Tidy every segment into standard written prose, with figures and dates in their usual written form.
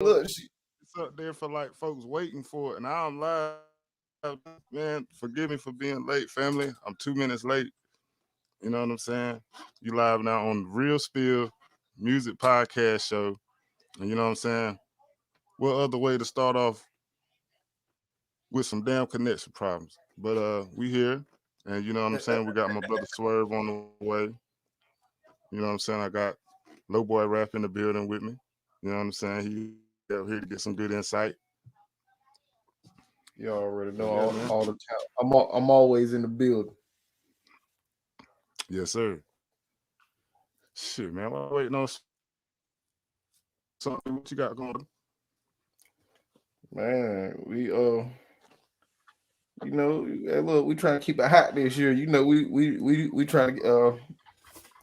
Look, she, it's up there for like folks waiting for it. And I'm live. Man, forgive me for being late, family. I'm 2 minutes late. You know what I'm saying? You live now on Real Spill Music Podcast Show. And you know what I'm saying? What other way to start off with some damn connection problems? But we here. And you know what I'm saying? We got my brother Swerve on the way. You know what I'm saying? I got Low Boy Rap in the building with me. You know what I'm saying? He out here to get some good insight. you already But know yeah, man. all the time. I'm always in the building. Yes, sir. Shit, man. Why waiting on something? What you got going on? Man, hey, look, we trying to keep it hot this year. We trying to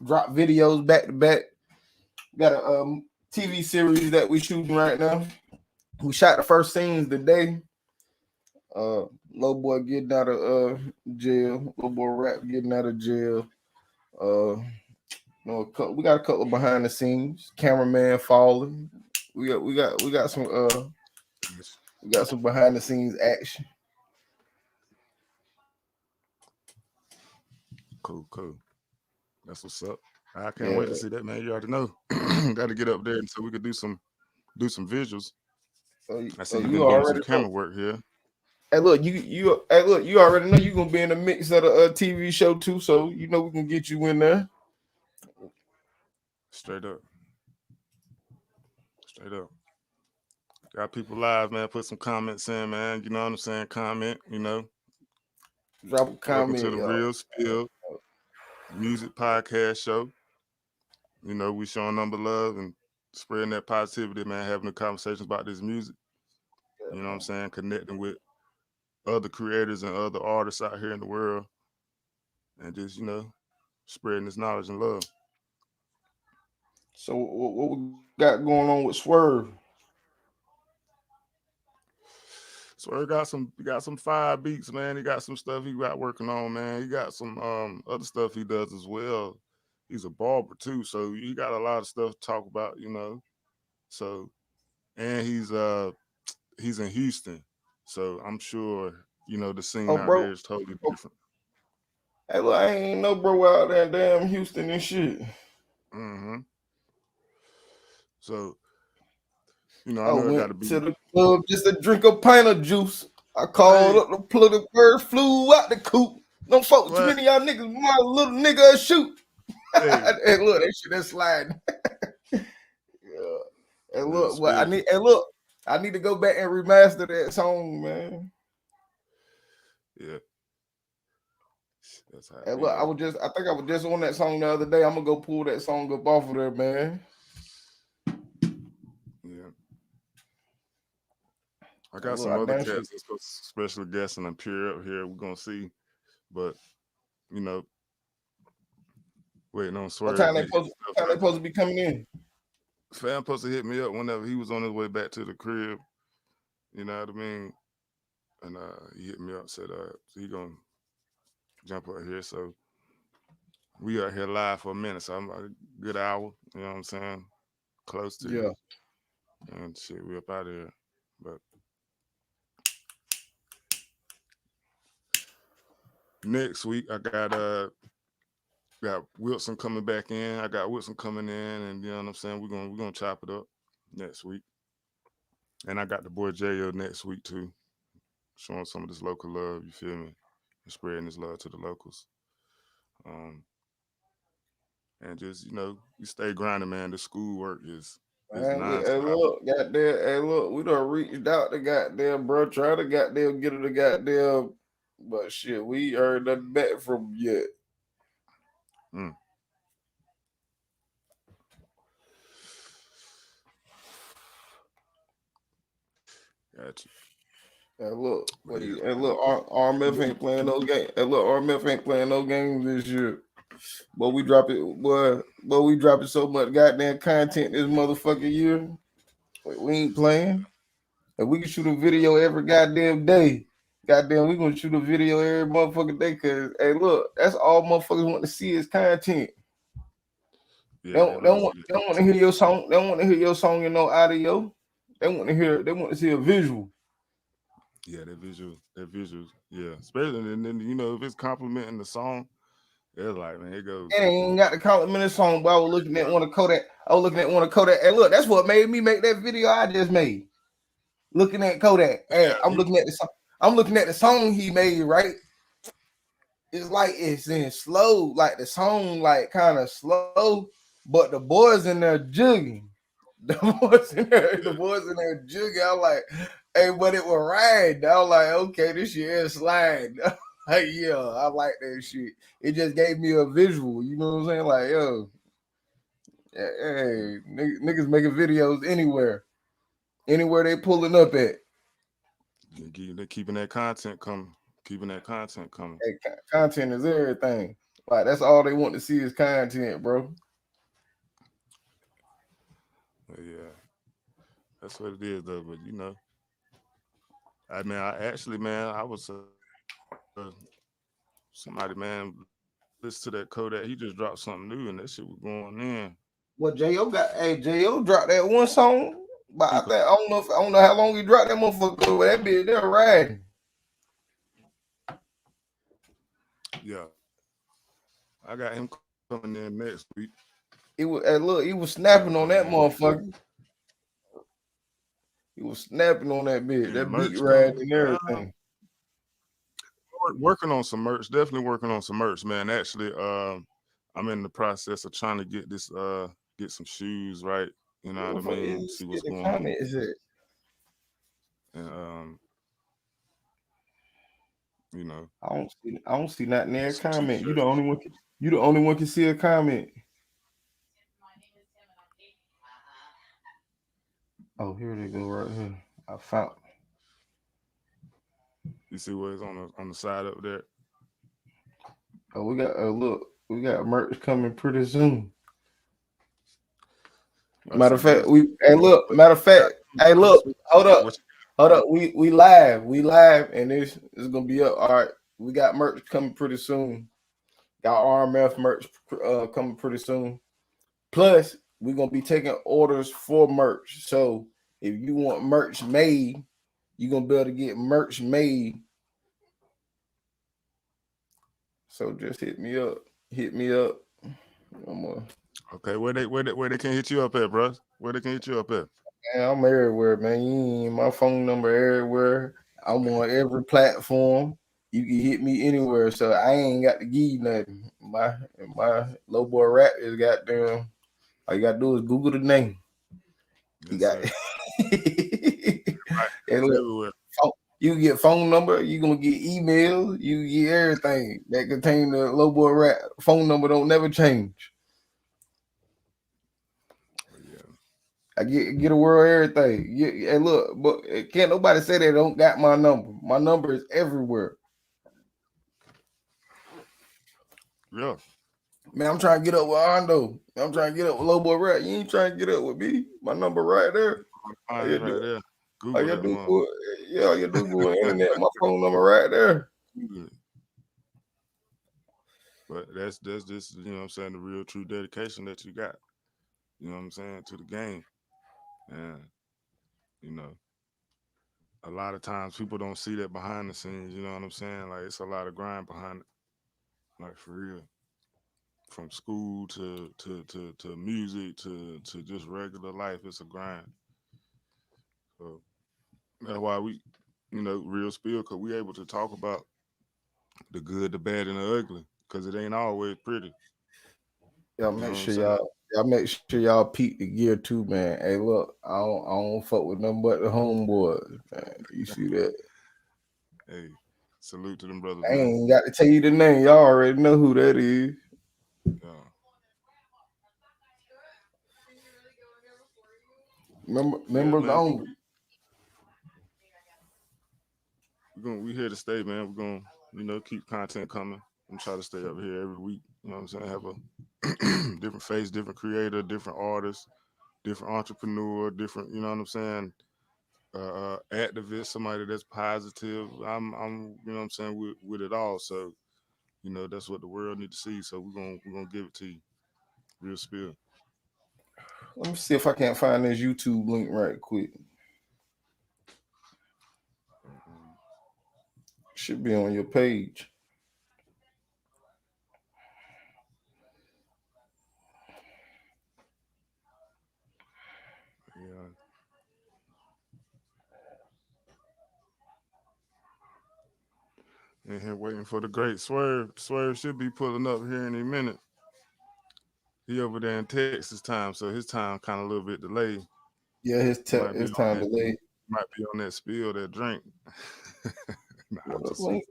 drop videos back to back. Got a TV series that we shooting right now. We shot the first scenes today. Low boy getting out of jail. Low boy rap getting out of jail. Uh, we got a couple behind the scenes. Cameraman falling. We got some we got some behind the scenes action. Cool, cool. That's what's up. I can't Yeah. wait to see that, man. You already know. Got to get up there so we could do some visuals. I see you've You been doing some already know. camera work here. You already know you gonna be in the mix of the TV show too. So you know we can get you in there. Straight up. Straight up. Got people live, man. Put some comments in, man. You know what I'm saying? Comment, you know. Drop a Welcome to comment, the y'all. Real Spill Music Podcast Show. You know, we showing number love and spreading that positivity, man, having the conversations about this music. You know what I'm saying? Connecting with other creators and other artists out here in the world and just, you know, spreading this knowledge and love. So what we got going on with Swerve? So he got some fire beats, man. He got some stuff he got working on, man. He got some other stuff he does as well. He's a barber too, so he got a lot of stuff to talk about, you know. So and he's in Houston. So I'm sure, you know, the scene Oh, out bro. there is totally Oh, different. hey, look, I ain't no bro out there in damn Houston and shit. Hmm. So, you know, I I know it gotta went to be the club just to drink a pint of juice. I called hey, up the plug, the bird flew out the coop. Don't fuck too what? many of y'all niggas, my little nigga shoot. Hey, Hey, look, that shit that's sliding. Yeah. And real look, what I spill. need. And look, I need to go back and remaster that song, man. Yeah, that's how it And be look, though. I think I was just on that song the other day. I'm gonna go pull that song up off of there, man. Yeah. I And got look, some I other damn sure. cats that's got special guests and appear up here. We're gonna see. But, you know, waiting on Swerve to get his stuff What time they out. supposed to be coming in? Fam supposed to hit me up whenever he was on his way back to the crib. You know what I mean? And he hit me up, said he gonna jump out here. So we out here live for a minute. So I'm a good hour, you know what I'm saying? Close to you. Yeah. And shit, we up out of here. But next week I got Wilson coming back in. I got Wilson coming in, and you know what I'm saying. We're gonna chop it up next week, and I got the boy Jo next week too, showing some of this local love. You feel me? And spreading this love to the locals. Um, and just you know, you stay grinding, man. The schoolwork is Man, hey, nonstop. look, goddamn, hey, look, we done reached out to goddamn bro, try to goddamn get her the goddamn, but shit, we heard nothing back from him yet. Mm, gotcha. But yeah, Hey, man. look, RMF ain't playing no game. Hey, look, RMF ain't playing no games this year. But we drop it so much goddamn content this motherfucking year. We ain't playing. If we can shoot a video every goddamn day, goddamn, we gonna shoot a video every motherfucking day. Cause hey, look, that's all motherfuckers want to see is content. Yeah, they love to see that. They don't want to hear your song. They don't want to hear your song in no audio. They want to hear. They want to see a visual. Yeah, that visual, yeah. Especially and then if it's complimenting the song, it's like, man, it goes. And they ain't got the compliment song, but I was looking at one of Kodak. I was looking at one of Kodak. And look, that's what made me make that video I just made. Looking at Kodak. And I'm looking at the song. I'm looking at the song he made, right? It's like it's in slow, like the song, like kind of slow, but the boys in there jugging. The boys in there jugging. I was like, hey, but it was right. I was like, okay, this shit is slide. Like, yeah, I like that shit. It just gave me a visual. You know what I'm saying? Like, yo, hey, niggas making videos anywhere they pulling up at. They're keeping that content coming. Keeping that content coming. Hey, content is everything. Like, that's all they want to see is content, bro. But yeah, that's what it is, though. But I mean, I was somebody, man, listen to that Kodak. He just dropped something new, and that shit was going in. Well, Jo got Jo dropped that one song, but I Speaker. think I don't know how long he dropped that motherfucker, but that bitch they're riding. Yeah, I got him coming in next week. He was look, he was Got him snapping on coming that in next week. motherfucker. He was snapping on that bitch, And the that beat merch riding coming. and everything. Working on some merch. Definitely working on some merch, man. Actually, I'm in the process of trying to get get some shoes right. You know what I mean? See what's The going on. comment is it? And you know, I don't see nothing there. some Comment. You the t-shirts. only one. You the only one can see a comment. Oh, here they go right here. I found. You see what is on the side up there? Oh, we got look. We got merch coming pretty soon. I Matter see of fact, this. we hey look. What Matter of you got fact, hey coming, look. Chris? Hold up. What Hold up. We live. We live, and this is gonna be up. All right. We got merch coming pretty soon. Got RMF merch coming pretty soon. Plus, we're gonna be taking orders for merch. So if you want merch made, you're gonna be able to get merch made. So just hit me up. Hit me up. Okay, where they can hit you up at, bro? Where they can hit you up at? Man, I'm everywhere, man. My phone number everywhere. I'm on every platform. You can hit me anywhere. So I ain't got to give you nothing. My low boy rap is goddamn. All you gotta do is Google the name. You Yes, got sir. Right. and It's look, everywhere. you can get phone number, you gonna get email, you get everything that contain the low boy rap. Phone number don't never change. But yeah. I get a world everything. And look, but can't nobody say they don't got my number. My number is everywhere. Yeah. Man, I'm trying to get up with Hondo. I'm trying to get up with Low Boy Rap. You ain't trying to get up with me. My number right there. All Mine you is right do, there. all Google you that do, one. boy, yeah, all you do, boy, internet. My phone number right there. But that's just what I'm saying, the real true dedication that you got. You know what I'm saying, to the game. And you know, a lot of times people don't see that behind the scenes. You know what I'm saying? Like it's a lot of grind behind it. Like for real. From school to music to just regular life, it's a grind. So that's why we, real spill, cause we able to talk about the good, the bad, and the ugly, cause it ain't always pretty. Y'all You know make what I'm sure saying? y'all make sure y'all peep the gear too, man. Hey, look, I don't fuck with nothing but the homeboys, man. You see that? Hey, salute to them brothers, I man. ain't got to tell you the name. Y'all already know who that is. Yeah, yeah, Members man. only. We here to stay, man. We're gonna, keep content coming. I'm try to stay up here every week. You know what I'm saying? Have a different face, different creator, different artist, different entrepreneur, different. You know what I'm saying? Activist, somebody that's positive. I'm, you know what I'm saying, with it all. So, that's what the world need to see. So we're gonna give it to you, real spill. Let me see if I can't find this YouTube link right quick. Should be on your page. Yeah. In here waiting for the great Swerve. Swerve should be pulling up here in a minute. He over there in Texas time, so his time kind of a little bit delayed. Yeah, Might be his on time that. delayed. Might be on that spill, that drink. Nah, I'm What up, just Link?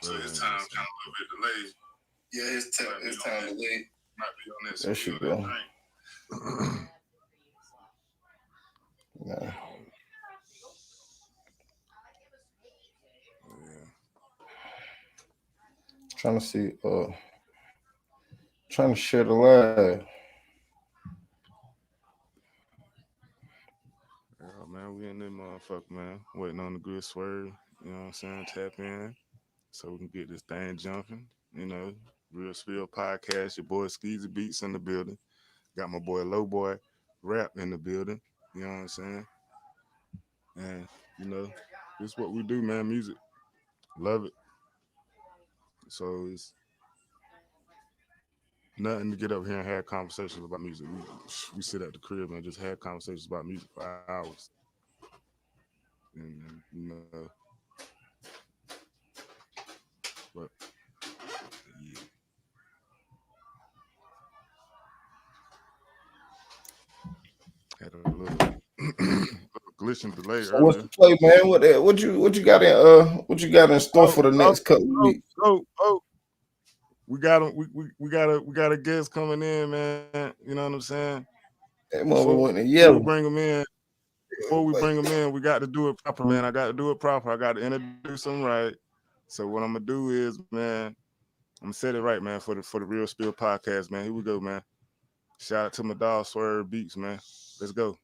so his time kind of a little bit delayed. Yeah, his time delayed. Might be on that There spill, should that go. drink. Nah. Yeah. Trying to see. Trying to share the live. Yeah, man, we in this motherfucker, man. Waiting on the good Swerve. You know what I'm saying? Tap in so we can get this thing jumping. You know, Real Spill Podcast. Your boy Skeezy Beats in the building. Got my boy Low Boy Rap in the building. You know what I'm saying? And you know, this is what we do, man. Music, love it. So it's nothing to get up here and have conversations about music. We sit at the crib and just have conversations about music for hours. And you know, but yeah. Had a little, glitch and delay So what's earlier. the play, man? What you got in in store for the next couple of weeks? We got a, we got a guest coming in, man. You know what I'm saying? That mother Before went to we yellow. bring him in, we got to do it proper, man. I got to do it proper. I got to introduce him right. So what I'm gonna do is, man, I'm gonna set it right, man, for the Real Spill Podcast, man. Here we go, man. Shout out to my dog SwervBeats, man. Let's go.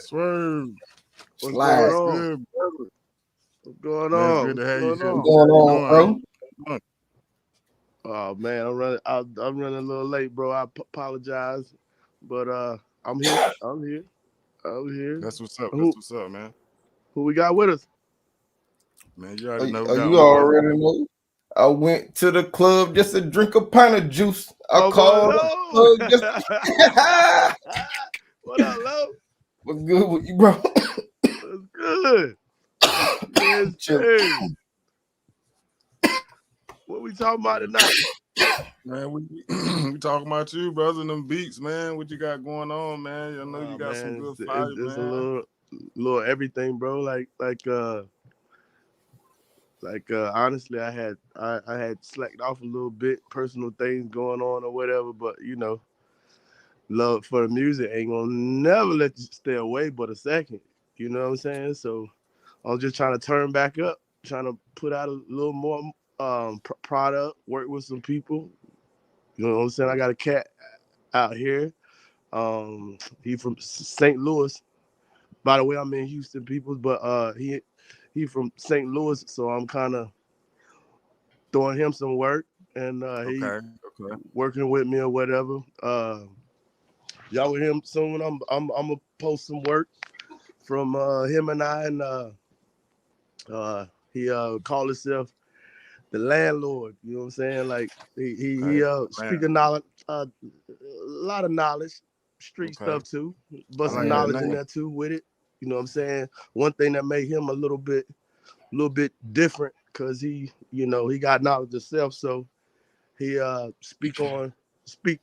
Swerve. What's Slide. going on? Good, brother. What's going Man, it's on? good to What's have you going here. What's on? going How you on, doing? bro? Oh man, I'm running a little late, bro. I apologize, but I'm here. I'm here. I'm here. That's what's up. Who That's what's up, man. who we got with us? Man, you already know. We Oh, got you my boy. already know. I went to the club just to drink a pint of juice. I Oh, called boy, the club just. what up, Lo? What's good with you, bro? What's good? Yes, Chill. sir. What we talking about tonight? Man, we talking about you, brother, and them beats, man. What you got going on, man? I know you got some good fire, it's man. a little everything, bro. Honestly, I had slacked off a little bit, personal things going on or whatever, but you know, love for the music ain't gonna never let you stay away but a second. You know what I'm saying? So I'm just trying to turn back up, trying to put out a little more product, work with some people. You know what I'm saying? I got a cat out here. He from St. Louis. By the way, I'm in Houston, people, but he from St. Louis, so I'm kind of throwing him some work, and he Okay. working with me or whatever. Y'all with him soon. I'm gonna post some work from him and I, and he called himself the landlord. You know what I'm saying? Like he speak of knowledge, a lot of knowledge, street stuff too, but I some like that knowledge in name. there too with it. You know what I'm saying? One thing that made him a little bit different because he got knowledge himself. So He speak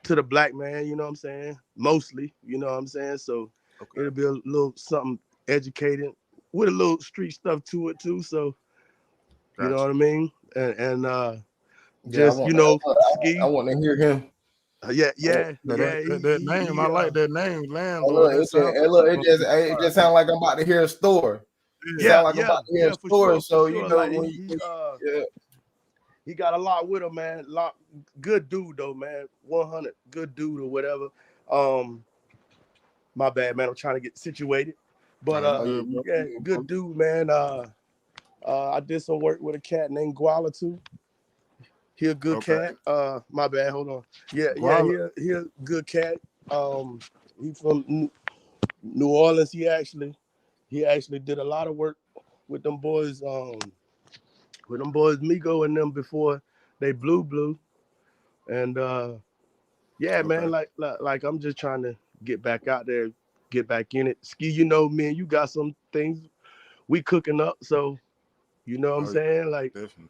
to the black man, you know what I'm saying? Mostly, you know what I'm saying? So Okay. it'll be a little something educated with a little street stuff to it too. So you know Gotcha. what I mean? And Yeah, just you know, I ski. want to hear him. Yeah, I want, yeah, Yeah, yeah. that name, I like that name, hey, landlord. look, That sounds like something it just sounds like I'm about to hear a story. It yeah. yeah, sounds like I'm yeah, about to hear a yeah, story. for So you sure. know Like when yeah, he got a lot with him, man. Lot good dude though, man. 100 good dude or whatever. Um, my bad, man. I'm trying to get situated, but Nah, you oh, yeah, good, bro. yeah, good dude, man. I did some work with a cat named Guala too. He a good Okay. cat. My bad. Hold on. Yeah, yeah. Guala. He a good cat. He from New Orleans. He actually did a lot of work with them boys. With them boys Migo and them before they blue. And yeah, Okay. man. Like I'm just trying to get back out there, get back in it. Ski, you know, man. You got some things we cooking up, so you know what I'm Oh, yeah, saying. Like definitely.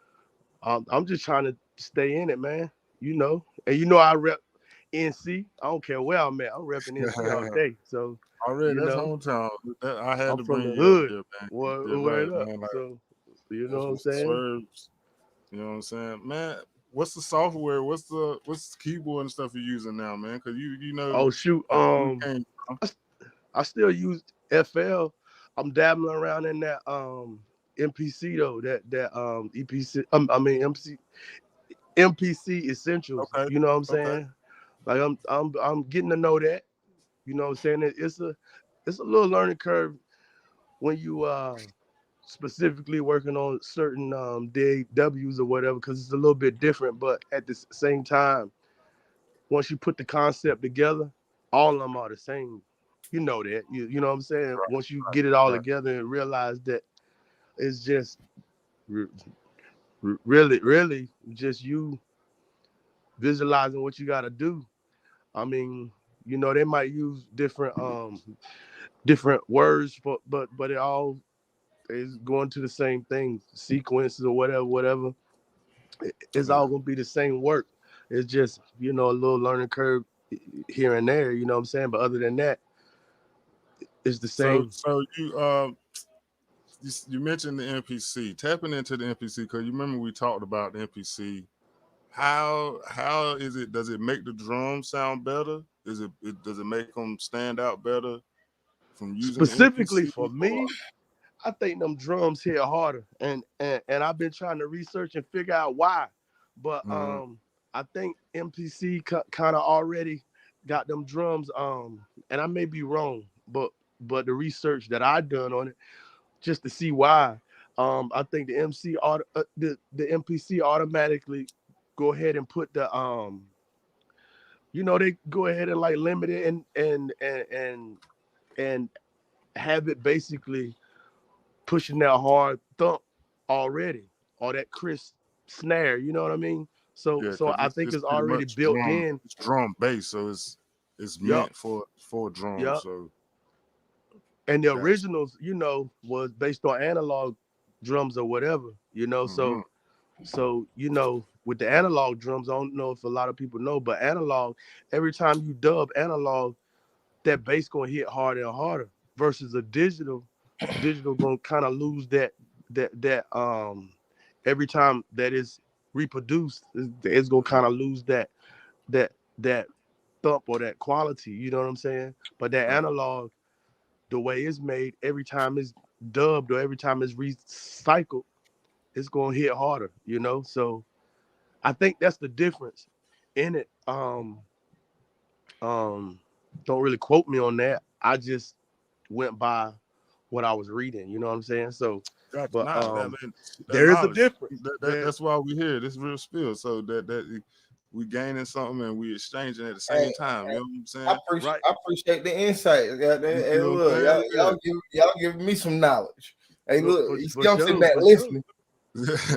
I'm just trying to stay in it, man. You know, and you know I rep NC. I don't care where I'm at. I'm repping NC all day. So, Already, you that's know, hometown. I had I'm to from bring the you up hood. here, man. You're Word right, up. man. Like So, you know that's what I'm what saying? swerves. You know what I'm saying, man? What's the software? What's the keyboard and stuff you're using now, man? Because you know Oh shoot. that's where we came from. I still use FL. I'm dabbling around in that MPC though. That EPC. I mean MPC essentials. Okay, You know what I'm okay, saying? Like I'm getting to know that. You know what I'm saying? It's a little learning curve when you specifically working on certain DAWs or whatever, because it's a little bit different. But at the same time, once you put the concept together, all of them are the same. You know that. You know what I'm saying? right, Once you get it all right, together and realize that it's just really just you visualizing what you got to do. I mean, you know, they might use different words for, but it all is going to the same thing, sequences or whatever. It's yeah. all gonna be the same work. It's just, you know, a little learning curve here and there, you know what I'm saying? But other than that, it's the So same. you mentioned the NPC. Tapping into the NPC because you remember we talked about the NPC. How is it? Does it make the drums sound better? Does it make them stand out better from using the Specifically NPC? for Or me, I think them drums hit harder. And I've been trying to research and figure out why. But mm, I think MPC kind of already got them drums and I may be wrong, but the research that I done on it just to see why. I think the MPC automatically go ahead and put the you know, they go ahead and like limit it and have it basically pushing that hard thump already or that crisp snare. You know what I mean? So yeah, so because I think it's it's pretty already much built in. drum bass, so it's Yup, meant for drums. yup. So And the gotcha. originals, you know, was based on analog drums or whatever. You know, Mm-hmm. so you know, with the analog drums, I don't know if a lot of people know, but analog, every time you dub analog, that bass gonna hit harder and harder. Versus a digital gonna kind of lose that every time that is reproduced, it's gonna kind of lose that that thump or that quality. You know what I'm saying? But that Right. analog, the way it's made, every time it's dubbed or every time it's recycled, it's gonna hit harder. You know, so I think that's the difference in it. Um, don't really quote me on that. I just went by what I was reading. You know what I'm saying? So, Gotcha. but Nah, that man, that there is a knowledge. difference. That's why we here. This real spill. So that we gaining something and we exchanging at the hey, same time. You know what I'm I saying? appreciate Right. I appreciate the insight. You Hey, feel what look, I'm saying? y'all giving me some knowledge. Hey, For, look, for, you for see, I'm sitting sure. back For sure. listening.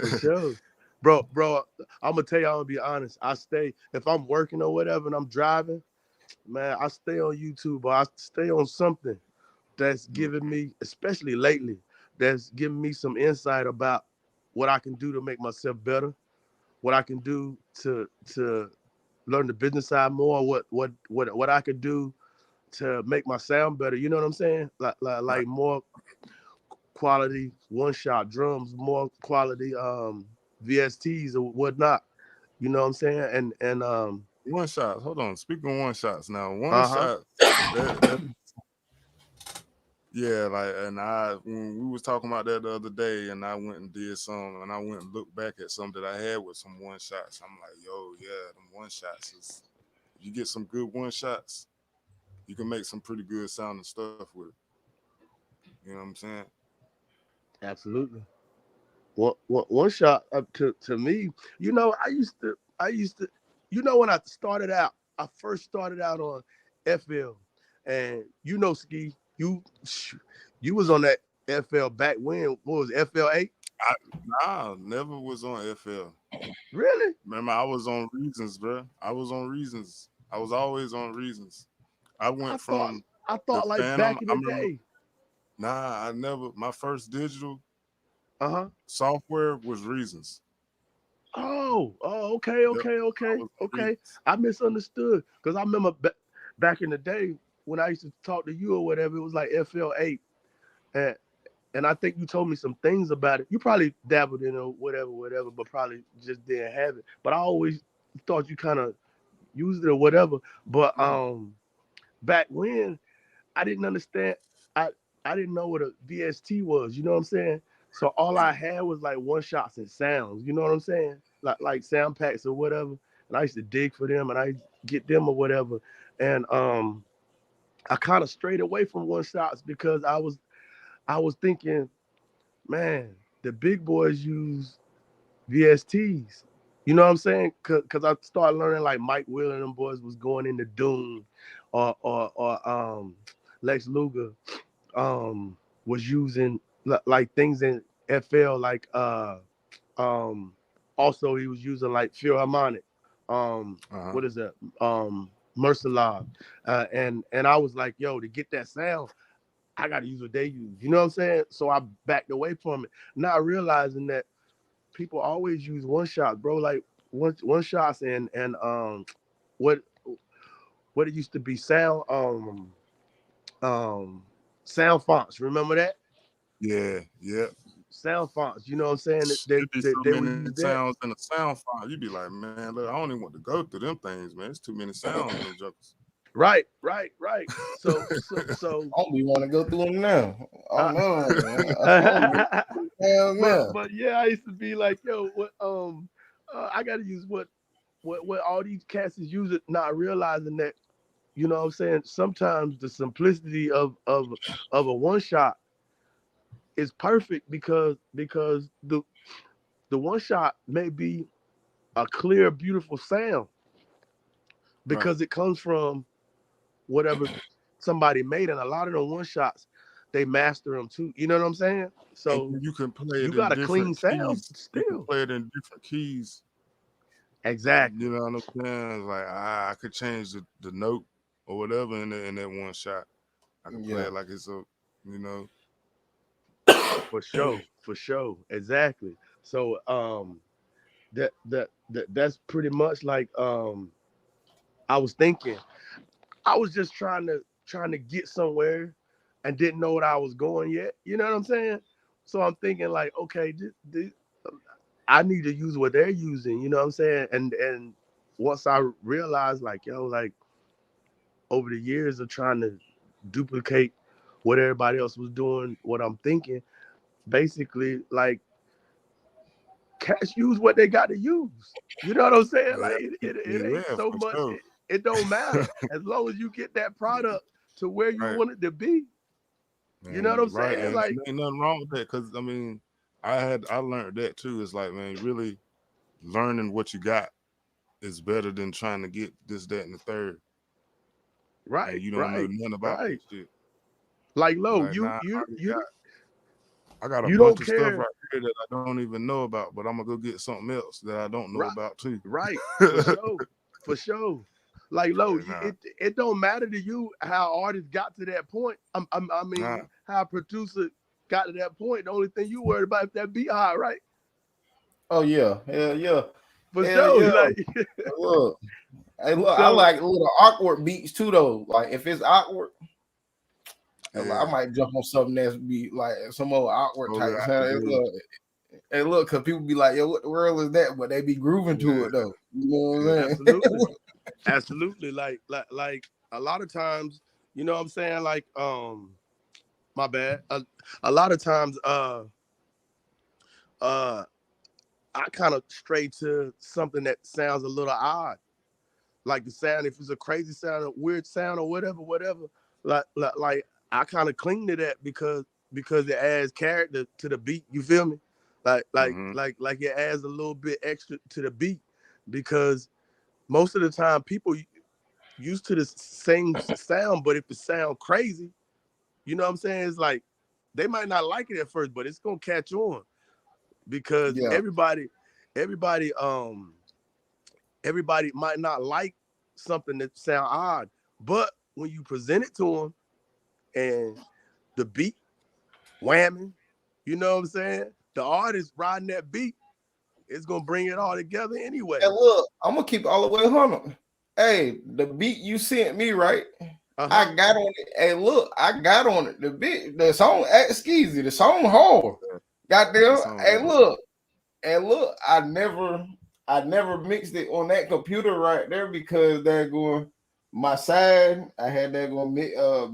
For Yeah. sure. Bro, I'm gonna tell you, I'm gonna be honest. I stay if I'm working or whatever and I'm driving, man, I stay on YouTube or I stay on something that's giving me, especially lately, that's giving me some insight about what I can do to make myself better what I can do to learn the business side more, what I could do to make my sound better. You know what I'm saying? Right. Like more quality one shot drums, more quality VSTs or whatnot. You know what I'm saying? And One shots. Hold on. Speaking of one shots now, one uh-huh. shot that yeah, like, and when we was talking about that the other day, and I went and did some, and I went and looked back at some that I had with some one shots. I'm like, yo, yeah, them one shots is. If you get some good one shots, you can make some pretty good sounding stuff with it. You know what I'm saying? Absolutely. One shot up to me, I used to, when I started out, I first started out on FL, and Ski, you was on that FL back when. What was it, FL8? I never was on FL. Really? Remember, I was on Reasons, bro. I was on Reasons. I was always on Reasons. I I went thought from I the thought like Phantom. back in I the remember. day. Nah, I never. My first digital Uh-huh. software was Reasons. Oh, okay, Yep, okay, I okay, was on okay. Reasons. I misunderstood because I remember back in the day when I used to talk to you or whatever, it was like FL8, and I think you told me some things about it. You probably dabbled in it, whatever, but probably just didn't have it. But I always thought you kind of used it or whatever. But back when I didn't understand, I I didn't know what a VST was. You know what I'm saying? So all I had was like one shots and sounds. You know what I'm saying? Like sound packs or whatever. And I used to dig for them and I get them or whatever. And I kind of strayed away from one shots because I was thinking, man, the big boys use VSTs. You know what I'm saying? Cause I started learning like Mike Will and them boys was going into Doom, or Lex Luger was using like things in FL like um also he was using like Philharmonic, Uh-huh. what is that, Mercilab, and I was like, yo, to get that sound I got to use what they use. You know what I'm saying? So I backed away from it, not realizing that people always use one shot, bro. Like one shots and what what it used to be um sound fonts. Remember that? Yeah, yeah. Sound fonts. You know what I'm saying? They It'd be they, so they would many use that. sounds in a sound file. You'd be like, man, look, I don't even want to go through them things, man. It's too many sounds in them jokers. Right. So I don't even want to go through them now. Oh uh, no, I don't even. Hell no. but yeah, I used to be like, yo, what I gotta use what all these cats is using, not realizing that, you know what I'm saying, sometimes the simplicity of a one shot is perfect because the one shot may be a clear, beautiful sound Right. because it comes from whatever somebody made, and a lot of the one shots they master them too. You know what I'm saying? And So you can play you it in got a clean different sound keys. You can still. play it in different keys. Exactly. You know what I'm saying? It's like I could change the note or whatever in that one shot. I could play Yeah. it like it's a, you know. For sure, exactly. So that's pretty much like I was thinking. I was just trying to get somewhere and didn't know what I was going yet. You know what I'm saying? So I'm thinking like, okay, I need to use what they're using. You know what I'm saying? And once I realized, like, yo, like over the years of trying to duplicate what everybody else was doing, what I'm thinking, basically, like, cats use what they got to use. You know what I'm saying? Yeah, Like it ain't yeah, so for much. sure. It don't matter as long as you get that product to where you Right. want it to be. You know what And I'm right, saying? and Like, ain't nothing wrong with that because I mean, I learned that too. It's like, man, really learning what you got is better than trying to get this, that, and the third, and right, you don't know right, nothing about that right. shit. Like, It's low, like, nah, I got a you bunch don't of stuff care. right here that I don't even know about, but I'm gonna go get something else that I don't know Right, about too. right, for sure, for sure. Like, low, Yeah, nah, it don't matter to you how artists got to that point. I nah, mean, how a producer got to that point. The only thing you worried about is that beat high, right? Oh yeah, yeah. For Hell sure. yeah. Like, Look, hey, look, I so like little awkward beats too, though. Like if it's awkward, I Yeah. might jump on something that's be like some other awkward Totally type out sound. the blue. Hey, look, cause people be like, "Yo, what the world is that?" But they be grooving to Yeah. it though. You know what I'm saying? absolutely. Absolutely. Like a lot of times, you know what I'm saying? Like, my bad. A lot of times, I kind of stray to something that sounds a little odd. Like the sound, if it's a crazy sound, a weird sound, or whatever. Like I kind of cling to that because it adds character to the beat. You feel me? Like it adds a little bit extra to the beat because most of the time people used to the same sound, but if it sound crazy, you know what I'm saying? It's like they might not like it at first, but it's gonna catch on because Yeah. everybody everybody might not like something that sound odd, but when you present it to them and the beat whamming, you know what I'm saying? The artist riding that beat is gonna bring it all together anyway. Hey, look, I'm gonna keep all the way 100. Hey, the beat you sent me, right? Uh-huh. I got on it. Hey, look, I got on it. The song, excuse me, the song hard. Goddamn. That song Hey, good. look, and look, I never mixed it on that computer right there because they're going my side. I had that going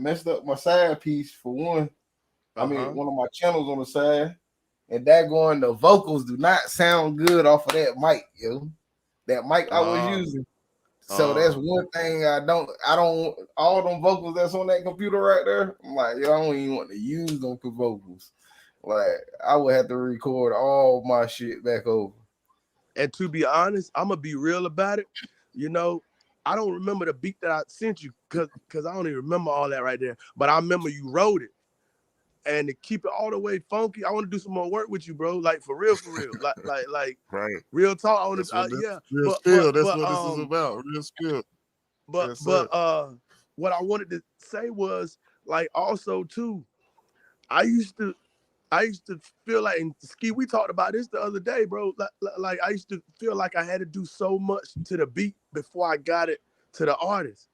messed up my side piece for one. I mean, Uh-huh. one of my channels on the side, and that going the vocals do not sound good off of that mic, yo. That mic I was Uh, using. So that's one thing I don't all them vocals that's on that computer right there. I'm like, yo, I don't even want to use them for vocals. Like I would have to record all my shit back over. and to be honest, I'm gonna be real about it. You know, I don't remember the beat that I sent you because I don't even remember all that right there. But I remember you wrote it. And to keep it all the way funky, I want to do some more work with you, bro. Like for real, for real. Like Right. real talk. I want That's to, what this yeah. real But spill. but That's but what this is about. Real spill. but Yes, but sir. what I wanted to say was like also too. I used to I used to feel like, and Ski, we talked about this the other day, bro. Like I used to feel like I had to do so much to the beat before I got it to the artist.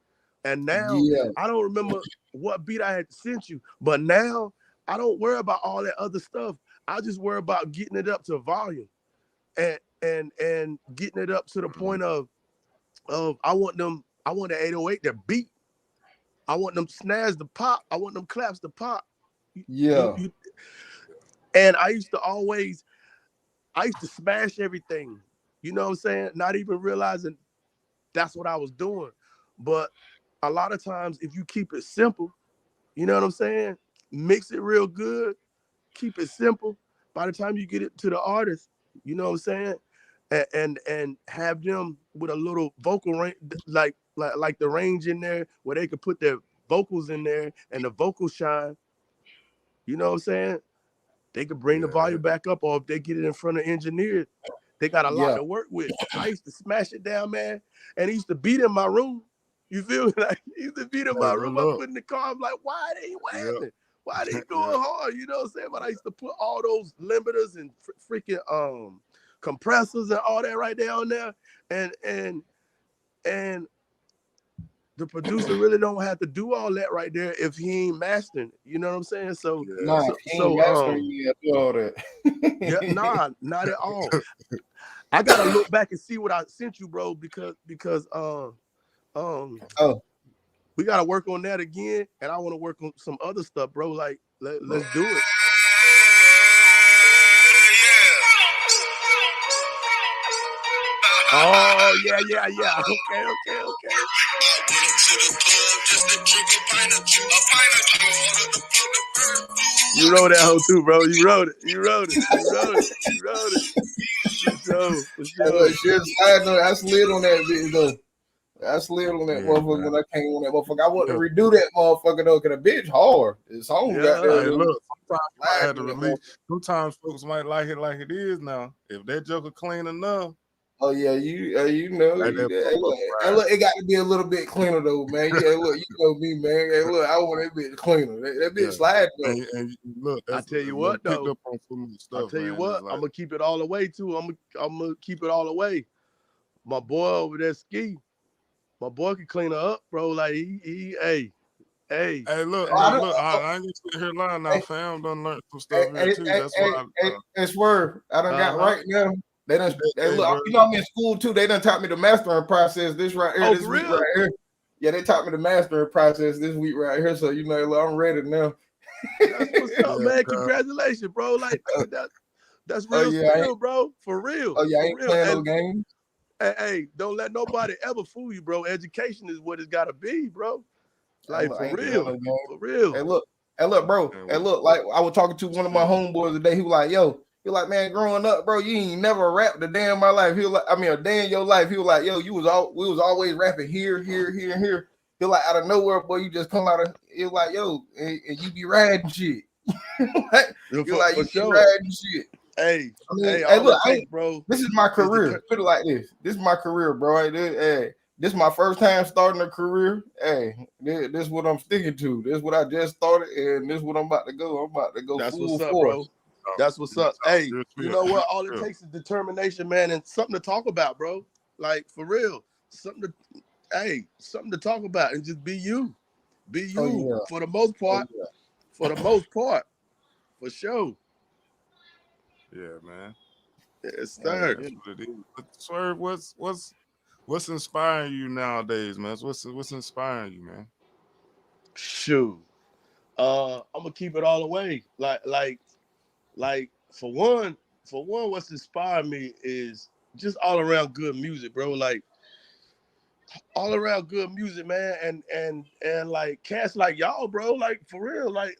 And now Yeah, I don't remember what beat I had sent you, but now I don't worry about all that other stuff. I just worry about getting it up to volume and getting it up to the point of I want the 808 to beat. I want them snares to pop. I want them claps to pop. yeah, You and I used to smash everything. You know what I'm saying? Not even realizing that's what I was doing. But a lot of times, if you keep it simple, you know what I'm saying? Mix it real good, keep it simple. By the time you get it to the artist, you know what I'm saying? And have them with a little vocal range, like the range in there where they could put their vocals in there and the vocals shine. You know what I'm saying? They could bring the Yeah. volume back up, or if they get it in front of engineers, they got a lot yeah, to work with. I used to smash it down, man, and he used to beat in my room. You feel me? Like he used to beat in Hey, my room. look, I look. put in the car. I'm like, why they ain't Yep. whamming? Why they Yep. going hard? You know what I'm saying? But I used to put all those limiters and freaking compressors and all that right down there, and the producer really don't have to do all that right there if he ain't mastering it. You know what I'm saying? So Yeah. nah, so he ain't so mastering you to do all yeah, that. nah, not at all. I gotta look back and see what I sent you, bro, because um Oh, we gotta work on that again, and I want to work on some other stuff, bro. Like let's do it. Oh yeah. Okay. You wrote that whole too, bro. You wrote it. For sure, for hey, look, sure. shit, I slid on that bitch though. I slid on that Yeah, motherfucker man. when I came on that motherfucker. I want to Look. redo that motherfucker though, cause the bitch hard. The song got Yeah. there Hey, though. look. Sometimes you might Slide have to on that release. motherfucker. Sometimes folks might like it is now. If that joker clean enough, Oh yeah, you know, like that hey, look, ride. it got to be a little bit cleaner though, man. Yeah, look, you know me, man. Hey, look, I want that bitch cleaner. That bitch Yeah. slide though. And look, I that's tell you look, what picked though. up on so much I stuff, tell you man. It's what. like, I'm gonna keep it all the way too. I'm gonna keep it all the way. my boy over there ski. My boy can clean her up, bro. Like hey, Hey, look, I look, don't, look. I ain't gonna sit here lying now, hey, fam. Done learned some hey, stuff here hey, too. hey, That's hey, why. hey, Swerve, I done got uh-huh. right now. They done, they Hey, look, bro. you know, I'm in school too. They done taught me the mastering process this right here, Oh, this for week real? right here. Yeah, they taught me the mastering process this week right here. So, you know, look, I'm ready now. That's what's up, Yeah, man. cuz. Congratulations, bro. Like that's Oh real yeah, spill, bro. For real. oh yeah, I For ain't real. playing no And games. hey, don't let nobody ever fool you, bro. Education is what it's gotta be, bro. And Like look, I for ain't playing real. no games. For real. Hey, look, bro. Man, Hey, look, like I was talking to one of my shit. homeboys today. He was like, yo, he like, man, growing up, bro, you ain't never rapped a day in my life. He was like, I mean, a day in your life. He was like, yo, we was always rapping here, here, here, and here. He like out of nowhere, boy, you just come out of. He was like, yo, and you be riding shit. Yeah, You like for you be sure. riding shit. Hey, I mean, hey, hey, all look, it takes, bro, this is my is career. Put it like this. This is my career, bro. This is my first time starting a career. Hey, this is what I'm sticking to. This is what I just started, and this is what I'm about to go. I'm about to go that's full what's up, bro. force. That's what's up. Hey, Real you spill. know Real what? All it spill. takes is determination, man, and something to talk about, bro. Like for real. Something to talk about and just be you. Be Oh you yeah. for the most Oh part. yeah. For the most part. For sure. Yeah, man. Yes, Oh sir. That's what it is. But Swerve, what's inspiring you nowadays, man? What's inspiring you, man? Shoot. I'm gonna keep it all the way. Like for one, what's inspired me is just all around good music, bro. Like all around good music, man. And like cats like y'all, bro. Like for real, like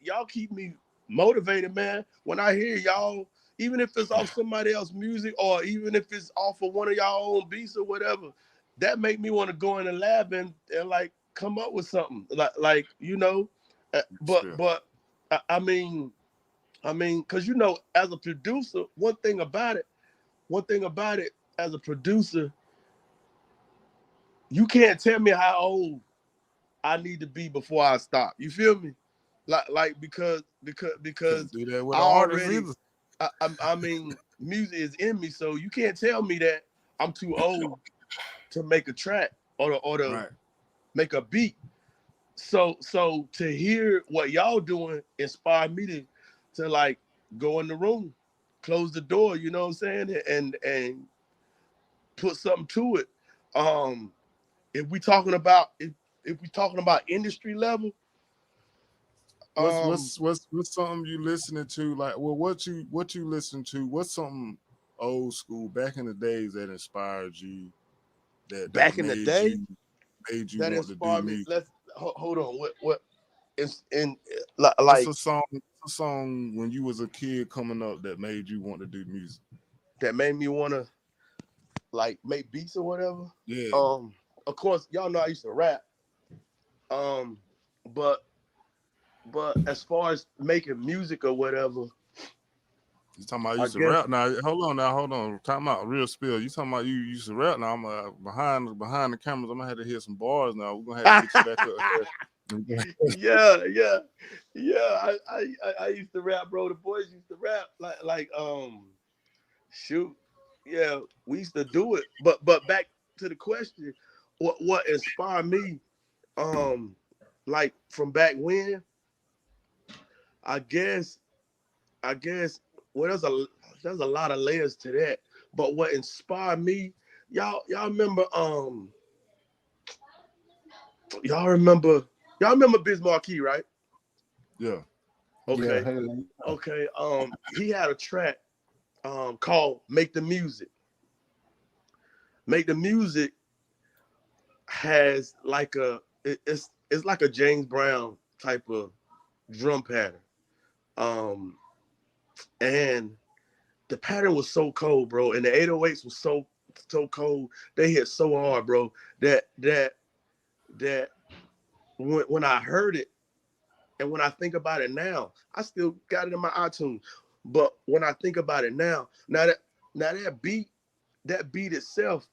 y'all keep me motivated, man. When I hear y'all, even if it's off somebody else's music or even if it's off of one of y'all own beats or whatever, that make me want to go in the lab and like come up with something. Like you know, but Still. but I mean, because you know, as a producer, one thing about it, as a producer, you can't tell me how old I need to be before I stop. You feel me? Like because Can't do that with I an artist already, either. I mean, music is in me, so you can't tell me that I'm too old to make a track or to Right. make a beat. So to hear what y'all doing inspired me to like go in the room, close the door, you know what I'm saying, and put something to it. Um, if we talking about if we talking about industry level, What's um, what's what's what's something you listening to? Like, well, what you listen to? What's something old school back in the days that inspired you? That back in the day made you that want to do inspired me. music. Let's hold on. What is in What's like a song when you was a kid coming up that made you want to do music? that made me want to like make beats or whatever? Yeah. Um, of course, y'all know I used to rap. Um, but as far as making music or whatever, You talking about you I used to guess rap now? Hold on. Time out, real spill. You talking about you used to rap now? I'm behind the cameras. I'm gonna have to hear some bars now. We're gonna have to get you back up here. yeah. I used to rap, bro. The boys used to rap like shoot, yeah, we used to do it. But back to the question, what inspired me, um, like from back when, I guess I guess well there's a lot of layers to that. But what inspired me, y'all remember y'all remember y'all remember Biz Marquee, right? Yeah. Yeah. Okay. Hey, Okay. He had a track called Make the Music. Make the Music has like it's like a James Brown type of drum pattern. Um and the pattern was so cold, bro. And the 808s was so cold. They hit so hard, bro, that when I heard it and when I think about it now, I still got it in my iTunes. But when I think about it now that beat itself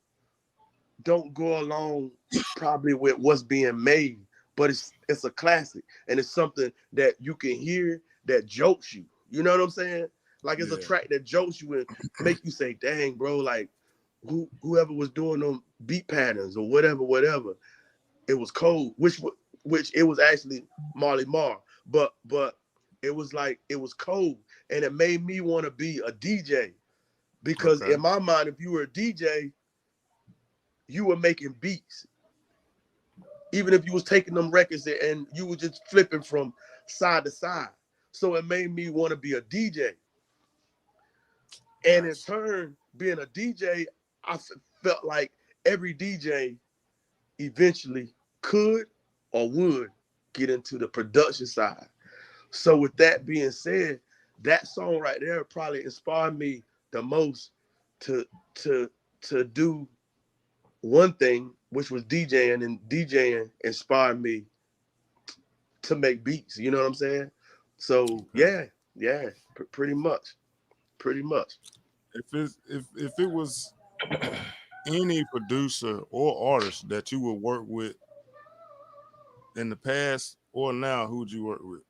don't go along probably with what's being made, but it's a classic and it's something that you can hear that jokes you. You know what I'm saying? Like it's a Yeah. track that jokes you and make you say, "Dang, bro, like whoever was doing them beat patterns or whatever, it was cold. Which it was actually Marley Marl, but it was like it was cold, and it made me want to be a DJ because Okay. in my mind, if you were a DJ, you were making beats, even if you was taking them records and you were just flipping from side to side. So it made me want to be a DJ, and in Nice. turn, being a DJ, I felt like every DJ eventually could or would get into the production side. So with that being said, that song right there probably inspired me the most to to to do one thing, which was DJing, and DJing inspired me to make beats. You know what I'm saying? So Okay. yeah, pretty much, pretty much. If it was any producer or artist that you would work with in the past or now, who would you work with?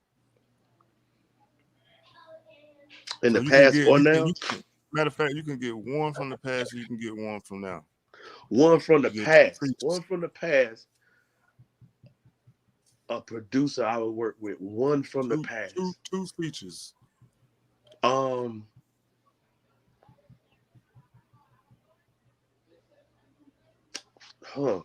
In So the past or now, you can matter of fact, you can get one from the past, or you can get one from now. one from the You get two past, features. a producer I would work with, one from the past. Two features. Um, huh.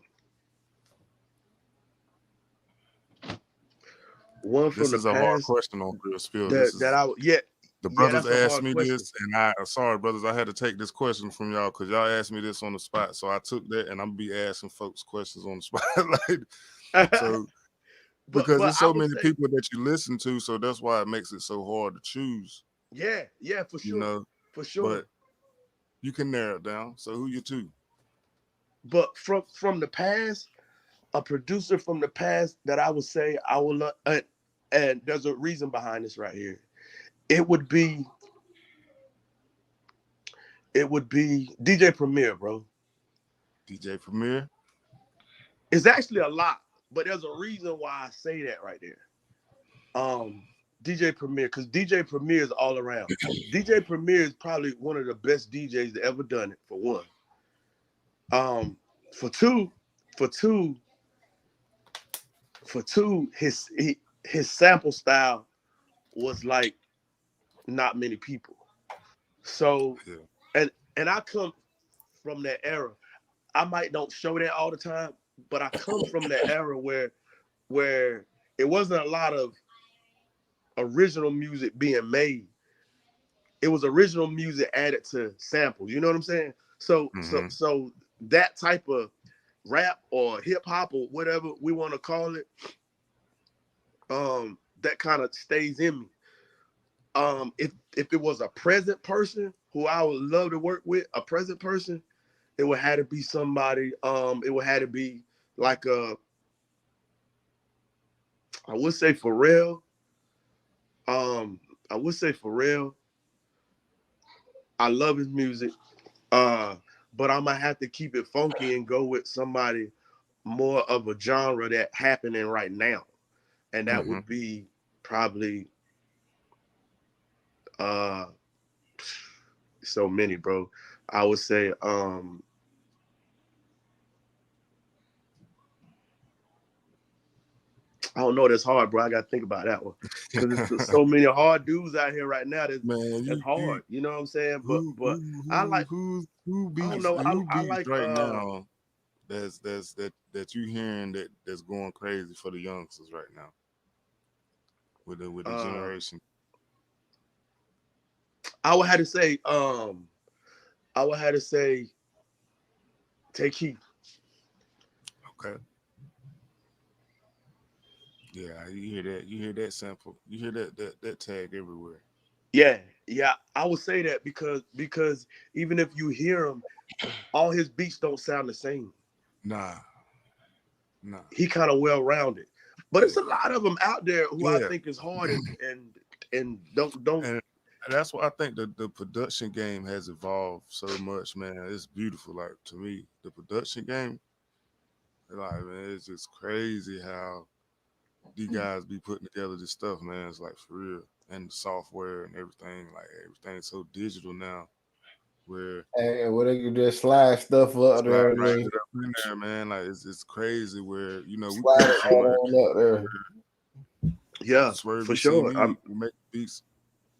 One from This the is a hard past question on Real Spill. This that is I would, yeah, the yeah, brothers that's a asked hard me question. this, and I sorry, brothers, I had to take this question from y'all because y'all asked me this on the spot. So I took that, and I'm be asking folks questions on the spot. Like, so because But there's I so would many say, people that you listen to, so that's why it makes it so hard to choose. yeah, for You sure, know, for sure. but you can narrow it down. So who you two? But from the past, a producer from the past that I would say I would love, and there's a reason behind this right here. It would be DJ Premier, bro. DJ Premier. It's actually a lot, but there's a reason why I say that right there. Um, DJ Premier, because DJ Premier is all around. DJ Premier is probably one of the best DJs that ever done it. For one, um, for two, for two, for two, his sample style was like not many people. So, Yeah. and I come from that era. I might don't show that all the time, but I come from that era where it wasn't a lot of original music being made. It was original music added to samples. You know what I'm saying? So so Mm-hmm. so that type of rap or hip hop or whatever we want to call it, that kind of stays in me. If it was a present person who I would love to work with, a present person, it would have to be somebody. It would have to be like I would say Pharrell. I would say Pharrell. I love his music. Uh, but I might have to keep it funky and go with somebody more of a genre that happening right now, and that Mm-hmm. would be probably uh so many, bro. I would say I don't know. That's hard, bro. I got to think about that one because there's so many hard dudes out here right now. Man, That's you hard. You know what I'm saying? But I like. I don't know. who I beats like. right now that you hearing that's going crazy for the youngsters right now with the Uh, generation. I would have to say. I would have to say. Take heat. Okay. Yeah, you hear that sample. You hear that tag everywhere. Yeah. I would say that because even if you hear him, all his beats don't sound the same. Nah, nah. He kind of well rounded. But Yeah. it's a lot of them out there who I Yeah. think is hard and don't. And that's why I think the production game has evolved so much, man. It's beautiful. Like to me, the production game, like man, it's just crazy how these guys be putting together this stuff, man. It's like for real. And the software and everything, like everything's so digital now. where And where they can just slide stuff up slide there, shit and up in there, man. Like it's crazy where we slide come it from right on up there. Yeah, Swerve, for you see sure. me make beats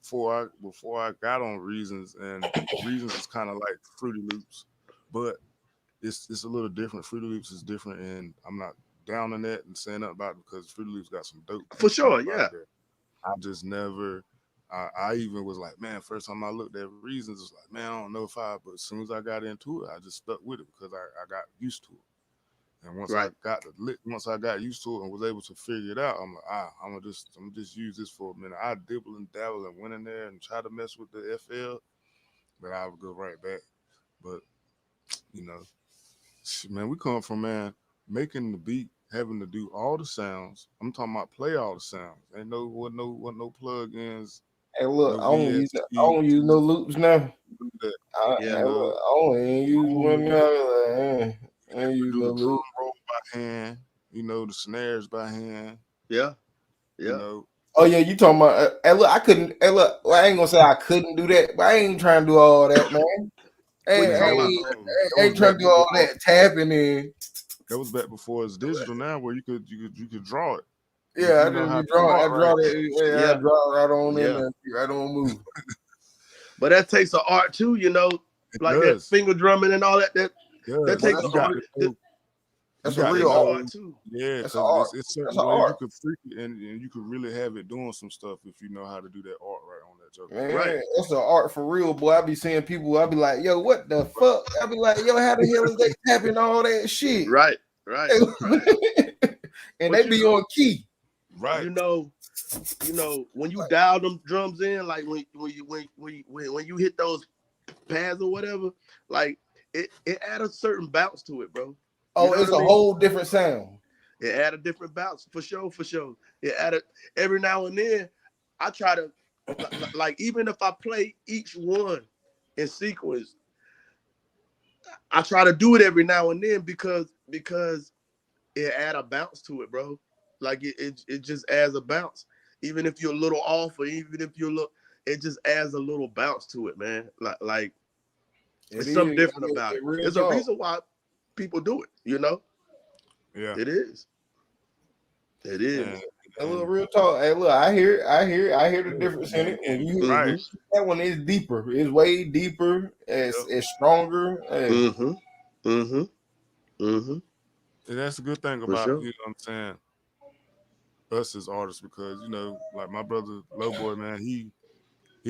before I got on Reasons, and Reasons is kind of like Fruity Loops, but it's a little different. Fruity Loops is different, and I'm not down on that and saying nothing about it because Fruity Loops got some dope For beats on sure, it yeah. right there. I just never. I even was like, man, first time I looked at Reasons, it's like, man, I don't know if I. But as soon as I got into it, I just stuck with it because I got used to it. And once Right. once I got used to it and was able to figure it out, I'm like, I'm gonna just use this for a minute. I dibble and dabble and went in there and try to mess with the FL, but I would go right back. But you know, man, we come from making the beat, having to do all the sounds. I'm talking about play all the sounds. Ain't no plugins, Hey, look, no I don't use no VST, loops now. that, Yeah. Hey, look, I don't even I use don't one even now. I ain't use do no the drum loop. roll by hand, the snares by hand, Yeah. you Yeah. know. Oh yeah, you talking about? Hey, look, I couldn't. Hey, look, well, I ain't gonna say I couldn't do that, but I ain't trying to do all that, man. What you Hey, Man, talking about? that was ain't trying back to do all before that tapping in. it's digital now where you could draw it. And if Yeah, you I know just how be to drawing. draw I it draw right, that. Yeah, I Yeah. draw right on in Yeah. there, right on move. But that takes an art too, it like that does. finger drumming and all that. That Does. But takes that's an You a got art. to That, know that's you a that got to real takes an art. art know. too. Yeah, That's an because art. it's That's certain an ways you art, could freak it and you could really have it doing some stuff if you know how to do that art right on that joke. Right. man. That's an art for real, boy. I be seeing people. I be like, yo, what the fuck? I be like, yo, how the hell is they tapping all that shit? Right. Right. Right. And But they be on key. Right. you know, when you dial them drums in, like when you hit those pads or whatever, like it add a certain bounce to it, bro. You Oh, know what it's I a mean? whole different sound. It add a different bounce for sure, for sure. It added every now and then. I try to like even if I play each one in sequence, I try to do it every now and then because it add a bounce to it, bro. Like it just adds a bounce. Even if you're a little off, or even if you're it just adds a little bounce to it, man. Like It it's something is. different about it. Real There's a talk. reason why people do it, you know? Yeah. It is. It And, is. A little and real talk. Hey, look, I hear the difference in it. And you right. Mm-hmm. that one is deeper. It's way deeper. Yep. It's stronger. Hey, Mm-hmm. Mm-hmm. Mm-hmm. And that's the good thing For about, sure. what I'm saying, us as artists, because, like my brother Low Boy, man, he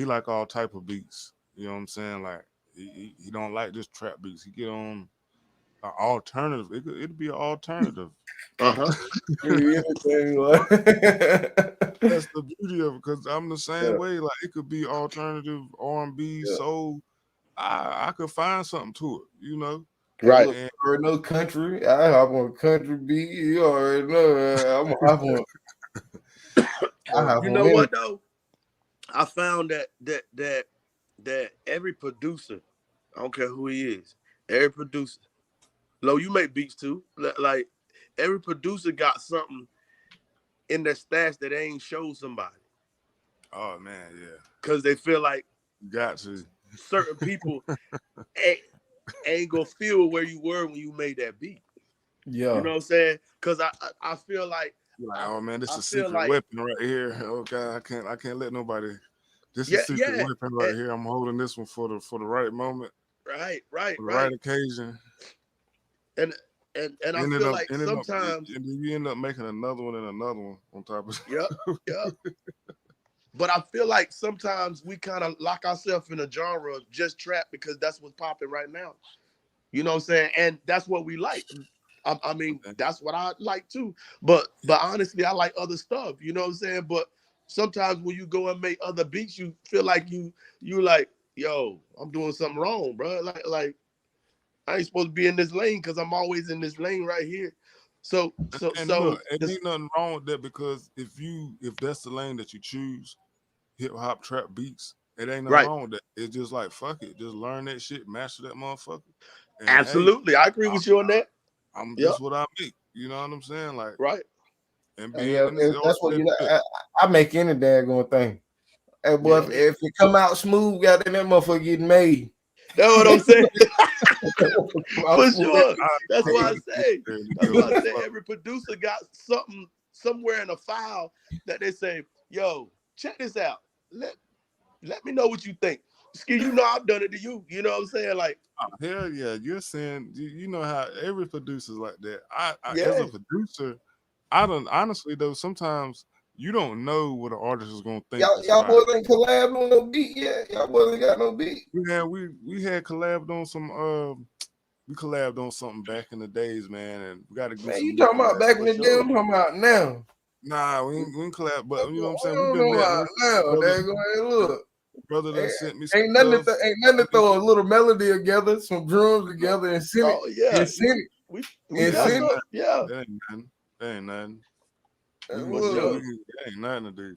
like all type of beats. You know what I'm saying? Like he don't like just trap beats. He get on an alternative. It'd be an alternative. Uh-huh. give me anything. Like, That's the beauty of it, because I'm the same yeah, way. Like it could be alternative, R&B, yeah. soul. I could find something to it. Hey, Right. look, And you already know country. I hop on country beat. You already know. I'm gonna hop on. I hop You on know anything. what though? I found that every producer, I don't care who he is, every producer, Lo, you make beats too. Like every producer got something in their stash that they ain't showed somebody. oh man, yeah, Cause they feel like you got to. certain people ain't gonna feel where you were when you made that beat. You Yeah. know what I'm saying? Cause I feel like You're like, I, oh man, this is I a feel secret like weapon right here. Oh God, I can't let nobody. This is yeah, a secret yeah. weapon right here. I'm holding this one for the right moment, Right, for the right right. occasion. And and I Ended feel up, like ended up, sometimes, and then you end up making another one and another one on top of. yep, yep. But I feel like sometimes we kind of lock ourselves in a genre of just trap because that's what's popping right now. You know what I'm saying? And that's what we like. I mean, that's what I like too. But honestly, I like other stuff. You know what I'm saying? But sometimes when you go and make other beats, you feel like you like, yo, I'm doing something wrong, bro. Like I ain't supposed to be in this lane because I'm always in this lane right here. So And look, it this ain't nothing wrong with that, because if that's the lane that you choose, hip hop trap beats, it ain't nothing right. wrong with that. It's just like fuck it, just learn that shit, master that motherfucker, and hey, Absolutely. I agree with you on that. I'm Yep. this what I make. You know what I'm saying? Like, Right. and Hey, being yeah, in this art, that's what let you it know. flip. I make any daggone thing. Hey, boy, Yeah. if it come out smooth, goddamn, that motherfucker getting made. That's what I'm saying. For Mouthful. sure. I That's why I totally get say. there to That's go. why I say every producer got something somewhere in a file that they say, "Yo, check this out. Let me know what you think." Ski, you know I've done it to you. You know what I'm saying? Like, Hell yeah, you're saying you know how every producer's like that. I as yeah, a producer, I don't honestly though. Sometimes you don't know what an artist is gonna think is Y'all fire. boys ain't collab on no beat yet. Y'all boys ain't got no beat. We had collabed on some we collabed on something back in the days, man, and we got to do Man, some you new talking about collabs back in for the day? sure. I'm talking about now. Nah, we ain't collab, I but you know what I'm saying. We've don't been know met. about now. Brother, There go. Hey, look. brother done Ain't, sent me some ain't nothing. stuff. Ain't nothing to throw a little melody together, some drums together, and send it. oh yeah, And send it. we And Yeah, got that send ain't it. some, nothing. yeah, That ain't nothing. That ain't nothing. We And can, for you know, look. sure, that ain't nothing to do.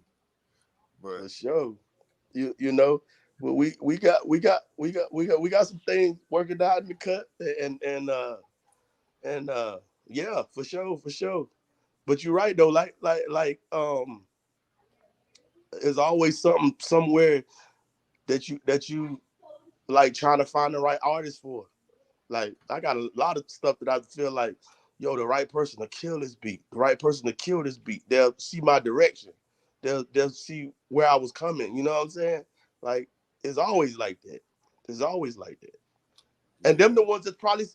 But for sure. You know, well, we got some things working out in the cut, and yeah, for sure, for sure. But you're right though, there's always something somewhere that you like trying to find the right artist for. Like I got a lot of stuff that I feel like, yo, the right person to kill this beat, the right person to kill this beat. They'll see my direction. They'll see where I was coming. You know what I'm saying? Like it's always like that. It's always like that. And them yeah, the ones that probably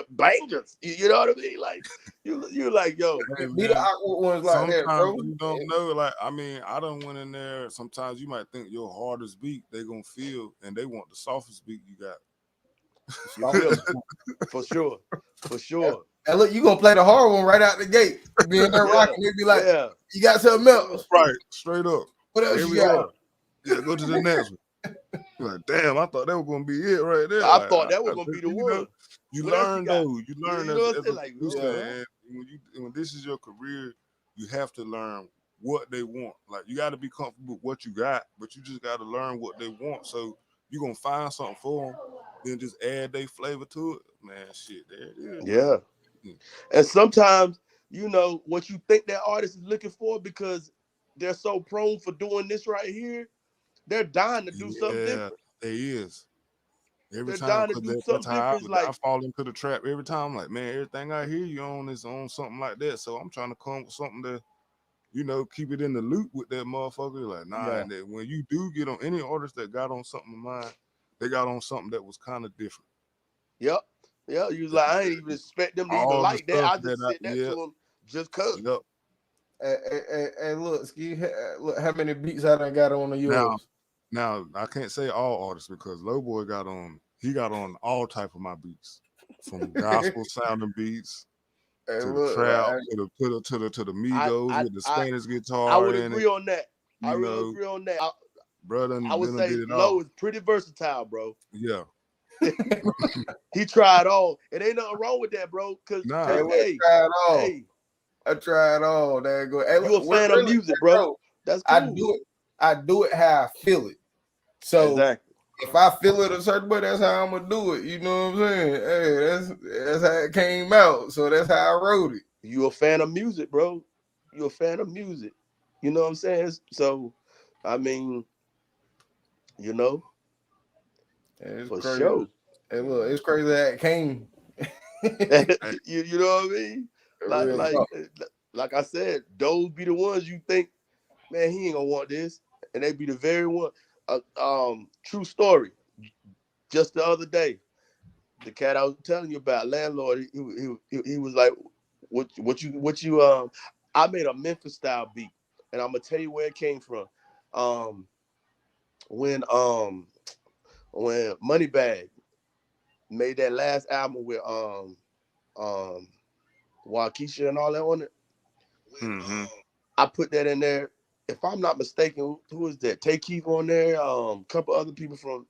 bangers. You know what I mean? Like you like, yo, hey Be the man. awkward ones like that, Sometimes bro. you don't know. Like I mean, I done went in there. Sometimes you might think your hardest beat they gonna feel, and they want the softest beat you got. you Stop feel it. me? For sure. For sure. And look, you gonna play the hard one right out the gate. You be in there Yeah. rocking. They be like, Yeah. "You got For something sure. else? Right, straight up. What else For you Every got?" sure. yeah, go to the next one. You're like, damn, I thought that was gonna be it right there. I Like, thought that was gonna be the you know, one. you What else you learn got? though. You learn You know what I'm as saying? a Like, producer, uh-huh. and when this is your career, you have to learn what they want. Like, you got to be comfortable with what you got, but you just got to learn what they want. So you're gonna find something for them, then just add their flavor to it. Man, shit, there it is, man. Yeah. And sometimes, you know, what you think that artist is looking for because they're so prone for doing this right here, they're dying to do something Yeah, different. there is. Every They're time, dying to cause do that's something how different. It's I like, fall into the trap every time. Like, man, everything I hear you on is on something like that. So I'm trying to come with something to, keep it in the loop with that motherfucker. Like, nah, yeah, and that when you do get on any artist that got on something of mine, they got on something that was kind of different. yep. Yeah, you was like, I ain't even expect them to even All the like that. stuff I that just said that to yep, them just cause. yep. And look, Ski, look how many beats I done got on of Now, yours. now I can't say all artists because Lowboy he got on all type of my beats, from gospel sounding beats And to the look, like, trap to the I Migos I with the I Spanish I guitar would in it. agree on that. I You really know, agree on that. brother, I would done say did it Low all. is pretty versatile, bro. Yeah. He tried all. It ain't nothing wrong with that, bro. Cause, hey, Nah. cause look, hey, I tried all. hey, I tried all. There you go. Hey, you look, a fan of really, music, bro. bro, That's I cool. do it. I do it how I feel it. So Exactly. if I feel it a certain way, that's how I'm gonna do it. You know what I'm saying? Hey, that's how it came out. So that's how I wrote it. You a fan of music, bro. You a fan of music. You know what I'm saying? So, I mean, you know, It's for crazy. sure. Hey, look, it's crazy that it came. Hey, You know what I mean? Like Real like talk. like I said, those be the ones you think, man, he ain't gonna want this, and they be the very one. True story. Just the other day, the cat I was telling you about, landlord, he was like, what you. I made a Memphis style beat, and I'm gonna tell you where it came from. Um, when Moneybag made that last album with um Waukesha and all that on it, mm-hmm. I put that in there. If I'm not mistaken, who is that? Tay Keith on there. A couple other people from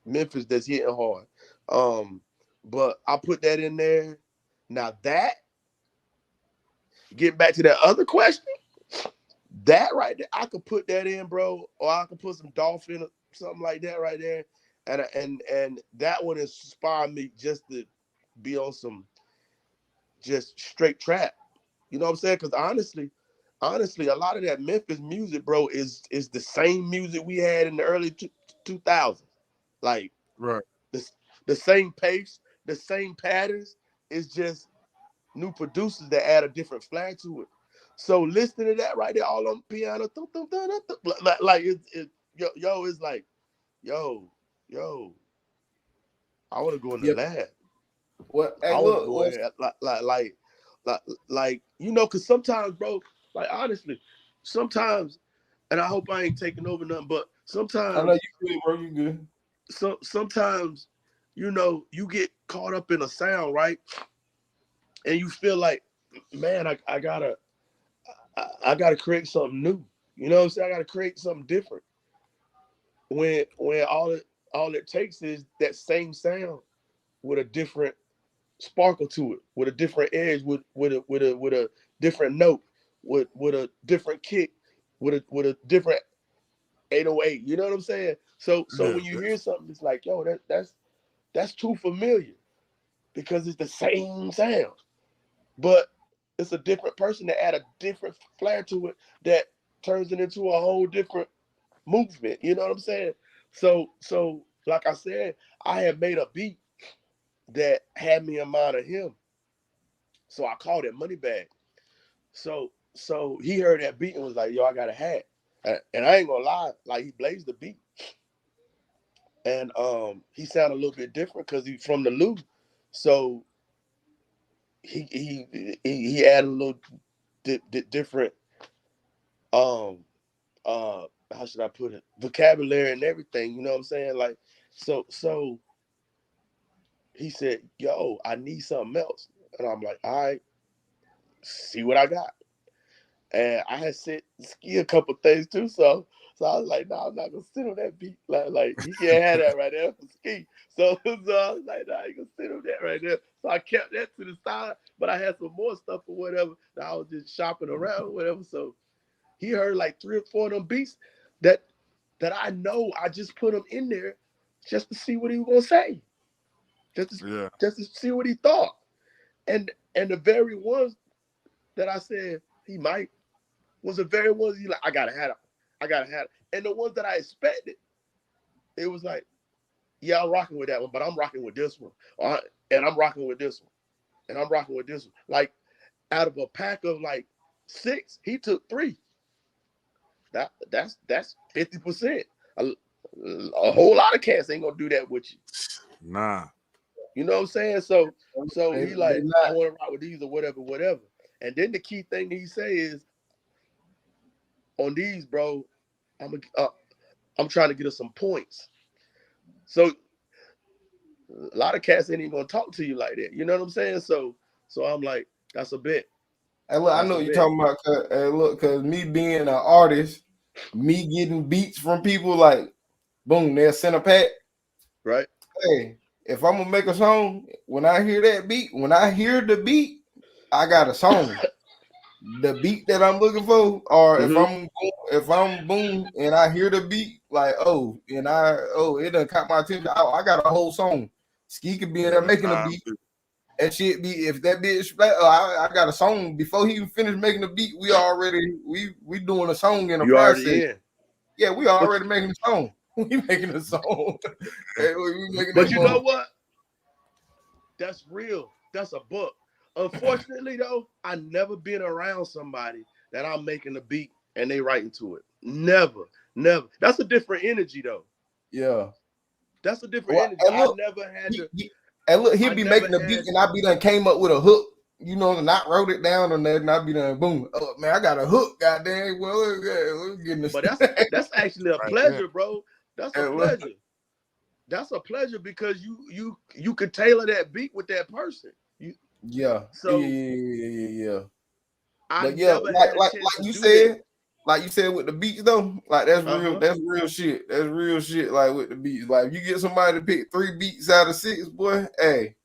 Memphis that's hitting hard. Um, but I put that in there. Now that, getting back to that other question, that right there, I could put that in, bro, or I could put some Dolphin or something like that right there, and that one inspired me just to be on some just straight trap. You know what I'm saying? Because honestly, a lot of that Memphis music, bro, is the same music we had in the early 2000s. Like Right. the same pace, the same patterns. It's just new producers that add a different flag to it. So listening to that right there, all on piano, like it's like, yo, yo, I want to go in the Yeah. lab. Well, hey, I want to look, go in there, because sometimes, bro, like honestly, sometimes, and I hope I ain't taking over nothing, but I know sometimes, you good, bro. You good. sometimes, you get caught up in a sound, right? And you feel like, man, I gotta create something new. You know what I'm saying? I gotta create something different. When all it takes is that same sound with a different sparkle to it, with a different edge, with a different note, with a different kick, with a different 808. You know what I'm saying? So Yeah. when you hear something, it's like, yo, that's too familiar because it's the same sound, but it's a different person that add a different flair to it that turns it into a whole different movement. You know what I'm saying? So like I said, I had made a beat that had me in mind of him. So I called it Moneybag. So he heard that beat and was like, yo, I got a hat. And I ain't gonna lie, like he blazed the beat. And he sounded a little bit different because he's from the Lou. So he added a little different um how should I put it, vocabulary and everything, you know what I'm saying? Like so he said, yo, I need something else. And I'm like, all right, see what I got. And I had sent Ski a couple things too, so I was like, no, I'm not gonna sit on that beat. Like he can't have that right there for Ski. So I was like, no, I ain't gonna sit on that right there. So I kept that to the side, but I had some more stuff or whatever that I was just shopping around or whatever. So he heard like 3 or 4 of them beats that I know I just put him in there just to see what he was gonna say, Yeah. just to see what he thought. And the very ones that I said he might was the very ones he like, I gotta have it. I gotta have it. And the ones that I expected, it was like, yeah, I'm rocking with that one, but I'm rocking with this one. And I'm rocking with this one. And I'm rocking with this one. Like out of a pack of like 6, he took 3. That's 50%. A whole lot of cats ain't gonna do that with you. Nah. You know what I'm saying? So he They like, I not. want to rock with these or whatever. And then the key thing that he say is, on these, bro, I'm trying to get us some points. So a lot of cats ain't even gonna talk to you like that. You know what I'm saying? So I'm like, that's a bet. Hey, look, I That's know a what you're bet, talking about. Hey, look, cause me being an artist, me getting beats from people like, boom, they'll send a pack. right? Hey, if I'm gonna make a song, when I hear that beat, when I hear the beat, I got a song. The beat that I'm looking for, or Mm-hmm. if I'm boom and I hear the beat, like it done caught my attention. I got a whole song. Ski could be in Yeah, there that's making a how beat. That shit be if that bitch I got a song before he even finished making the beat. We doing a song in the You process. already in. Yeah, we But already making a song. We making a song. Hey, we making that but you know mother. what? That's real. That's a book. Unfortunately, though, I never been around somebody that I'm making a beat and they writing to it. Never, never. That's a different energy, though. Yeah. That's a different Well, energy. and look, he'll I be never making the beat, had. and I be done came up with a hook, and not wrote it down or nothing. I be done, boom. Oh man, I got a hook. Goddamn. Well, we're getting this. But that's actually a right there. pleasure, bro. That's a And look, pleasure. That's a pleasure because you could tailor that beat with that person. You yeah, yeah, so yeah, yeah, yeah, yeah. I But yeah, never had a chance to do that. like you said with the beats though, like that's Uh real. huh. That's real shit. That's real shit. Like with the beats, like if you get somebody to pick 3 beats out of 6, boy. Hey,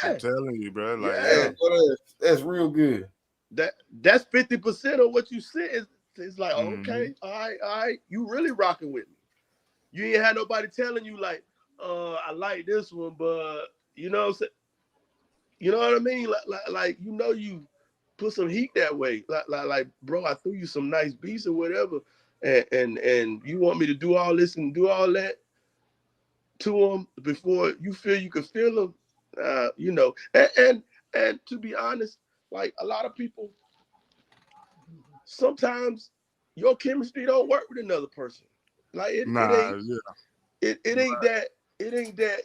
I'm Yeah, telling you, bro. Like, hey, yeah. yo. boy, that's real good. That's 50% of what you said. It's like, Mm-hmm. okay, all right, you really rocking with me. You ain't had nobody telling you like, I like this one, but you know what I'm saying? You know what I mean? Like you put some heat that way. Like, bro, I threw you some nice beats or whatever, and you want me to do all this and do all that. to them before you feel you can feel them. You know, and to be honest, like a lot of people, sometimes your chemistry don't work with another person. Like it Nah, ain't yeah, it ain't that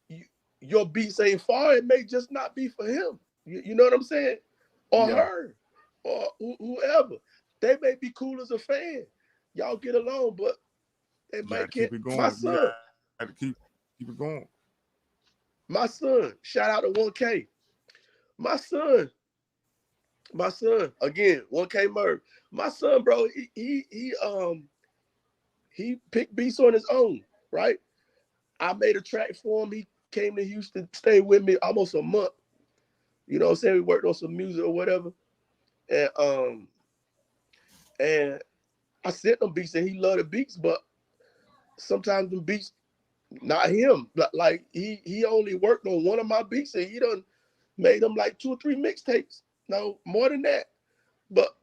you, your beats ain't far. It may just not be for him. You know what I'm saying? Or Yeah. her, or whoever. They may be cool as a fan. Y'all get along, but they you got might to get keep it my going. You son. got to keep it going. My son. Shout out to 1K. My son. My son. Again, 1K Merv. My son, bro. He picked beats on his own, right? I made a track for him. He came to Houston, stayed with me almost a month. You know what I'm saying? We worked on some music or whatever. And I sent him beats and he loved the beats, but sometimes the beats not him. Like he only worked on one of my beats and he done made them like 2 or 3 mixtapes. No, more than that. But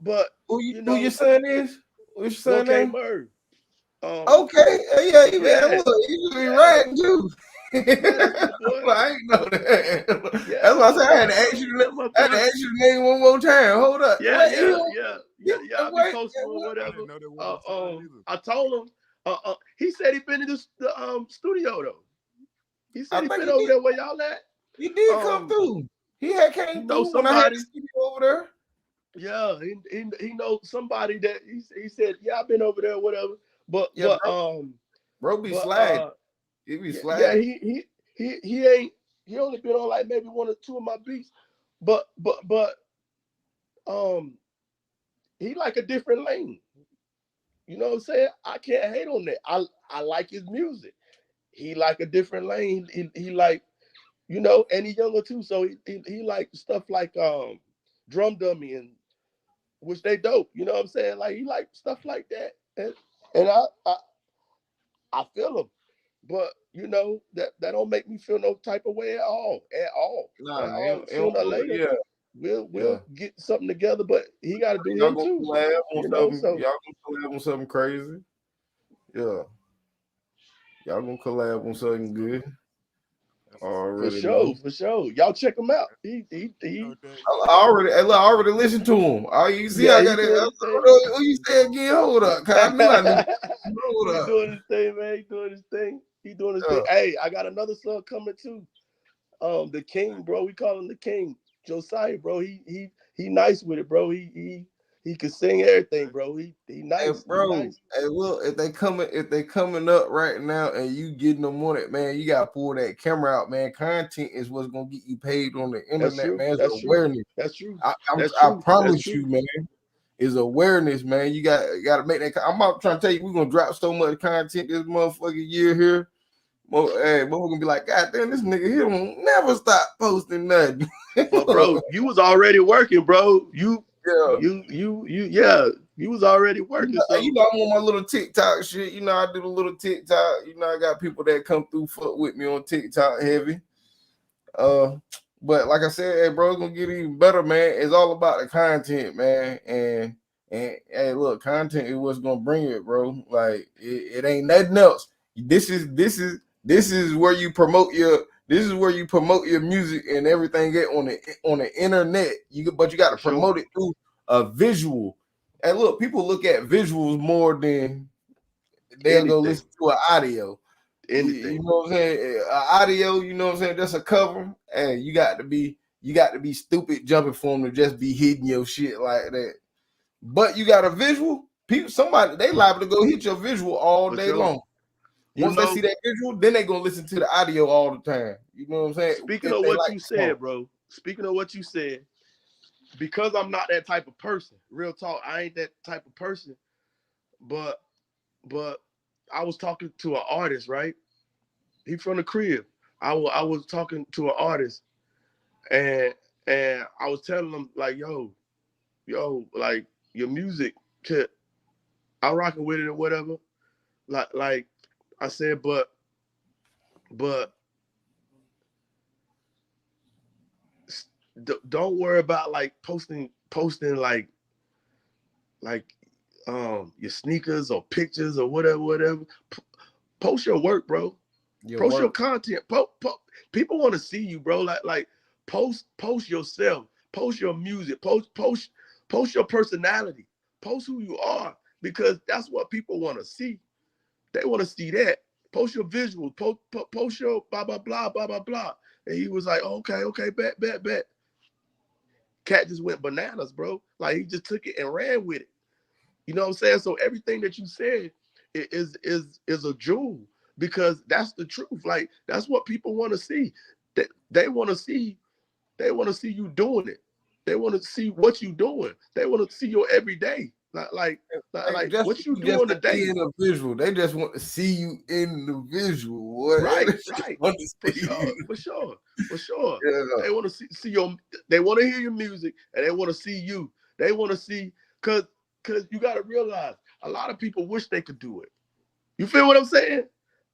you Who your know, son is? What's your son 1K name? Merv. Okay, yeah, he been Yeah, look, he be yeah, riding too. yeah, that's my boy. I ain't know that. Yeah, That's that's why I my said I had boy. to ask you. That's my I had to boy. ask you the name one more time. Hold up. Yeah, What? yeah, yeah, yeah, yeah. I'll be Wait. posting or I whatever. didn't know that was a son either. I told him. He said he been in the studio though. He I said he think been over there where y'all at. he did come Um, through. He had he came know through when I had the somebody. studio over there. Yeah, he knows somebody that he said, yeah, I've been over there, whatever. But Yeah, bro be but slide. He be yeah, slide. he ain't he only been on like maybe 1 or 2 of my beats, but um he like a different lane. You know what I'm saying? I can't hate on that. I like his music. He like a different lane. He like, you know, and he younger too, so he like stuff like Drum Dummy and which they dope. You know what I'm saying? Like he like stuff like that, and I feel him, but you know that don't make me feel no type of way Nah, at all. he don't Sooner or later, yeah, yeah. we'll get something together, but he got to do Y'all him gonna too. collab on You know, something. so Y'all gonna collab on something crazy. Yeah. Y'all gonna collab on something good. That's I what's up. already know. for sure, y'all check him out. You know that. I already listened to him. Oh, you see, Yeah, I he got it. doing his thing. What you say again? Hold up, cause I knew I knew. Hold He up. doing his thing, man. He doing his thing. He doing his thing. Yeah. Hey, I got another son coming too. The King, bro. We call him the King. Josiah, bro. He nice with it, bro. He can sing everything, bro. He Hey, nice. He bro. nice. Hey, look, if they coming up right now and you getting them on it, man, you gotta pull that camera out, man. Content is what's gonna get you paid on the That's internet, true. man. It's That's true. awareness. That's true. I, That's I true. That's promise true. you, man. Is awareness, man. You got to make that. I'm out trying to tell you, we're gonna drop so much content this motherfucking year here. Hey, but we're gonna be like, God damn, this nigga here won't never stop posting nothing. But bro, you was already working, bro. Yeah. Yeah. You was already working. You So know, I'm on my little TikTok shit. You know, I do the little TikTok. You know, I got people that come through fuck with me on TikTok heavy. But like I said, hey, bro, it's gonna get even better, man. It's all about the content, man. And hey, look, content is what's gonna bring it, bro. Like it ain't nothing else. This is where you promote your music and everything get on the internet. But you got to for sure. promote it through a visual. And look, people look at visuals more than they'll go Anything. listen to an audio. You Anything. know what I'm saying? Audio, you know what I'm saying? Just a cover. Hey, you got to be stupid jumping for them to just be hitting your shit like that. But you got a visual. Somebody they liable to go hit your visual all For day sure. long. You Once they see know, that visual, then they gonna listen to the audio all the time. You know what I'm saying? speaking If of they what like you the song. said, bro. Speaking of what you said, because I'm not that type of person. Real talk, I ain't that type of person. But I was talking to an artist, right? He from the crib. I was talking to an artist, and I was telling him like, like your music, I rocking with it or whatever. Like I said, but don't worry about like posting like your sneakers or pictures or whatever. Post your work, bro. Your Post your work. content. People want to see you, bro. Like post yourself. Post your music. Post your personality. Post who you are, because that's what people want to see. They want to see that. Post your visuals. Post your blah blah blah blah blah blah. And he was like, okay, bet. Cat just went bananas, bro. Like he just took it and ran with it. You know what I'm saying? So everything that you said is a jewel, because that's the truth. Like that's what people want to see. They want to see you doing it. They want to see what you doing. They want to see your everyday. Like Just what you just doing to be today. in the visual. They just want to see you in the visual. Boy. They Right. just want to For see sure. you. For sure. For sure. Yeah. They want to see your. They want to hear your music, and they want to see you. They want to see, cause you got to realize a lot of people wish they could do it. You feel what I'm saying?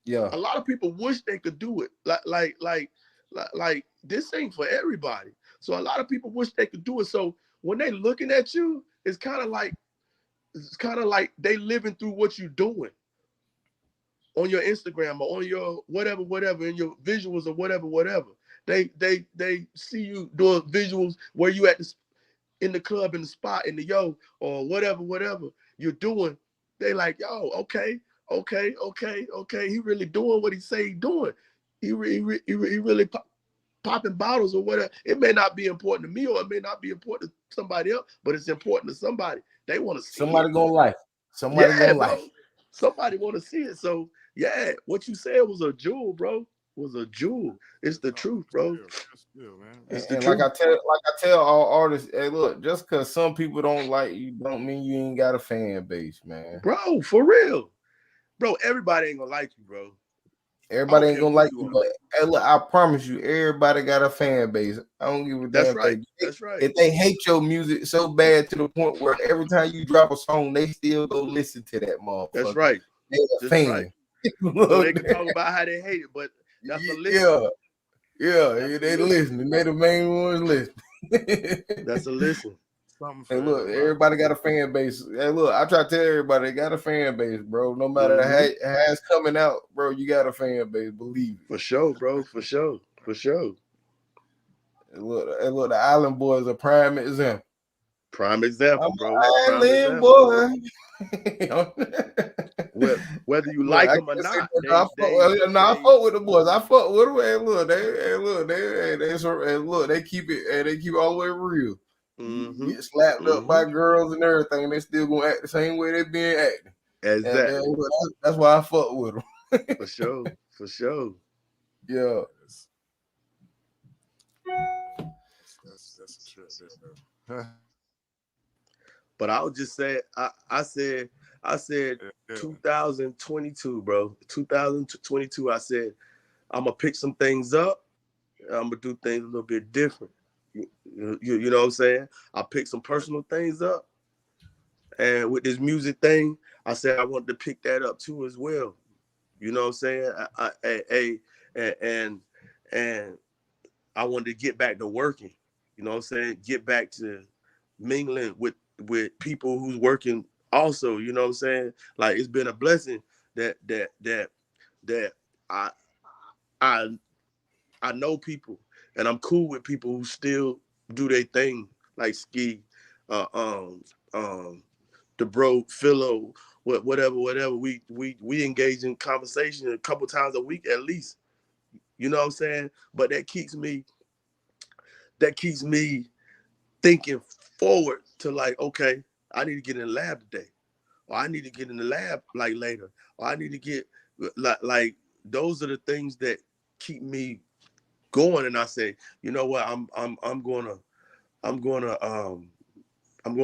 Yeah. A lot of people wish they could do it. Like this ain't for everybody. So a lot of people wish they could do it. So when they looking at you, it's kind of like they living through what you're doing on your Instagram or on your whatever, in your visuals or whatever. They see you doing visuals where you at in the club, in the spot, in the or whatever you're doing. They like, yo, okay. He really doing what he say he doing. He really popping bottles or whatever. It may not be important to me, or it may not be important to somebody else, but it's important to somebody. They want to see it. Somebody gonna like. Somebody Yeah, gonna bro. like. Somebody want to see it. So yeah, what you said was a jewel, bro. Was a jewel. It's the truth, bro. Still, man. It's the And like truth, I tell all artists, hey, look, just because some people don't like you, don't mean you ain't got a fan base, man. bro. For real, bro. Everybody ain't gonna like you, bro. I Everybody don't ain't care gonna who like you you, are. but hey, look, I promise you, everybody got a fan base. I don't give a That's damn right. thing. That's right. If they hate your music so bad to the point where every time you drop a song, they still go listen to that That's motherfucker. right. They a That's right. fan. So they can talk about how they hate it, but that's a listen. Yeah, That's a they listen. listening. They the main ones listening. That's a listen. Something for Hey, look, everybody got a fan base. Hey, look, I try to tell everybody they got a fan base, bro. No matter how it's coming out, bro, you got a fan base. Believe it. For sure, bro. For sure. For sure. Hey, look, the Island Boys are prime example. Prime example, I'm bro. an Prime island example. boy. Whether you Look, like I them or can't say not, that. I fuck with the boys. I fuck with them. Look, they keep it, they keep it all the way real. You get slapped up by girls and everything, they still gonna act the same way they been acting. Exactly. And that's why I fuck with them. For sure. For sure. Yeah. That's a trip there. But I would just say, I said Yeah. 2022, bro. 2022, I said, I'm gonna pick some things up. I'm gonna do things a little bit different. You know what I'm saying? I picked some personal things up. And with this music thing, I said I wanted to pick that up too as well. You know what I'm saying? And I wanted to get back to working. You know what I'm saying? Get back to mingling with people who's working also. You know what I'm saying? Like it's been a blessing that I I I know people, and I'm cool with people who still do their thing, like Ski, uh, um, um, the bro Philo, whatever. We engage in conversation a couple times a week at least. You know what I'm saying? But that keeps me thinking forward to like, okay, I need to get in the lab today, or I need to get in the lab like later, or I need to get like those are the things that keep me going. And I say, you know what, I'm gonna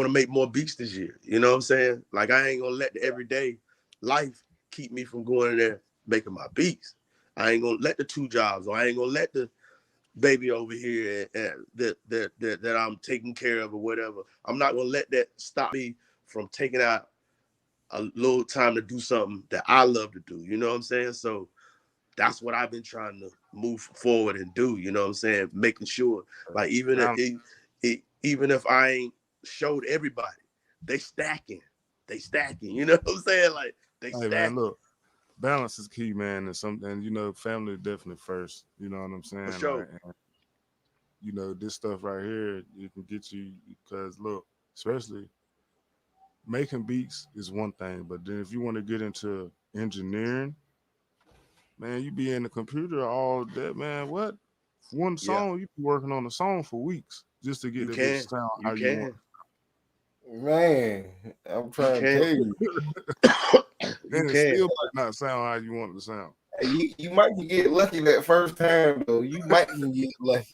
make more beats this year. You know what I'm saying? Like I ain't gonna let the everyday life keep me from going in there making my beats. I ain't gonna let the two jobs, or I ain't gonna let the baby over here that I'm taking care of or whatever. I'm not gonna let that stop me from taking out a little time to do something that I love to do. You know what I'm saying? So that's what I've been trying to move forward and do. You know what I'm saying? Making sure, like even if I ain't showed everybody, they stacking. You know what I'm saying? Like they Hey man, stacking. look. balance is key, man, and something, you know, family definitely first. You know what I'm For saying? sure. Like, and, you know, this stuff right here, it can get you because look, especially making beats is one thing, but then if you want to get into engineering, man, you be in the computer all day, man. What? One Yeah, song, you be working on a song for weeks just to get you that bitch can. sound You how you want. can. Man, I'm You trying to can. tell you. You And it can. still might not sound how you want it to sound. You might can get lucky that first time though. You might can get lucky.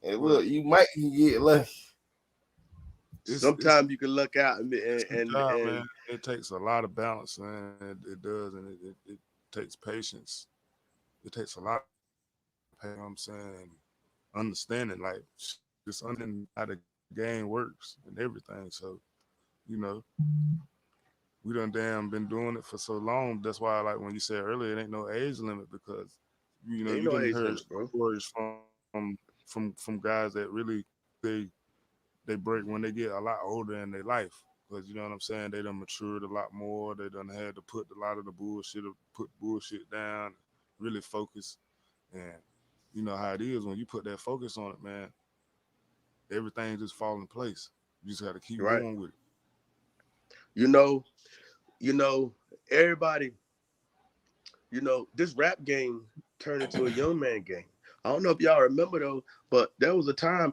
And But look, you might can get lucky. it's Sometimes you can luck out and it's and a and, job, man. and It takes a lot of balance, man. It does, and it takes patience. It takes a lot of patience, you know what I'm saying, understanding, like just understanding how the game works and everything. So, you know, we done damn been doing it for so long. That's why, like when you said earlier, it ain't no age limit because you know ain't you no done age heard limit, bro. stories from guys that really they break when they get a lot older in their life. Because you know what I'm saying, they done matured a lot more. They done had to put a lot of the bullshit, put bullshit down, really focus. And you know how it is when you put that focus on it, man. Everything just fall in place. You just got to keep Right. going with it. You know, you know, everybody, this rap game turned into a young man game. I don't know if y'all remember though, but there was a time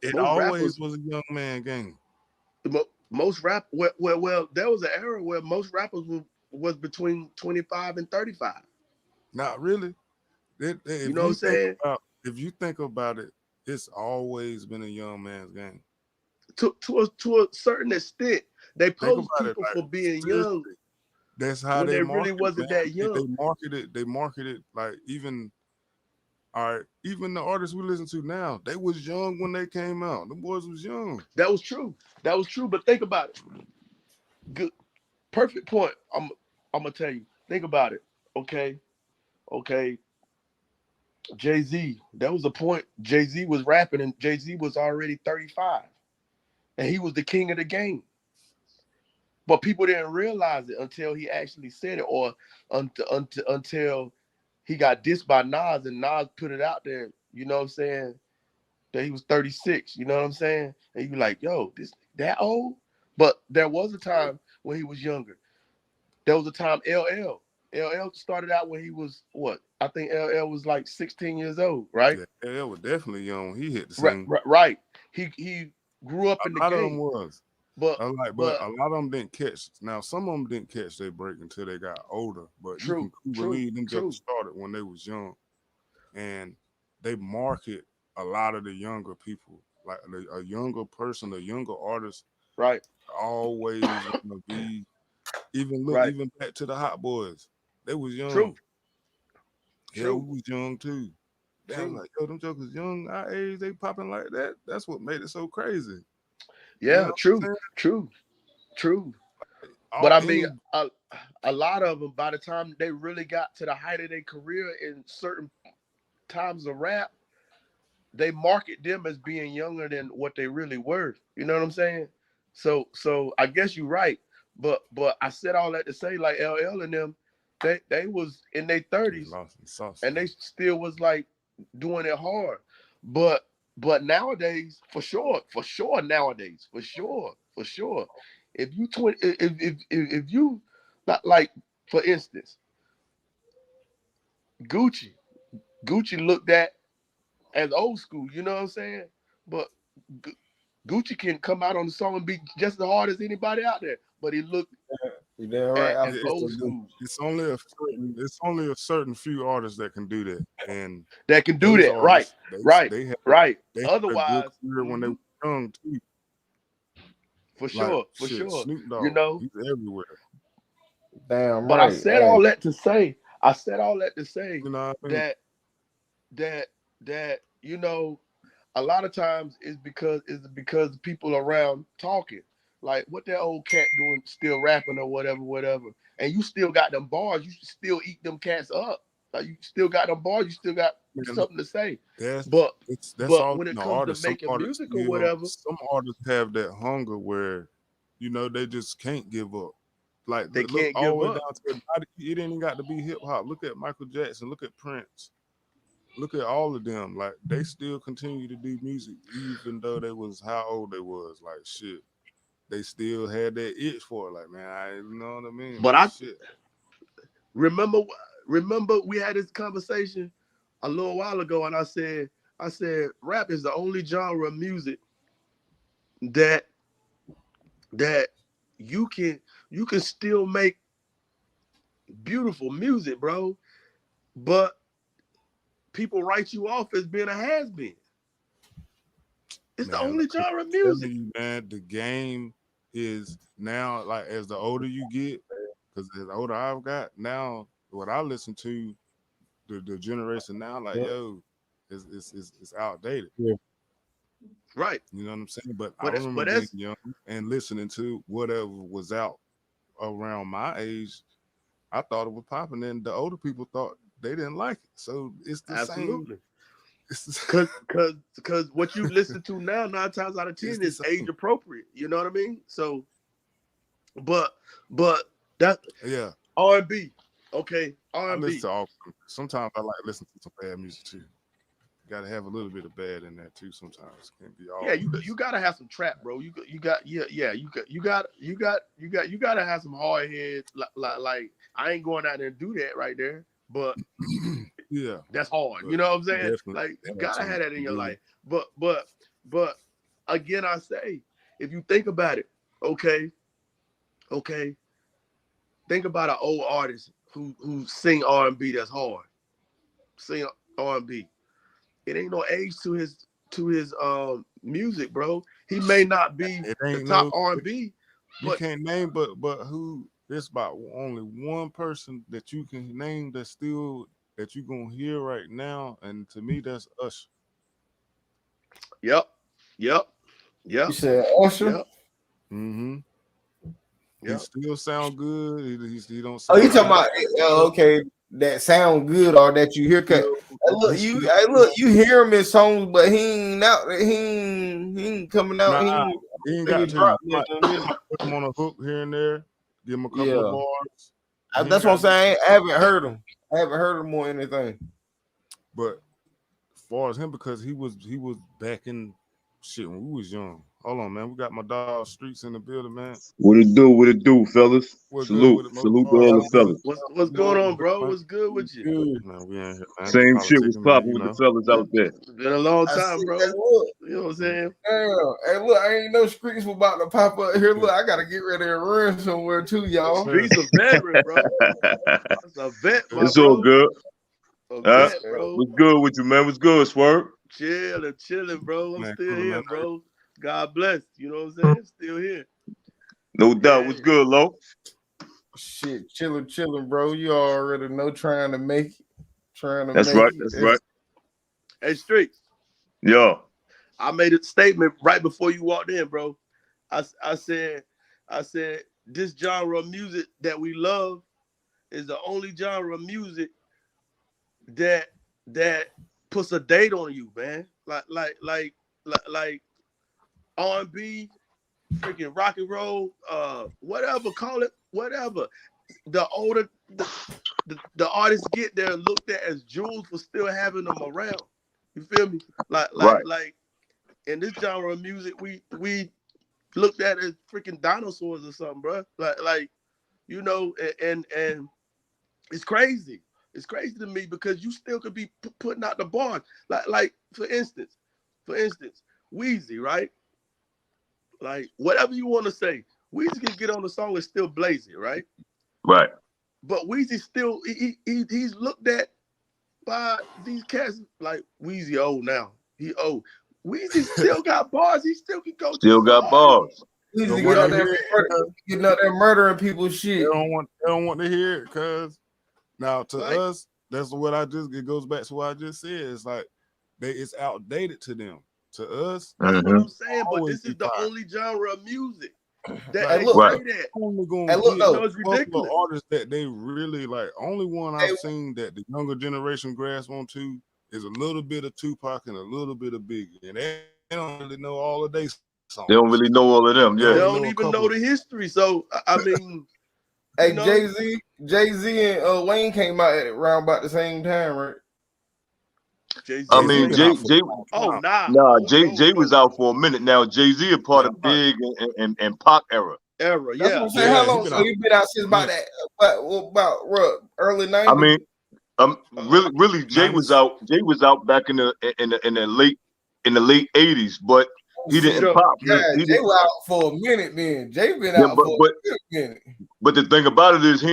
It most always rappers, was a young man game. most rap, well, there was an era where most rappers was between 25 and 35. Not really. You know what I'm saying? If you think about it, it's always been a young man's game. To a certain extent, they Think pose about it, people like for being young seriously. That's how when they they really market it, wasn't man. that young. They market it. They market it like even all right. Even the artists we listen to now, they was young when they came out. The boys was young. That was true. That was true. But think about it. Good, perfect point. I'm gonna tell you. Think about it. Okay, okay. Jay Z. That was the point. Jay Z was rapping, and Jay Z was already 35, and he was the king of the game. But people didn't realize it until he actually said it, or until he got dissed by Nas, and Nas put it out there. You know what I'm saying? That he was 36. You know what I'm saying? And you like, yo, this that old? But there was a time when he was younger. There was a time LL started out when he was what? I think LL was like 16 years old, right? Yeah, they was definitely young. He hit the Right, scene. right, right. He grew up in the A lot of them game, was. but But but a lot of them didn't catch. Now some of them didn't catch their break until they got older. But you can true, cool true, believe them true. just started when they was young, and they market a lot of the younger people. Like a younger person, a younger artist, Right, always want to be. Even look, right. even back to the Hot Boys, they was True, young. Yeah, true, we was young too. They was true. like, yo, them jokers young, our age, they popping like that. That's what made it so crazy. You know Yeah, what true, I'm saying? true, true. But All I mean, any a lot of them, by the time they really got to the height of their career in certain times of rap, they market them as being younger than what they really were. You know what I'm saying? So I guess you're right. But I said all that to say, like LL and them, they was in their we 30s, lost in sauce. and they still was like doing it hard. But nowadays, for sure nowadays, for sure. If you 20, if you not like, for instance, Gucci, Gucci looked at as old school. You know what I'm saying? But Gu- Gucci can come out on the song and be just as hard as anybody out there, but he looked You damn right. at I as It's, feel old you. school. it's only a certain few artists that can do that, and That can do those that. Right, artists right, right. they had a good Otherwise, career when they were young too. for Like sure, for shit, sure. Snoop You Dogg, know, he's everywhere. Damn but I right. said Hey, all that to say, I said all that to say You know what I mean? that that that a lot of times is because people around talking like what that old cat doing, still rapping or whatever, and you still got them bars, you should still eat them cats up. Like you still got them bars, you still got Man, something to say. that's But that's all when in it the comes to artist. making music or whatever, Some artists have that hunger where, you know, they just can't give up. Like They look can't all the give way up. down to it ain't even got to be hip hop. Look at Michael Jackson. Look at Prince. Look at all of them. Like they still continue to do music, even though they was how old they was. Like shit, they still had that itch for it. Like man, you know what I mean. But Like, I shit. remember we had this conversation a little while ago, and I said rap is the only genre of music that you can still make beautiful music, bro. But people write you off as being a has-been. It's the Man, only I'm genre of telling music. you, man, the game is now like as the older you get, because the older I've got now, what I listen to, the generation now, like yo, it's outdated. Yeah. Right. You know what I'm saying? But I But remember being that's young and listening to whatever was out around my age. I thought it was popping, and the older people thought they didn't like it. So it's the same. absolutely. It's Cause what you listen to now, 9 times out of 10 the is same. age appropriate. You know what I mean? So, but that Yeah, R&B, okay, I R&B. listen to all. Sometimes I like listening to some bad music too. Got to have a little bit of bad in there too. Sometimes can't be all. Yeah, you gotta have some trap, bro. You got you gotta have some hard heads. Like I ain't going out there and do that right there, but Yeah, that's hard. but You know what I'm you saying? definitely Like you have gotta some have that in your really. life. But again, I say, if you think about it, okay, think about an old artist who sing R&B that's hard, sing R&B. It ain't no age to his music, bro. He may not be It the ain't top no. R&B, You but can't name, but who? There's about only one person that you can name that still that you gonna hear right now, and to me that's Usher. yep, yep, You yep, said Usher? yep, Mm-hmm. He yep. still sound good. He don't Oh, you sound talking like about okay, that sound good or that you hear cut. still, he Look, still you hear him in songs, but he ain't out. He ain't coming out. nah. He ain't, He ain't think he got to. You dropped might nothing. put him on a hook here and there, give him a couple of Yeah, bars. He ain't that's what I'm got. saying. I haven't heard him. I haven't heard him or anything. But as far as him, because he was back in shit when we was young. Hold on, man. We got my dog Streets in the building, man. What it do, fellas? We're good Salute. with it, Salute to motherfucker. all Yeah, the fellas. What's going on, bro? Man. What's good with you? good. Man, we in here, man. Same shit was Politicking, man, popping you with the know. fellas out there. It's been a long I time, see. bro. Hey, look, You know what I'm saying? damn. Hey, look, I ain't no streets was about to pop up here. Look, I gotta get ready and run somewhere too, y'all. Streets a veteran, bro. That's a vet, my It's all bro. good. A Huh? vet, bro. What's good with you, man? What's good, Swerve? Chilling, bro. I'm Man, still cool, man. here, bro. God bless. You know what I'm saying? Still here. No doubt. Yeah. What's good, Lo? Shit, chilling, bro. You already know, trying to make it. That's right. That's right. Hey, Streets. Yo. I made a statement right before you walked in, bro. I said this genre of music that we love is the only genre of music that puts a date on you, man. Like R&B, freaking rock and roll, whatever, call it whatever. The older the artists get, they're looked at as jewels for still having them around. You feel me? Right. Like in this genre of music, we looked at as freaking dinosaurs or something, bro. Like you know, and it's crazy. It's crazy to me because you still could be putting out the bars. Like for instance, Weezy, right? Like whatever you want to say, Weezy can get on the song and still blaze it, right? Right. But Weezy still he's looked at by these cats like Weezy old now. He old. Weezy still got bars. He still can go Still just as got hard. bars. He's Don't to want get out to there, hear it. getting out there murdering people's They shit. don't want to hear it because now to Like, us, that's what it goes back to what I just said. It's like it's outdated to them. To us, that's what Mm-hmm. I'm saying. But always this be is the fire. only genre of music that Hey, they look, Right. say that. Only gonna Hey, look get though. No, it's a couple of ridiculous. artists that they really like. Only one Hey, I've seen that the younger generation grasp onto is a little bit of Tupac and a little bit of Biggie, and they don't really know all of their songs. They don't really know all of them. They Yeah. only don't know a even couple know of the history. So I mean, Hey, You know, Jay-Z and Wayne came out at around about the same time, right? Jay-Z I and Jay-Z mean, been Wayne. out for Jay, a long Oh time. nah. nah, Oh Jay no. was out for a minute. Now Jay-Z a part of Right. Big and Pac era. Era. That's what Yeah. I'm saying. How Yeah, he long? been So out he been out since for a about minute. that, what, early I 90s? mean, really, Jay was 90s. out. Jay was out back in the late '80s, but he For So, didn't sure. pop. God, He Jay didn't. was out for a minute then. Jay been Yeah, out for a good minute. but the thing about it is he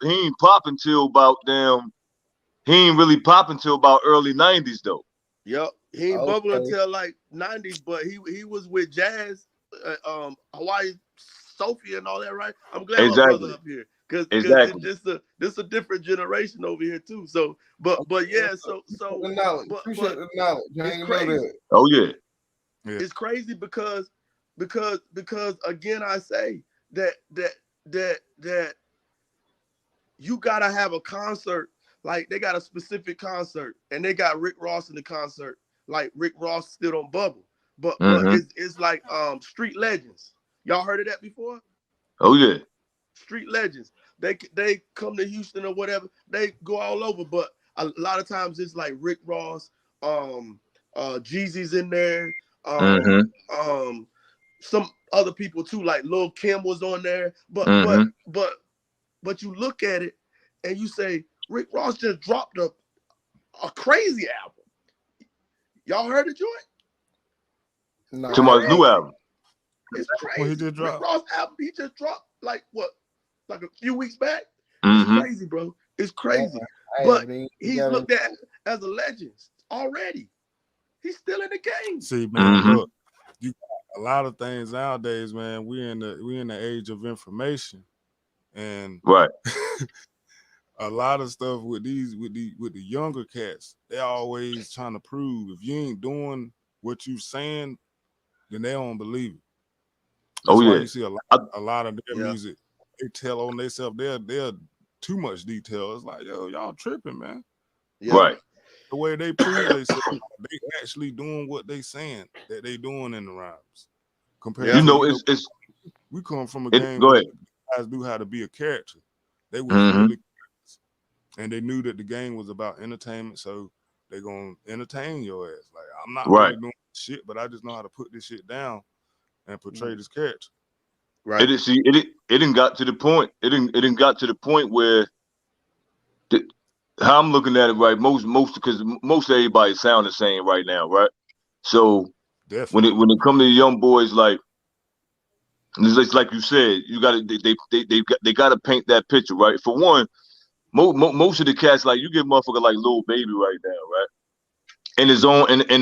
ain't pop until about damn. He ain't really pop until about early '90s though. Yep. He ain't bubble Okay. until like 90s, but he was with Jazz, Hawaii, Sophia, and all that, right? I'm glad my brother Exactly. up here, because Exactly. this a different generation over here too. So, but yeah, The knowledge. Appreciate but the knowledge. I it's ain't know crazy. that. Oh yeah. Yeah. It's crazy because again I say that you gotta have a concert. Like they got a specific concert, and they got Rick Ross in the concert. Like Rick Ross still on Bubble, but Mm-hmm. it's like Street Legends. Y'all heard of that before? Oh yeah. Street Legends. They come to Houston or whatever. They go all over, but a lot of times it's like Rick Ross, Jeezy's in there, Mm-hmm. some other people too, like Lil Kim was on there. But Mm-hmm. you look at it and you say Rick Ross just dropped a crazy album. Y'all heard the joint? No, To I my ain't new know. album. It's When he crazy. just Rick dropped. Ross album, he just dropped like what? Like a few weeks back. It's Mm-hmm. crazy, bro. It's crazy. I But haven't even he's got looked at as a legend already. He's still in the game. See, man, Mm-hmm. look, you got a lot of things nowadays, man. We in the age of information, and Right. a lot of stuff with the younger cats, they always trying to prove if you ain't doing what you saying, then they don't believe it. That's Oh why yeah. you see a lot of their Yeah. music. They tell on themselves they're too much detail. It's like, yo, y'all tripping, man. Yeah. Right. The way they prove themselves, they actually doing what they saying that they doing in the rhymes. Compared Yeah. You to, know, it's we come from a it. game Go where ahead. guys knew how to be a character. They was Mm-hmm. really characters. And they knew that the game was about entertainment, so they gonna entertain your ass. Like, I'm not Right. really doing shit, but I just know how to put this shit down and portray this character. Right. It didn't got to the point. It didn't got to the point where the, how I'm looking at it, right? Most because most everybody sound the same right now, right? So Definitely. when it come to the young boys, like it's just like you said, you got to they got to paint that picture, right? For one, most of the cats, like you get motherfucker like Lil Baby right now, right? In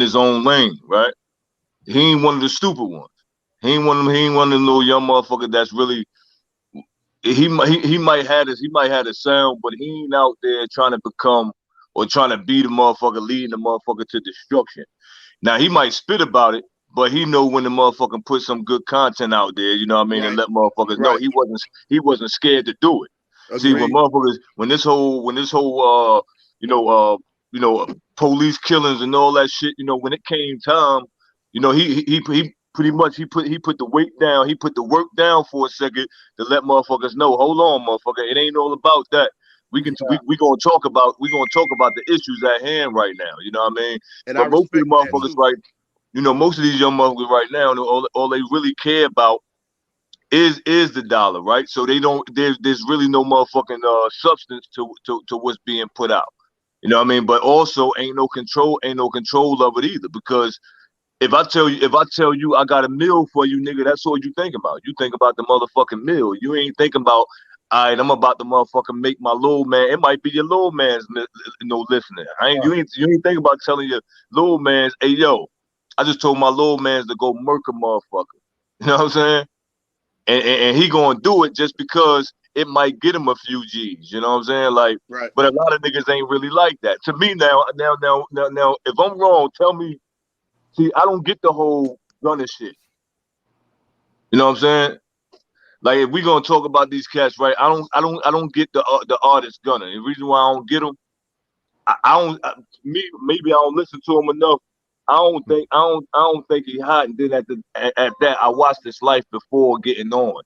his own lane, right? He ain't one of the stupid ones. He ain't one of them little young motherfucker that's really he might have a sound, but he ain't out there trying to become or trying to be the motherfucker leading the motherfucker to destruction. Now he might spit about it, but he know when the motherfucker put some good content out there, you know what I mean, and Right. let motherfuckers know Right. he wasn't scared to do it. See, when Agreed. motherfuckers when this whole you know you know police killings and all that shit, you know, when it came time, you know, he pretty much he put the weight down, he put the work down for a second to let motherfuckers know, hold on, motherfucker, it ain't all about that. We gonna talk about the issues at hand right now. You know what I mean? And I But most of the respect that motherfuckers, too. right? You know, most of these young motherfuckers right now, all they really care about is the dollar, right? So they don't. There's really no motherfucking substance to what's being put out. You know what I mean? But also ain't no control of it either, because if I tell you I got a meal for you, nigga, that's all you think about. You think about the motherfucking meal. You ain't thinking about, all right, I'm about to motherfucking make my little man. It might be your little man's, listening. You ain't think about telling your little man's, hey yo, I just told my little man's to go murk a motherfucker. You know what I'm saying? And he gonna do it just because it might get him a few G's. You know what I'm saying? Like, Right. but a lot of niggas ain't really like that. To me now, if I'm wrong, tell me. See, I don't get the whole gunning shit. You know what I'm saying? Like, if we gonna talk about these cats, right? I don't get the artist gunning. The reason why I don't get them, I don't. Maybe I don't listen to him enough. I don't think he hot. And then at that, I watched his life before getting on.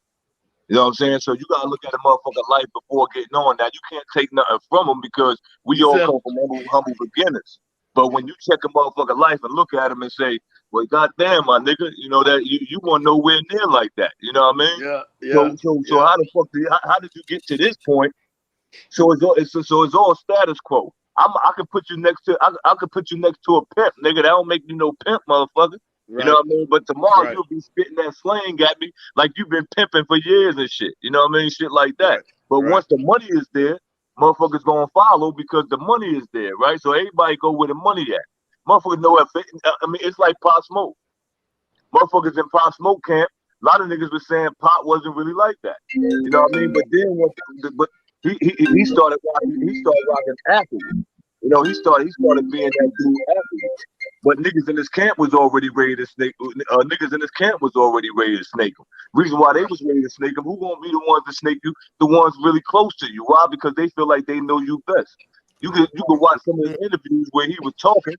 You know what I'm saying? So you gotta look at a motherfucker life before getting on. Now you can't take nothing from them because we You all said, come from humble beginners. But when you check a motherfucker life and look at him and say, "Well, goddamn, my nigga, you know that you want nowhere near like that." You know what I mean? yeah, So yeah. how the fuck how did you get to this point? So it's all status quo. I could put you next to I could put you next to a pimp, nigga. That don't make you no pimp, motherfucker. You know Right, what I mean? But tomorrow right, you'll be spitting that slang at me like you've been pimping for years and shit. You know what I mean? Shit like that. right, But right. once the money is there, motherfuckers gonna follow because the money is there, right? So everybody go where the money at. Motherfuckers know I mean, it's like Pop Smoke. Motherfuckers in Pop Smoke camp, a lot of niggas was saying Pop wasn't really like that. You know what I mean? But then but he started rocking afterwards. You know, he started being that dude afterwards. But niggas in his camp was already ready to snake. Niggas in his camp was already ready to snake him. Reason why they Right. was ready to snake him, who gonna be the ones to snake you? The ones really close to you. Why? Because they feel like they know you best. You could watch some of his interviews where he was talking,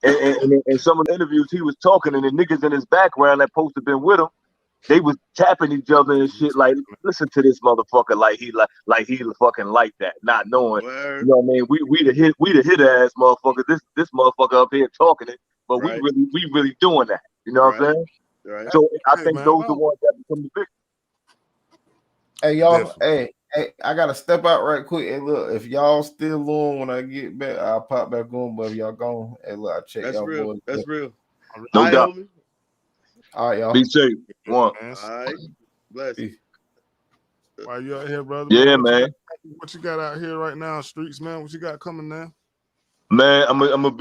and some of the interviews he was talking, and the niggas in his background that supposed to been with him, they was tapping each other and shit like, listen to this motherfucker like he fucking like that, not knowing. You Word. know what I mean? We the hit ass motherfucker. This motherfucker up here talking it, but Right, we really doing that. You know what I'm right, saying? right. So I Hey think man, those are the ones that become the big. Hey y'all, definitely. hey, I gotta step out right quick. Hey, look, if y'all still on when I get back, I'll pop back on. But if y'all gone, hey, look, I check That's y'all real. boys. That's real. No All right, doubt. homie. All right, y'all. Be safe. One. Man, All right. Bless. Peace. why you out here, brother? Yeah, Man, man. what you got out here right now, streets, man? What you got coming now? Man, I'm gonna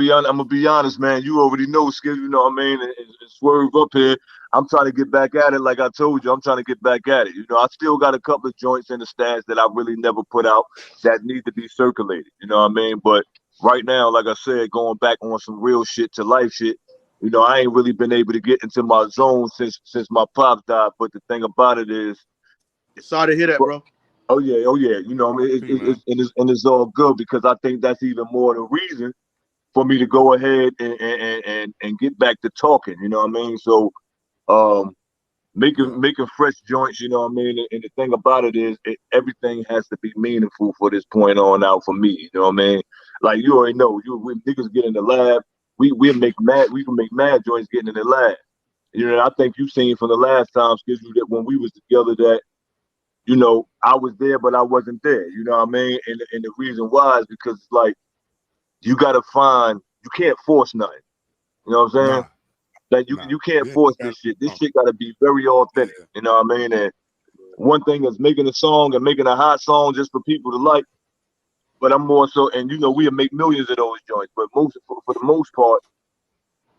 be honest, man. You already know, Skid. You know what I mean? And Swerve up here. I'm trying to get back at it. Like I told you, I'm trying to get back at it. You know, I still got a couple of joints in the stash that I really never put out that need to be circulated. You know what I mean? But right now, like I said, going back on some real shit to life shit. You know, I ain't really been able to get into my zone since my pops died. But the thing about it is, Sorry to hear that, bro. oh yeah, oh yeah. You know, what I mean, RP, man. it's all good because I think that's even more the reason for me to go ahead and get back to talking, you know what I mean? So Yeah. making fresh joints, you know what I mean? And the thing about it is everything has to be meaningful for this point on out for me, you know what I mean? Like you already know, when niggas get in the lab, we can make mad joints getting in the lab. You know, I think you've seen from the last time, schedule that when we was together that, you know, I was there but I wasn't there, you know what I mean? And the reason why is because it's like you gotta find you can't force nothing. You know what I'm saying? Nah, Like nah. you can't Yeah, force you this got shit. This shit gotta be very authentic. yeah. You know what I mean? And one thing is making a song and making a hot song just for people to like. But I'm more so, and you know, we'll make millions of those joints. But for the most part,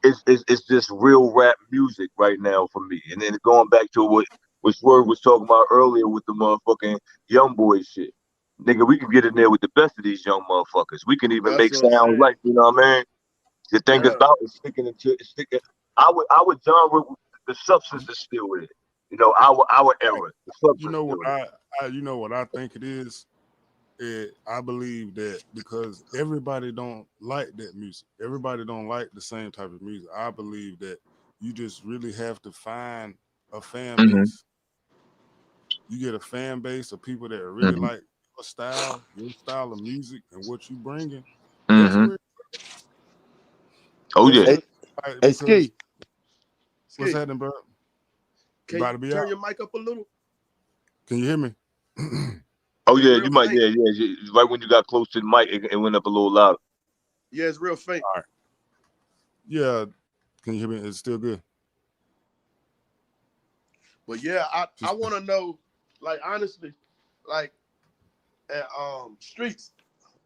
it's just real rap music right now for me. And then going back to what Swerve was talking about earlier with the motherfucking young boy shit. Nigga, we can get in there with the best of these young motherfuckers. We can even That's make what I'm sounds saying. like, you know what I mean? The thing is Yeah. about is sticking. Our genre, the substance is still there. You know, our Right. era, the You substance know what still there. you know what I think it is? I believe that because everybody don't like that music. Everybody don't like the same type of music. I believe that you just really have to find a fan Mm-hmm. base. You get a fan base of people that really Mm-hmm. like your style of music and what you bringing. That's Mm-hmm. where Oh that's yeah. Hey, where like, hey, because Ski. what's Ski, happening, bro? You can you about to be turn out? your mic up a little? Can you hear me? Oh It's yeah. real You might. faint. Yeah. Right when you got close to the mic, it went up a little louder. Yeah, it's real faint. All right. Yeah. Can you hear me? It's still good. But yeah, I Just want to know, like honestly, like at streets.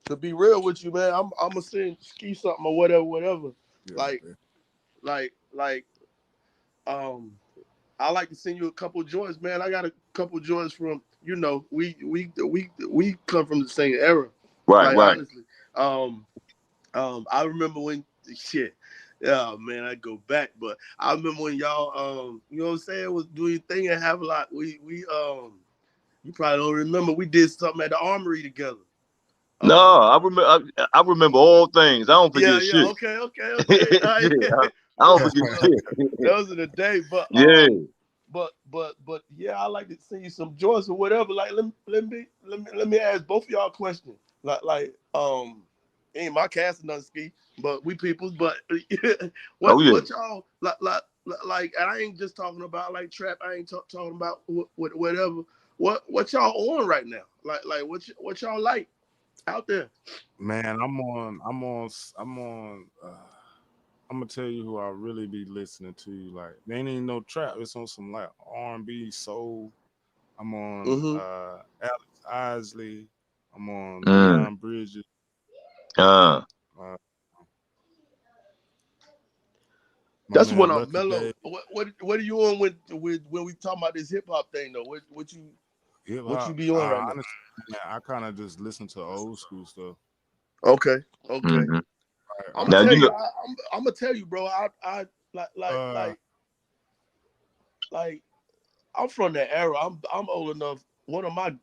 To be real with you, man, I'm gonna send Ski something or whatever. yeah, Like man. like um I like to send you a couple joints, man. I got a couple joints from, you know, we come from the same era. Right. Like Right. honestly. I remember when shit. Yeah, man, I go back, but I remember when y'all you know what I'm saying, was doing your thing and have a lot. We you probably don't remember, we did something at the Armory together. No, Um I remember all things. I don't yeah, forget yeah, shit. okay. All right. Yeah. I don't Those forget uh, shit. those are the day, but Yeah. but yeah, I like to send you some joints or whatever. Like let me ask both of y'all a question. Ain't my casting nothing ski, but we peoples. But Oh yeah. what y'all like? And I ain't just talking about like trap. I ain't talking about whatever. What y'all on right now? Like what y'all like out there? Man, I'm gonna tell you who I really be listening to. Like, there ain't even no trap. It's on some like R&B, soul. I'm on Mm-hmm. Alex Isley. I'm on Mm. Leon Bridges. Uh. Uh, my That's when man I'm Lucky mellow. Day. What are you on with when we talk about this hip hop thing though? Hip What you hop. be on right now? Honestly, man, I kind of just listen to old school stuff. Okay. Mm-hmm. Like, I'm gonna Now tell you you. know. I'm gonna tell you, bro. I like like uh, like like I'm from that era. I'm old enough. One of my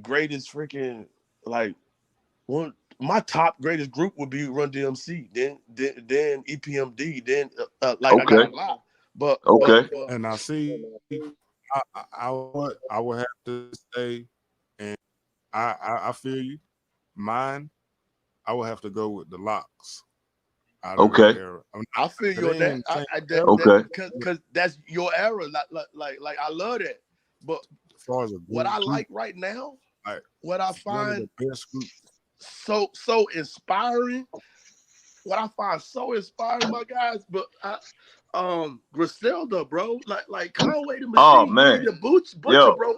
greatest freaking like one my top greatest group would be Run DMC. Then EPMD. Then like I got Okay. a lot. But but Okay. but and I see, I would have to say, and I feel you. Mine, I would have to go with the Locks out of that Okay. era. I feel you They on ain't that. in the same That Okay. because that's your era. Like I love that. But as far as a what I good group. like right now, Like, what I one of find the best groups. so inspiring, what I find so inspiring, my guys. But Griselda, bro, like Conway the Oh Machine, Benny man. the Butcher, Yo. bro.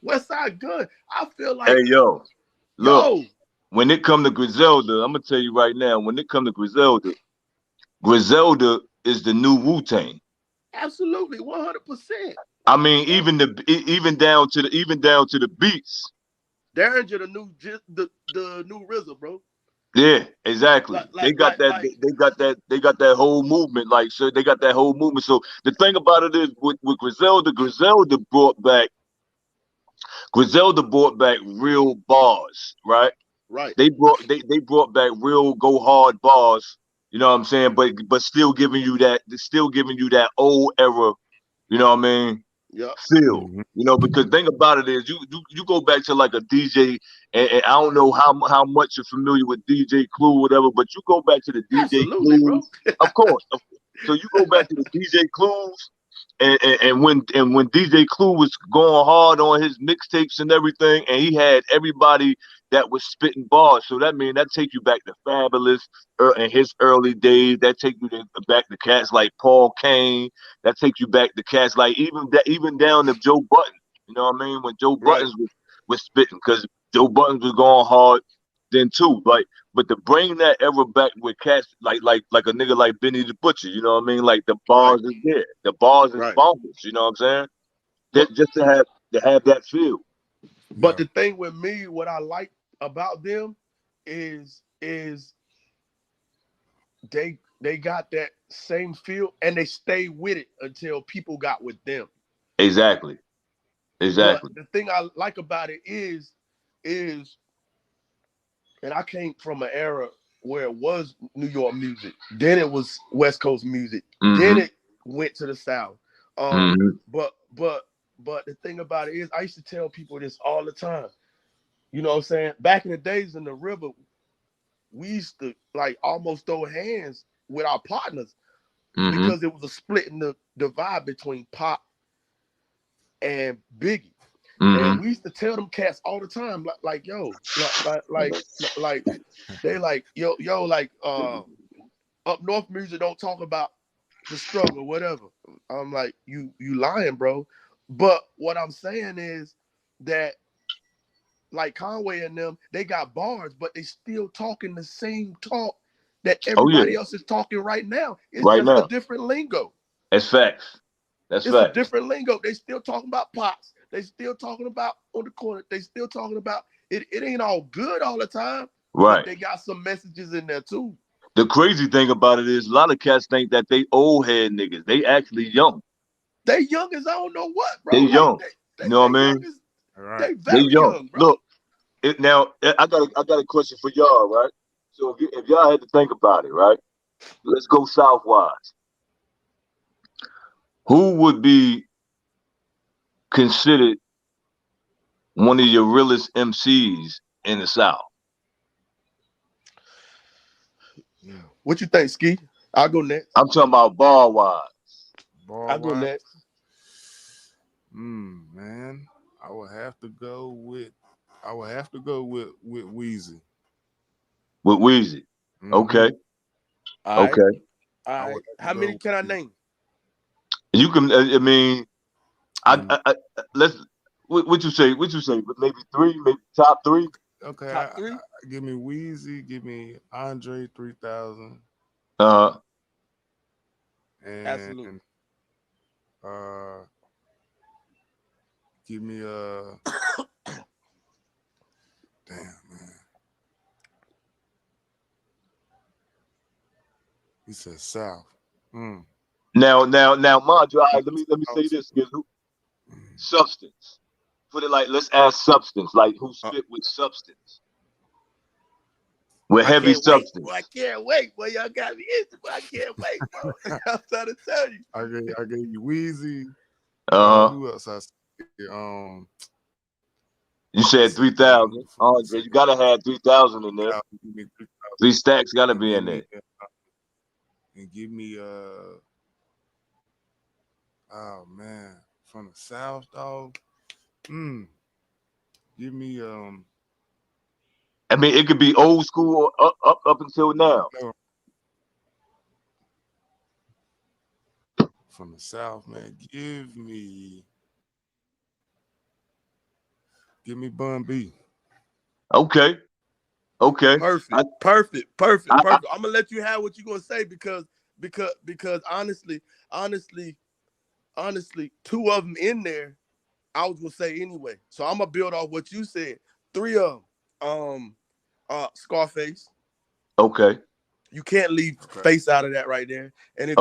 West Side Gun. I feel Hey like yo. Look. yo, When it come to Griselda, I'm gonna tell you right now. When it come to Griselda, Griselda is the new Wu-Tang. absolutely 100%. I mean, even down to the beats. Derringer the new RZA, bro. Yeah, exactly. Like like like They got that whole movement. Like, so they got that whole movement. So the thing about it is with Griselda, Griselda brought back real bars, right? right, They brought back real go hard bars. You know what I'm saying? But still giving you that old era. You know what I mean? yep, Feel. Mhm. You know, because the thing about it is you go back to like a DJ, and I don't know how much you're familiar with DJ Clue, whatever, but you go back to the DJ absolutely, bro. Clues, of course. So you go back to the DJ Clues, and when DJ Clue was going hard on his mixtapes and everything, and he had everybody that was spitting bars. So that take you back to Fabulous in his early days. That take you back to cats like Paul Kane. That take you back to cats like even down to Joe Button. You know what I mean? When Joe Right, Buttons was spitting, because Joe Buttons was going hard then too. Like, but to bring that era back with cats like a nigga like Benny the Butcher, you know what I mean? Like the right, bars is there, the bars is right. bonkers. You know what I'm saying? But Just to have that feel. but Yeah. the thing with me, what I like about them is they got that same feel and they stay with it until people got with them. Exactly. But Exactly. the thing I like about it is and I came from an era where it was New York music, then it was West Coast music, then Mm-hmm. it went to the South. Mm-hmm. But the thing about it is, I used to tell people this all the time. You know what I'm saying? Back in the days in the river, we used to like almost throw hands with our partners Mm-hmm. because it was a split in the divide between Pop and Biggie. And Mm-hmm. we used to tell them cats all the time, like yo, like they like yo, like up north music don't talk about the struggle, whatever. I'm like, you lying, bro. But what I'm saying is that like Conway and them, they got bars, but they still talking the same talk that Oh yeah. everybody else is talking right now. It's Right just a now. different lingo. That's facts. That's It's a facts. different lingo. They still talking about pops. They still talking about on the corner. They still talking about it. It ain't all good all the time, but Right. they got some messages in there too. The crazy thing about it is a lot of cats think that they old head niggas. They actually young. They young as I don't know what, They bro. Like young. You know they what I young mean? as All right. they They very young. young, bro. Look, I got a question for y'all, right? So if y'all had to think about it, right? Let's go southwise. Who would be considered one of your realest MCs in the South? What you think, Ski? I'll go next. I'm talking about bar wise. I'll go next. Man, I would have to go with Weezy. With Weezy. Mhm. Okay. All right. Okay. All right. How many can I name? You can. I mean, I let's. What you say? What you say? Maybe three. Maybe top three. Okay, Top three. Give me Weezy. Give me Andre 3000. And Absolutely. Give me damn man. He said South. Now, mind you, all right, let me say this. Substance. Put it like, let's ask substance. Like, who spit with substance? With heavy substance. I can't wait. Boy, y'all got me in. I can't wait, bro. I'm trying to tell you. I gave you Weezy. Who else I said? You said 3,000. Andre, you gotta have 3,000 in there. 3 stacks gotta be in there. And give me oh man, from the South, dog. Give me I mean, it could be old school or up until now. From the South, man. Give me Bun B. Okay. Perfect. I'm gonna let you have what you're gonna say because honestly, two of them in there, I was gonna say anyway. So I'm gonna build off what you said. 3 of them. Scarface. Okay. You can't leave Face out of that right there. And if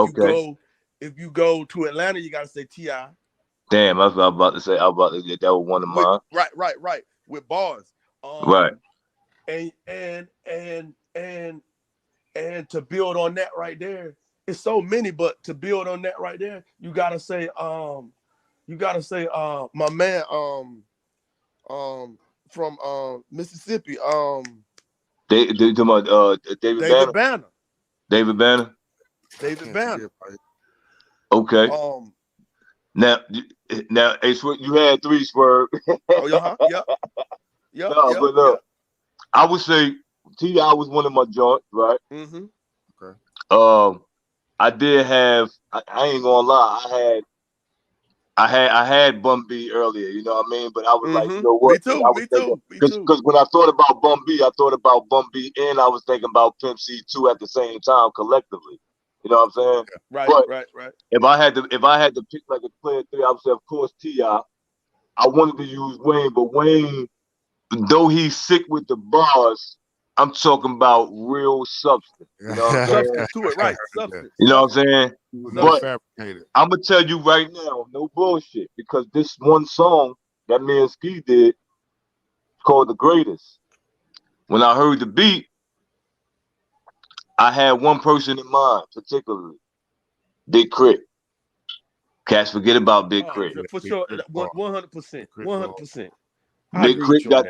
you go to Atlanta, you gotta say T.I. Damn, I was about to say. I was about to get that was one of mine. Right. With bars. Right. And to build on that right there, it's so many, but to build on that right there, you gotta say my man from Mississippi, David Banner. David Banner. Okay. Now, hey, you had 3, Swerve. But look, I would say T.I. was one of my joints, right? Mm-hmm. Okay. I did have. I ain't gonna lie. I had Bun B earlier. You know what I mean? But I was like, you know what? Me too. Because when I thought about Bun B, I thought about Bun B, and I was thinking about Pimp C2 at the same time collectively. You know what I'm saying? Right. If I had to pick like a player 3, I would say, of course, T.I. I wanted to use Wayne, but Wayne, though he's sick with the bars, I'm talking about real substance. You know what I'm saying? Substance to it, right? Substance. You know what I'm saying? But fabricated. I'm gonna tell you right now, no bullshit, because this one song that me and Ski did called "The Greatest." When I heard the beat, I had one person in mind, particularly Big Crit. Cats forget about Big Crit. For sure, 100%. 100%. Big Crit got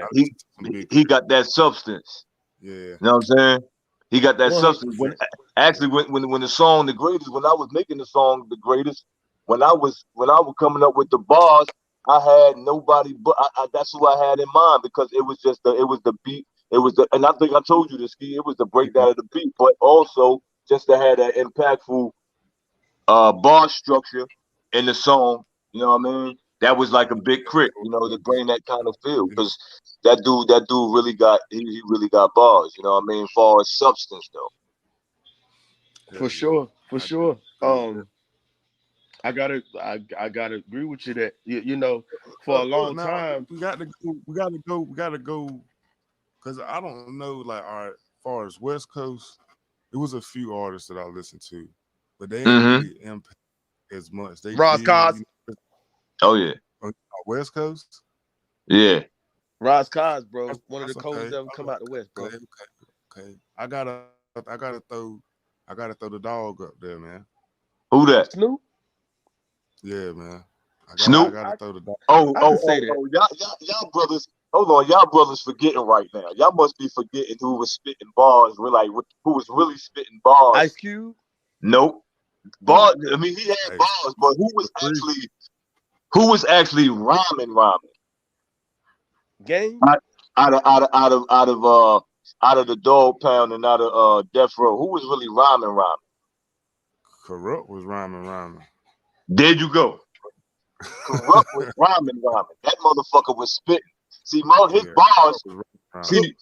he got that substance. Yeah. You know what I'm saying? He got that 100%. substance. When the song "The Greatest," when I was making the song "The Greatest," when I was coming up with the bars, I had nobody but that's who I had in mind, because it was the beat, and I think I told you this, Ski, it was the breakdown of the beat, but also just to have that impactful bar structure in the song. You know what I mean? That was like a Big Crit, you know, to bring that kind of feel, because that dude really got he really got bars. You know what I mean? As far as substance though. For sure. I gotta agree with you that you know, for a long time we gotta go, because I don't know, like, all right, as far as West Coast, it was a few artists that I listened to, but they ain't really impact as much. They Ross Cos. Oh yeah. West Coast. Yeah. Ross Cos, bro, one of the coldest ever come out the West, bro. Okay. I gotta throw the dog up there, man. Who that? Snoop. Yeah, man. Snoop. gotta throw the dog. Oh, I oh, can say oh, that. oh, y'all brothers. Hold on, y'all brothers forgetting right now. Y'all must be forgetting who was spitting bars. Who was really spitting bars? Ice Cube. Nope. Who? Bars. I mean, he had Hey, bars, but who was actually rhyming? Game. Out out of the dog pound and out of death row. Who was really rhyming? Corrupt was rhyming. There you go. Corrupt was rhyming. That motherfucker was spitting. See, his Yeah, bars. rhyming. See,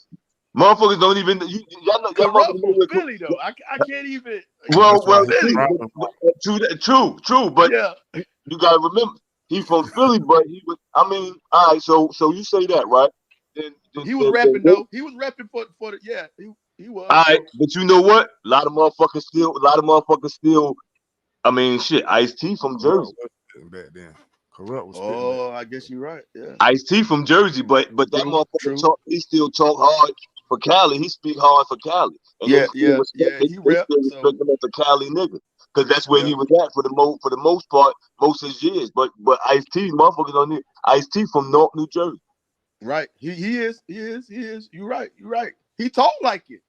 motherfuckers don't even. Y'all know. Y'all Corrupt from know Philly though. I can't even. well, That's why Philly. he's rhyming. true. But Yeah. you gotta remember, he from Philly, but he was. I mean, all right. So you say that, right? He was rapping though. He was rapping for the yeah. He was. All right, but you know what? A lot of motherfuckers still. I mean, shit. Ice-T from Corrupt Jersey. was spitting back then. Corrupt was spitting back. Oh, I guess you're right. Yeah. Ice-T from Jersey, but that motherfucker talk. He still talk hard for Cali. He speak hard for Cali, and Yeah. they still respect. He They rap. still So respect him as a Cali nigga, because that's where yeah. he was at for the most part, most of his years. But Ice-T, motherfuckers on there. Ice-T from North New Jersey. Right. He is. You're right. He talk like it.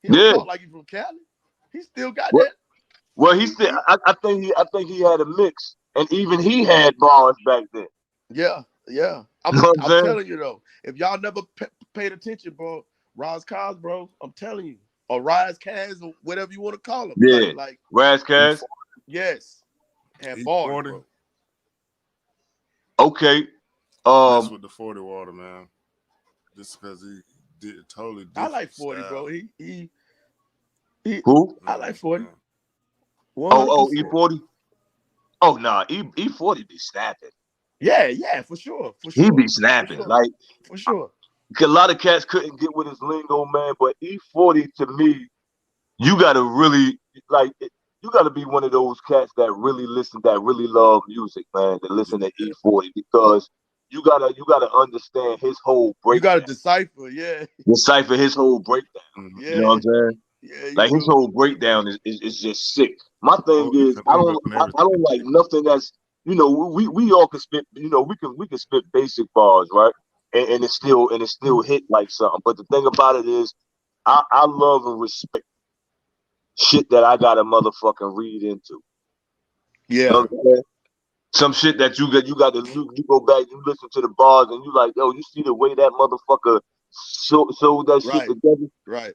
He don't Yeah. talk like he from Cali. He still got Well, that. well, he still. I think he had a mix, and even he had bars back then. Yeah. You know what I'm I'm saying? telling you though. If y'all never paid attention, bro, Roz Cos, bro, I'm telling you, or Rise Kaz, or whatever you want to call him. Yeah. Like Razzcast. yes, had E40. bars, bro. Okay. That's with the 40 water, man. Just because he did totally different. I like 40, style. bro. He Who? I like 40. Man. 100%. E40. Oh nah, E40 be snapping. Yeah, for sure. He be snapping. Like For sure. a lot of cats couldn't get with his lingo, man. But E40 to me, you gotta really you gotta be one of those cats that really love music, man. To listen to E40 because you gotta understand his whole You got to breakdown. Decipher his whole breakdown. Mm-hmm. Yeah. You know what I'm saying? Yeah, you Like his do. whole breakdown is just sick. My thing Motive is and I lyrics and everything. don't like nothing that's we all can spit we can spit basic bars, right? And it's still hit like something. But the thing about it is I love and respect shit that I gotta motherfucking read into. You Yeah. know what I'm saying? Some shit that you go back, you listen to the bars and you like, yo, you see the way that motherfucker sold that shit Right. together? Right.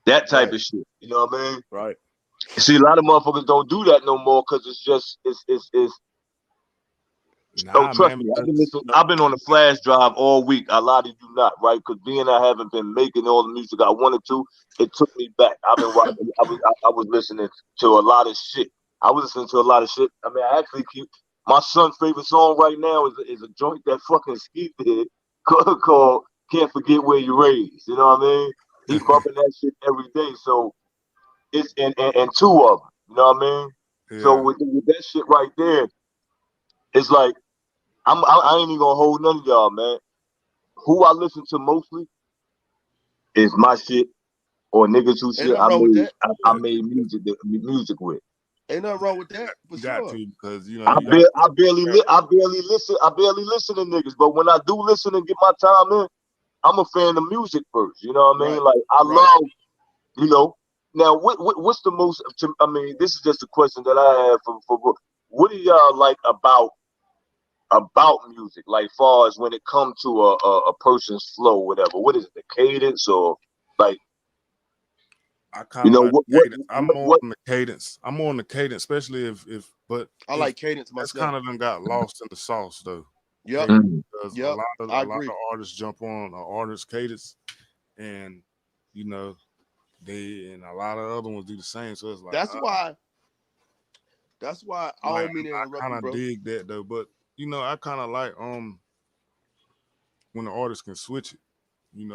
That type Right. of shit. You know what I mean? Right. See, a lot of motherfuckers don't do that no more because it's Nah, trust man. me, I've been on a flash drive all week. I lied to you not, right? Because being I haven't been making all the music I wanted to, it took me back. I've been watching, I was listening to a lot of shit. I was listening to a lot of shit. I mean, I actually keep my son's favorite song right now is a joint that fucking Skeet did called "Can't Forget Where You Raised." You know what I mean? He bumping that shit every day. So it's and two of them. You know what I mean? Yeah. So with that shit right there, it's like I ain't even gonna hold none of y'all, man. Who I listen to mostly is my shit or niggas who Ain't shit nothing wrong with that. I made music with. Ain't nothing wrong with that, for got sure. to because you I got barely listen to niggas, but when I do listen and get my time in, I'm a fan of music first. You know what I mean? Right. Like I Right. love, you know. Now what's the most? I mean, this is just a question that I have for what do y'all like about music, like far as when it comes to a person's flow, whatever. What is it, the cadence or like I kind of like what cadence. I'm more what on the cadence. I'm more on the cadence, especially if I like cadence that's myself. kind of done got lost in the sauce though. Yep. Because Yep. a I lot agree. of artists jump on an artist's cadence, and they and a lot of other ones do the same. So it's like That's why I don't mean to I interrupt kind you, of bro. dig that though, but I kind of like when the artist can switch it. When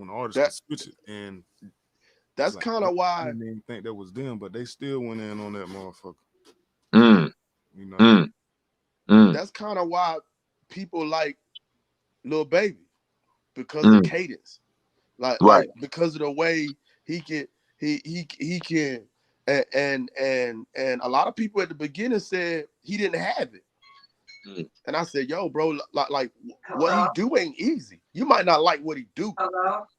the artist can That switch it, and that's like, kind of I why didn't even think that was them, but they still went in on that motherfucker. that's kind of why people like Lil Baby, because of cadence. right. Like because of the way he can he can and a lot of people at the beginning said he didn't have it. Mm. And I said, yo, bro, like what he do ain't easy. You might not like what he do,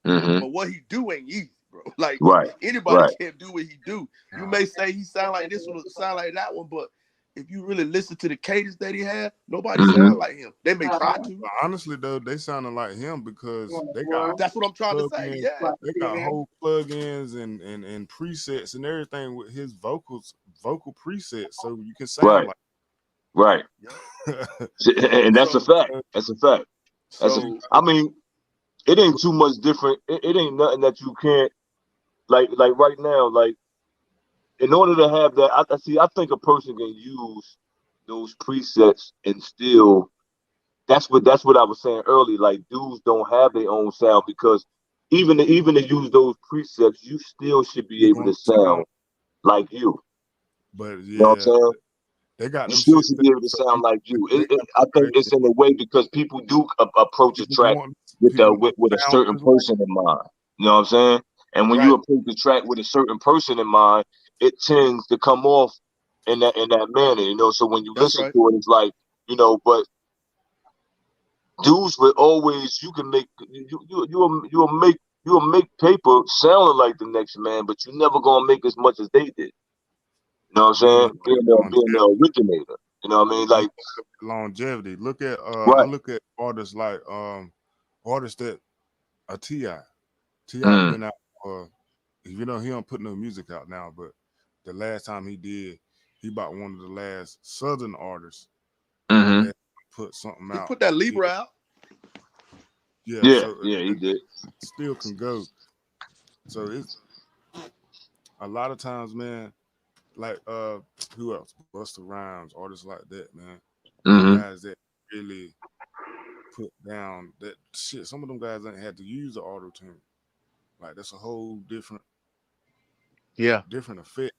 Mm-hmm. but what he do ain't easy, bro. Like Right. anybody Right. can't do what he do. You may say he sound like this one, sound like that one, but if you really listen to the cadence that he had, nobody Mm-hmm. sound like him. They may try to. But honestly, though, they sounding like him because they got That's what I'm trying to say. plugins. Yeah. They got whole plugins and presets and everything with his vocal presets, so you can sound Right. Right. Yeah. And that's a So fact. That's a fact. That's a, so I mean, it ain't too much different. It ain't nothing that you can't like right now. Like in order to have that, I see. I think a person can use those presets and still. That's what I was saying earlier. Like dudes don't have their own sound because even to use those presets, you still should be you able gonna to sound. sound like you. But You know what I'm yeah, saying? they got You them still shit should set be up able to so sound like you. they got I think crazy. it's in a way because people do approach a People track want with people want with a sound certain this way. person in mind. You know what I'm saying? And when you right. approach the track with a certain person in mind, it tends to come off in that manner. You know, so when you That's listen right. to it, it's like but dudes will always you can make you'll make paper sounding like the next man, but you're never gonna make as much as they did. You know what I'm You saying? look at Being the originator. You know what I mean? you Like look at longevity. Look at I right. look at artists like artists that are Ti. Ti Mm, been out he don't put no music out now, but the last time he did, he about one of the last Southern artists mm-hmm. that put something He out. put that Libra out. Yeah, Yeah, so yeah, he did. still can go. So it's a lot of times, man. Like who else? Busta Rhymes, artists like that, man. Mm-hmm. Guys that really put down that shit. Some of them guys ain't had to use the auto tune. Like that's a whole Yeah. different effect.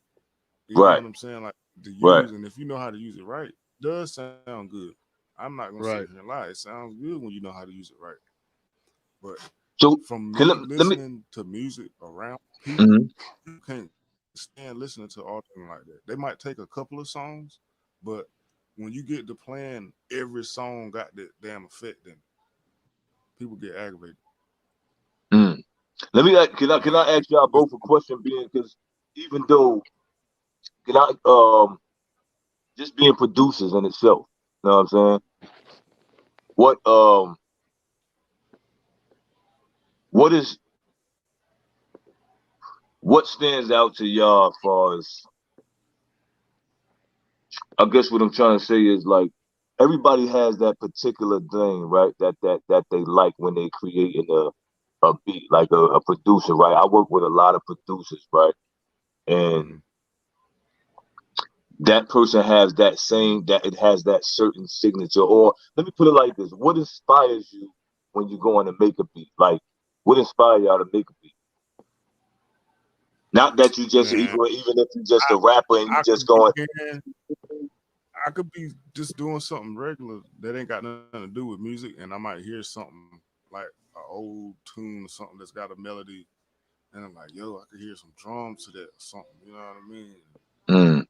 You know Right, what I'm saying? Like to right. use, and if you know how to use it right, it does sound good. I'm not gonna sit Right. here and lie. It sounds good when you know how to use it right. But So from can me let me listening to music around people, mm-hmm. you can't stand listening to all them like that. They might take a couple of songs, but when you get to playing every song got that damn effect, then people get aggravated. Mm. Let me can And I people ask y'all just both a question being because even though can I just being producers in itself, you know what I'm saying? What what is what stands out to y'all as far as I guess what I'm trying to say is like everybody has that particular thing, right? That they like when they creating a beat, like a producer, right? I work with a lot of producers, right? And mm, that person has that it has that certain signature. Or let me put it like this: what inspires you when you go on to make a beat? Like, what inspires y'all to make a beat? Not that you just man, even if you just I a rapper and you I just could be going, hearing, I could be just doing something regular that ain't got nothing to do with music, and I might hear something like an old tune or something that's got a melody, and I'm like, yo, I could hear some drums to that or something. You know what I mean? mm,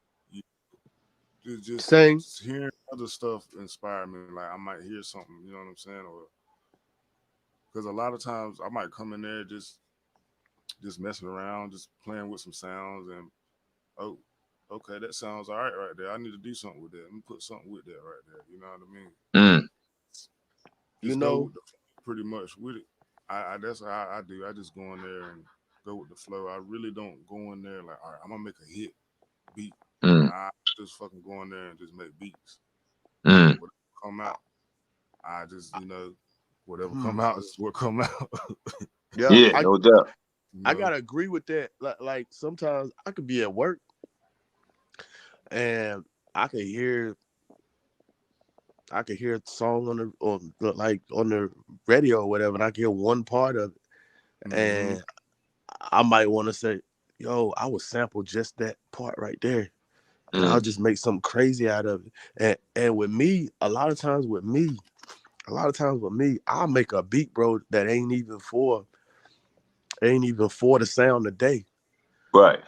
You, just Same. hearing other stuff inspire me. Like I might hear something, you know what I'm saying? Or because a lot of times I might come in there just messing around, just playing with some sounds, and oh, okay, that sounds all right there. I need to do something with that. Let me put something with that right there. You know what I mean? mm, You Just go know, with the pretty much with it. I that's how I do. I just go in there and go with the flow. I really don't go in there like, all right, I'm gonna make a hit beat. mm, Nah, I just fucking go in there and just make beats. And mm. whatever come out, I just whatever hmm, come out is what come out. yeah, Yeah, I no doubt. you I know. gotta agree with that. Like sometimes I could be at work and I could hear a song on the radio or whatever, and I can hear one part of it, Mm-hmm. and I might want to say, "Yo, I would sample just that part right there, and I'll Mm, just make something crazy out of it." And with me, a lot of times with me, I'll make a beat, bro, that ain't even for the sound today. right.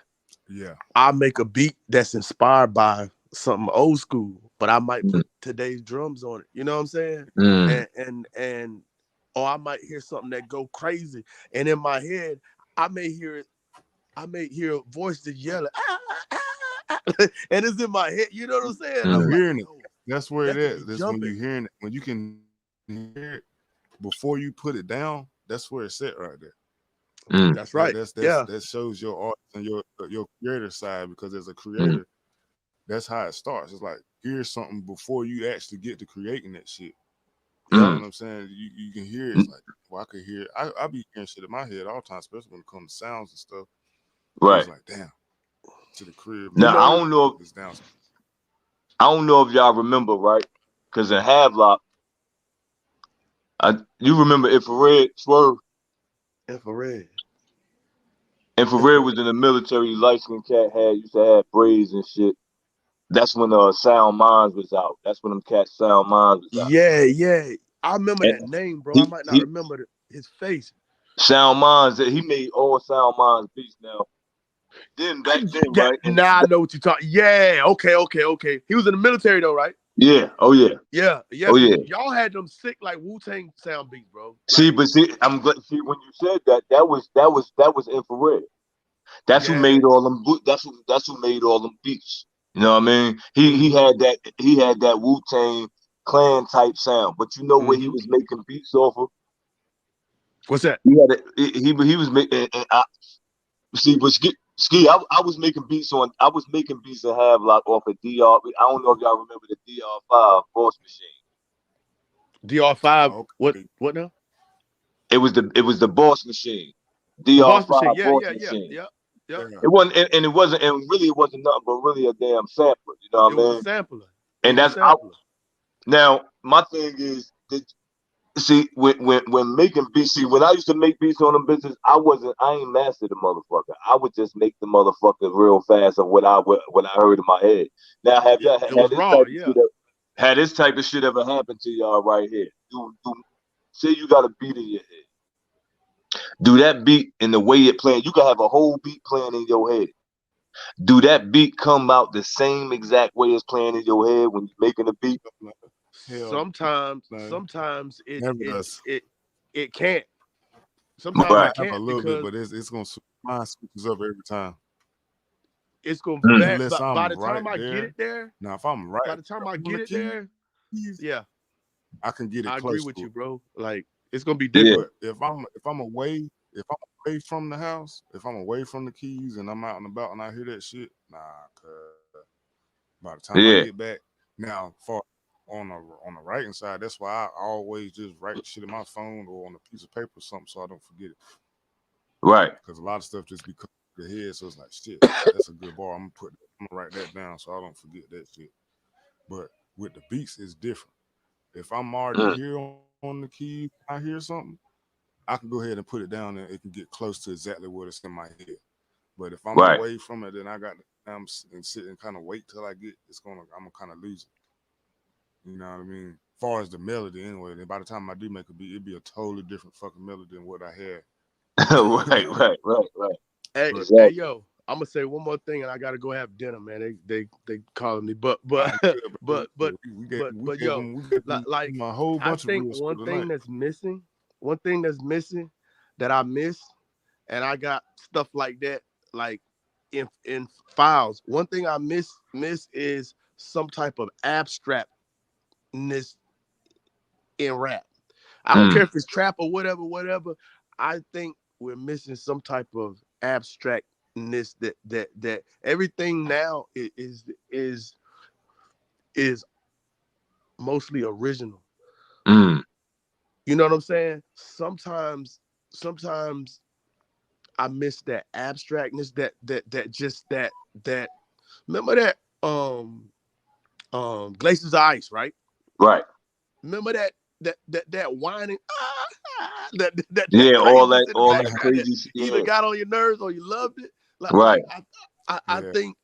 Yeah. I make a beat that's inspired by something old school. but I might Mm. put today's drums on it. You know what I'm saying? Mm. And or I might hear something that go crazy, and in my head, I may hear it. I may hear a voice that yelling, and it's in my head. You know what I'm saying? I'm Mm. like, Hearing it. yo, That's where it that could is. be That's when jumping. you hearing it. When you can hear it before you put it down, that's where it's at right there. Mm. That's right. Yeah. That shows your art and your creator side, because as a Mm. creator, that's how it starts. It's like, here's something before you actually get to creating that shit. You know Yep. what I'm saying? You can hear it. It's like, well, I could hear it. I be hearing shit in my head all the time, especially when it comes to sounds and stuff. So Right. it's like, damn, to the crib. You Now know, It's down. I don't know if y'all remember, right? Because in Havelock, you remember Infrared Swerve? infrared. Infrared was in the military. Light skinned cat used to have braids and shit. That's when Sound Minds was out. That's when them cats Sound Minds was out. Yeah, yeah. I remember And that name, bro. I he might not he remember his face. Sound Minds, he made all Sound Minds beats now. Then back then, Yeah, right? And now I know what you're talking. Yeah, okay. He was in the military though, right? yeah, oh yeah, Yeah, oh because yeah. y'all had them sick like Wu-Tang sound beats, bro. See, Like, but see, I'm glad. See, when you said that, that was Infrared. That's who yeah. made all them. That's who made all them beats. You know what I mean? He Mm-hmm. had that Wu Tang Clan type sound. But you know where he Mm-hmm. was making beats off of? What's that? He had he was making. See, but I was making beats on. I was making beats in Havelock off of DR. I don't know if y'all remember the DR5 Boss Machine. DR5. What? Okay. What now? It was the Boss Machine. The boss machine. DR5 Yeah, Boss yeah, yeah, Machine. yeah, yeah. Yeah. It wasn't, and it wasn't, and really, it wasn't nothing but really a damn sampler. You know It what I was a mean? sampler. It And was a that's sampler. now my thing is that, see, when making beats, see, when I used to make beats on them bitches, I ain't mastered the motherfucker. I would just make the motherfucker real fast of what I heard in my head. Now, have y'all It had was this raw. type of Yeah. shit? Had this type of shit ever happened to y'all right here? Say you got a beat in your head. Do that beat in the way it playing? You can have a whole beat playing in your head. Do that beat come out the same exact way as playing in your head when you're making a beat? Hell no. Sometimes Never does. it can't. It Sometimes Right. it might have a can't little bit, because but it's gonna mine switches up every time. it's gonna Mm. Unless by I'm the right time I get it there. there, Now, if I'm right by the time I on get the it there, keys, yeah, I can get it I agree close with to you, it. bro. Like it's gonna be Yeah. different. But if I'm away from the house, if I'm away from the keys and I'm out and about and I hear that shit, nah, cause by the time I Yeah. get back, now for on the writing side, that's why I always just write shit in my phone or on a piece of paper or something so I don't forget it. Right. Because a lot of stuff just becomes in the head, so it's like shit. That's a good bar. I'm gonna write that down so I don't forget that shit. But with the beats, it's different. If I'm already Mm. here on the keys, I hear something, I can go ahead and put it down and it can get close to exactly what it's in my head. But if I'm Right. away from it, then I got and sit and kind of wait till I get I'm gonna kind of lose it. You know what I mean? As far as the melody, anyway. Then by the time I do make a beat, it'd be a totally different fucking melody than what I had. Right. Hey, But hey, Exactly. yo, I'm gonna say one more thing, and I gotta go have dinner, man. They calling me, but I good, bro. but yo, We gave like them a whole I bunch of think real stuff tonight. one thing that's missing that I miss, and I got stuff like that, like in files. One thing I miss is some type of abstractness in rap. I don't care Mm. if it's trap or whatever. I think we're missing some type of abstractness that everything now is mostly original. Mm. You know what I'm saying? Sometimes I miss that abstractness that just that remember that Glaciers of Ice, right? Right. Remember that whining that Yeah. craziness in the All that background that crazy shit. either Yeah. got on your nerves or you loved it. Right. I Yeah. think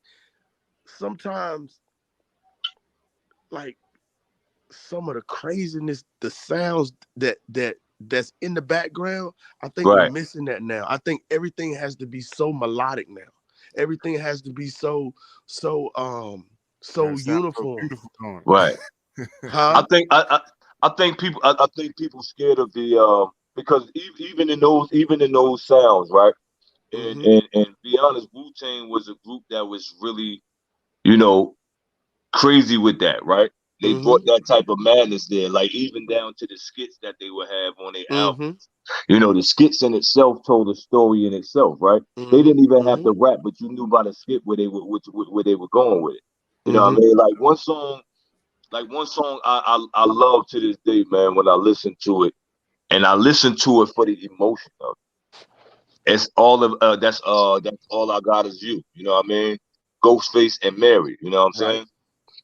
sometimes like some of the craziness, the sounds that's in the background, I think we're Right. missing that now. I think everything has to be so melodic now. Everything has to be so so That sounds so uniform. beautiful, Tony. Right. Huh? I think people scared of the because even in those sounds, right? And Mm-hmm. and be honest, Wu-Tang was a group that was really, you know, crazy with that, right? They Mm-hmm. brought that type of madness there, like even down to the skits that they would have on their album. Mm-hmm. You know, the skits in itself told a story in itself, right? They Mm-hmm. didn't even have Mm-hmm. to rap, but you knew by the skit where they were going with it. You know what I Mm-hmm. mean? Like one song I love to this day, man. When I listen to it, and I listen to it for the emotion of it. It's all of that's all I got is you. You know what I mean? Ghostface and Mary. You know what I'm Right. saying?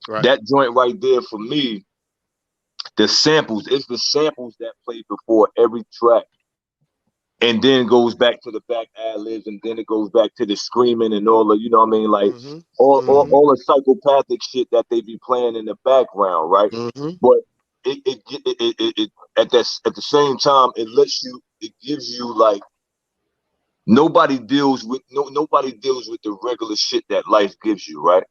Right. That joint right there for me, the samples, it's the samples that play before every track. And then goes back to the back ad libs, and then it goes back to the screaming and all the, you know what I mean? Like Mm-hmm. all, Mm-hmm. all the psychopathic shit that they be playing in the background, right? Mm-hmm. But it at the same time, it gives you like nobody deals with the regular shit that life gives you, right?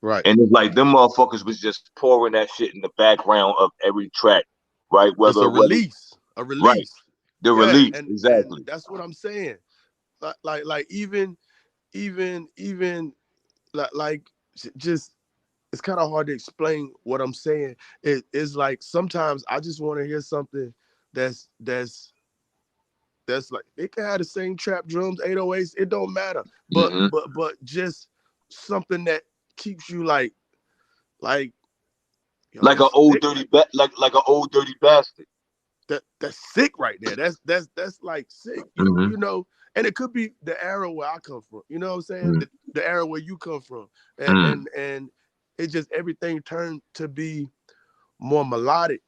Right. And it's like them motherfuckers was just pouring that shit in the background of every track, right? It's a Whether release. A right, release. the Yeah. release, And exactly. that's what I'm saying. Like even like just it's kind of hard to explain what I'm saying. It is like sometimes I just want to hear something that's that's that's like they can have the same trap drums, 808s, it don't matter. But Hmm. just something that keeps you like yo, Like an that's old sick dirty right like an old dirty bastard. that's sick right there. That's like sick. Hmm. You know, and it could be the era where I come from. You know what I'm saying? Mm. The era where you come from. And Mm. and it just everything turned to be more melodic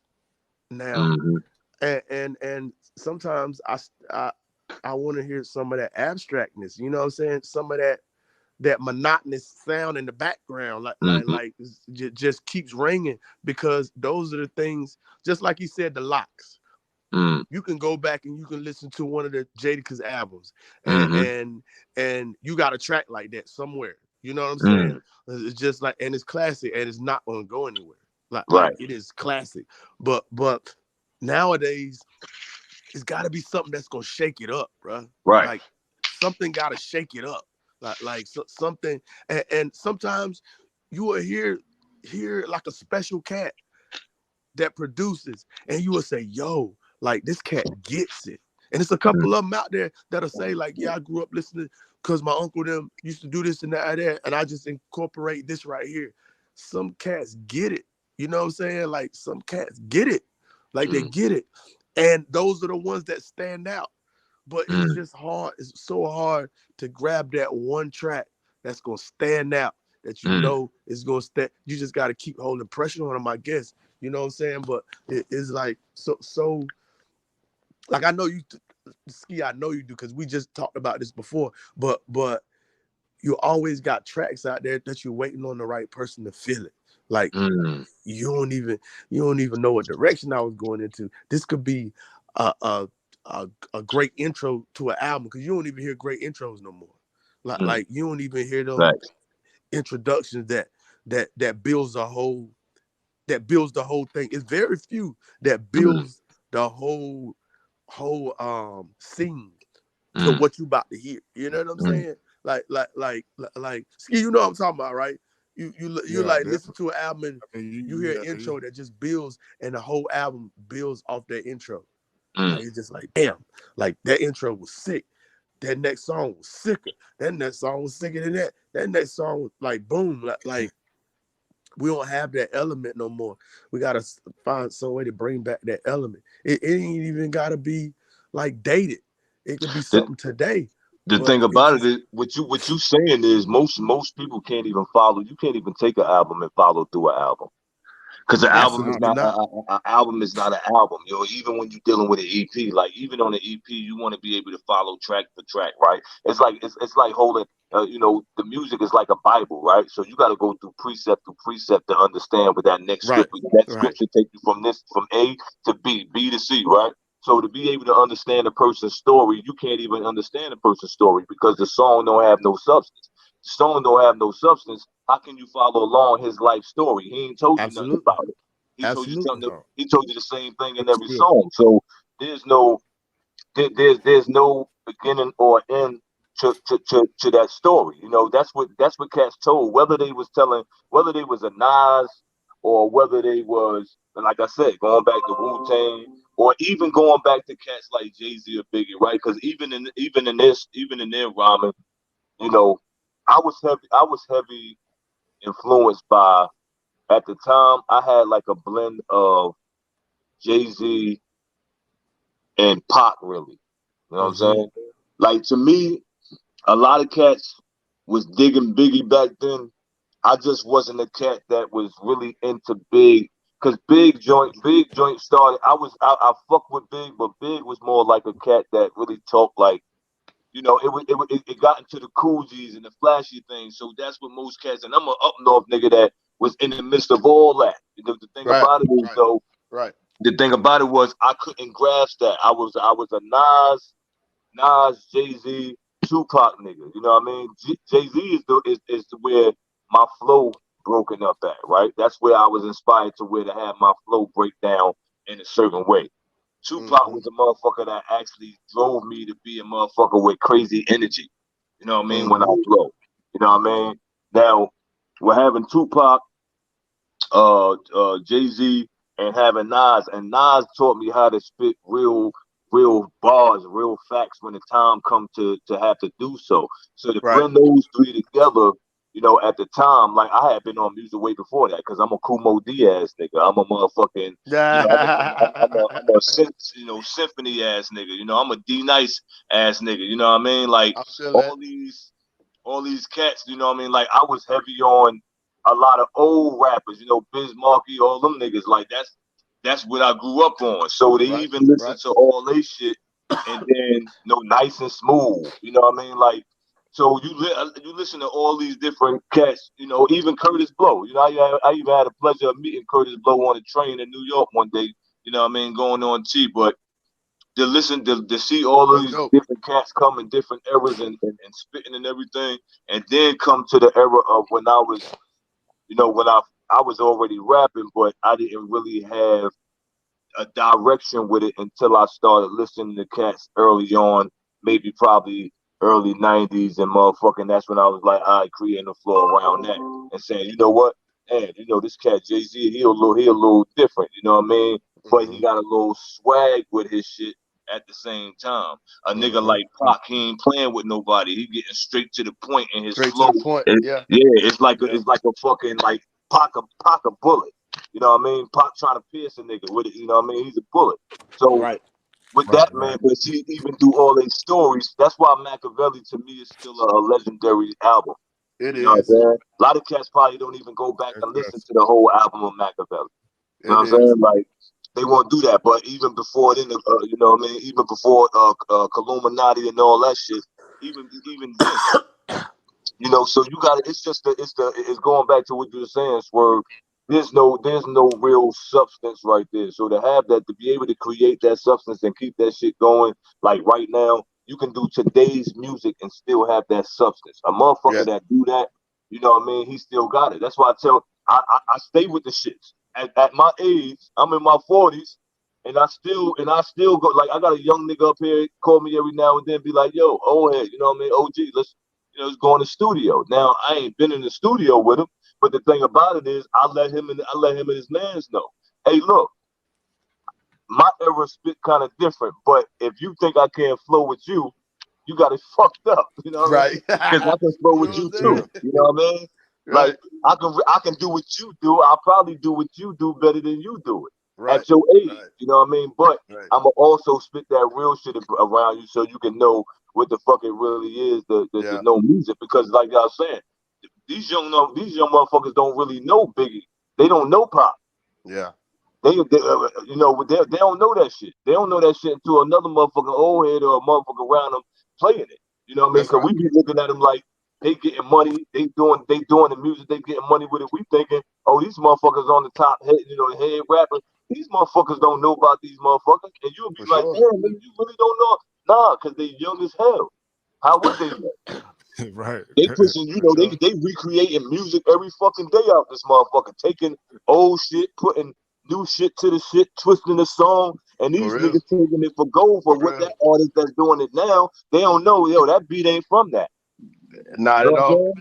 now. Hmm. And sometimes I I want to hear some of that abstractness. You know what I'm saying? Some of that monotonous sound in the background, Hmm. just keeps ringing because those are the things. Just like you said, the locks. Mm. You can go back and you can listen to one of the Jadakiss albums, and Hmm. and and you got a track like that somewhere. You know what I'm saying? Mm. It's just like, and it's classic, and it's not gonna go anywhere. Like Right, it is classic, but nowadays it's got to be something that's gonna shake it up, bro. right. Like something got to shake it up, something. And sometimes you will hear like a special cat that produces, and you will say, "Yo, like this cat gets it." And it's a Mm. couple of them out there that'll say, like, "Yeah, I grew up listening because my uncle them used to do this and that, and I just incorporate this right here." Some cats get it. You know what I'm saying? Like some cats get it. Like they Mm. get it. And those are the ones that stand out. But it's Mm. just hard. It's so hard to grab that one track that's gonna stand out, that you Mm. know is gonna stand. You just gotta keep holding pressure on them, I guess. You know what I'm saying? But it is like so like I know you Ski, I know you do because we just talked about this before. But you always got tracks out there that you're waiting on the right person to feel it. Like Mm. you don't even know what direction I was going into. This could be a a great intro to an album because you don't even hear great intros no more. Mm. Like you don't even hear them Right. introductions that builds the whole thing. It's very few that Mm. builds the whole scene to Mm. what you about to hear. You know what I'm Mm. saying? Like Ski, you know what I'm talking about, right? You Yeah, like listen definitely. to an album and I mean, you hear an you intro that just builds and the whole album builds off that intro. Mm. Like it's just like damn, like that intro was sick. That next song was sicker. That next song was sicker than that. That next song was like boom, like we don't have that element no more. We gotta find some way to bring back that element. It ain't even gotta be like dated. It could be The something today, the but thing it about it just is what you saying is most people can't even follow. You can't even take an album and follow through an album. Because the album is absolutely not not. an album is not an album. You know, even when you're dealing with an EP, like even on an EP, you want to be able to follow track for track, right? It's like holding, you know, the music is like a Bible, right? So you got to go through precept to understand what that next Right, scripture. That right. scripture take you from A to B, B to C, right? So to be able to understand a person's story, you can't even understand a person's story because the song don't have no substance. The song don't have no substance. how can you follow along his life story? He ain't told you nothing Absolutely. about it. He told you Absolutely. something. He told you the same thing in It's every true. song. So there's no there's no beginning or end to that story. You know, that's what cats told. Whether they was telling, whether they was a Nas or whether they was, like I said, going back to Wu-Tang, or even going back to cats like Jay-Z or Biggie, right? Because even in their rhyming, you know, I was heavy influenced by, at the time I had like a blend of Jay-Z and Pac, really. You know what I'm Hmm. saying? Like, to me, a lot of cats was digging Biggie back then. I just wasn't a cat that was really into Big, because Big Joint started. I fucked with Big, but Big was more like a cat that really talked like, you know, it got into the coolies and the flashy things. So that's what most cats, and I'm an up north nigga that was in the midst of all that. You know, the thing Right. about it is, Right. though, Right. the thing about it was I couldn't grasp that. I was a Nas, Jay Z, Tupac nigga. You know what I mean? Jay Z is where my flow broken up at, right? That's where I was inspired to where to have my flow break down in a certain way. Tupac Hmm. was a motherfucker that actually drove me to be a motherfucker with crazy energy. You know what I mean? When I Hmm. flow. You know what I mean? Now, we're having Tupac, Jay Z, and having Nas. And Nas taught me how to spit real bars, real facts when the time come to have to do so. So to Right. blend those three together, you know, at the time, like I had been on music way before that, because I'm a Kumo Diaz nigga. I'm a motherfucking, you know, I'm a you know, symphony ass nigga. You know, I'm a D Nice ass nigga. You know what I mean? Like I feel that. all these all these cats, you know what I mean? Like I was heavy on a lot of old rappers, you know, Biz Markie, all them niggas. Like that's what I grew up on. So they Right. even listen Right. to all they shit, and then, you know, nice and smooth. You know what I mean? Like, so you listen to all these different cats, you know, even Curtis Blow. You know, I even had the pleasure of meeting Curtis Blow on a train in New York one day. You know what I mean? Going on T, but to see all of That's these dope. different cats come in different eras and spitting and everything, and then come to the era of when I was, you know, when I was already rapping, but I didn't really have a direction with it until I started listening to cats early on, maybe probably early '90s, and motherfucking that's when I was like, I creating the floor around that and saying, you know what, man, you know, this cat Jay-Z, he a little different, you know what I mean? But he Hmm. got a little swag with his shit at the same time. A nigga Hmm. like Pac, he ain't playing with nobody. He getting straight to the point in his Straight to flow. the point. Yeah. Yeah, Yeah. it's like a fucking like Pac a bullet. You know what I mean? Pac trying to pierce a nigga with it. You know what I mean? He's a bullet. So Right. with Right. that, man, Right. but see, even through all these stories, that's why Machiavelli to me is still a legendary album. It You know what I'm is. saying? A lot of cats probably don't even go back Yes. and listen Yes. to the whole album of Machiavelli. You know It what I'm is. saying? Like they won't do that. But even before then, you know what I mean? Even before Illuminati and all that shit, even then, you know, so you got it's just it's going back to what you were saying, Swerve. There's no real substance right there. So to have that, to be able to create that substance and keep that shit going, like right now, you can do today's music and still have that substance. A motherfucker Yes. that do that, you know what I mean? He still got it. That's why I tell I stay with the shits. At my age, I'm in my 40s, and I still go, like I got a young nigga up here call me every now and then, be like, yo, old head, you know what I mean? OG, let's, you know, go in the studio. Now I ain't been in the studio with him, but the thing about it is, I let him and his mans know. Hey, look, my era spit kind of different, but if you think I can't flow with you, you got it fucked up. You know what I mean? Right. Because I can flow You with know you what I'm too. saying? You know what I mean? Like Right. I can do what you do. I'll probably do what you do better than you do it Right. at your age. Right. You know what I mean? But Right. I'm gonna also spit that real shit around you so you can know what the fuck it really is to Yeah. know music. Because like y'all saying, these young motherfuckers don't really know Biggie. They don't know Pop. Yeah. You know, they don't know that shit. They don't know that shit until another motherfucking old head or a motherfucker around them playing it. You know what I mean? That's Because right. we be looking at them like they getting money, they doing the music, they getting money with it. We thinking, oh, these motherfuckers on the top head, you know, the head rapper. These motherfuckers don't know about these motherfuckers, and you'll be For like, sure. damn, man, you really don't know? Nah, because they young as hell. How would they know? Right. They pushing, you know, sure. they recreating music every fucking day out this motherfucker, taking old shit, putting new shit to the shit, twisting the song, and these For real. niggas taking it for gold for For what real. that artist that's doing it now. They don't know, yo, that beat ain't from that. Not You know at what I'm all. saying?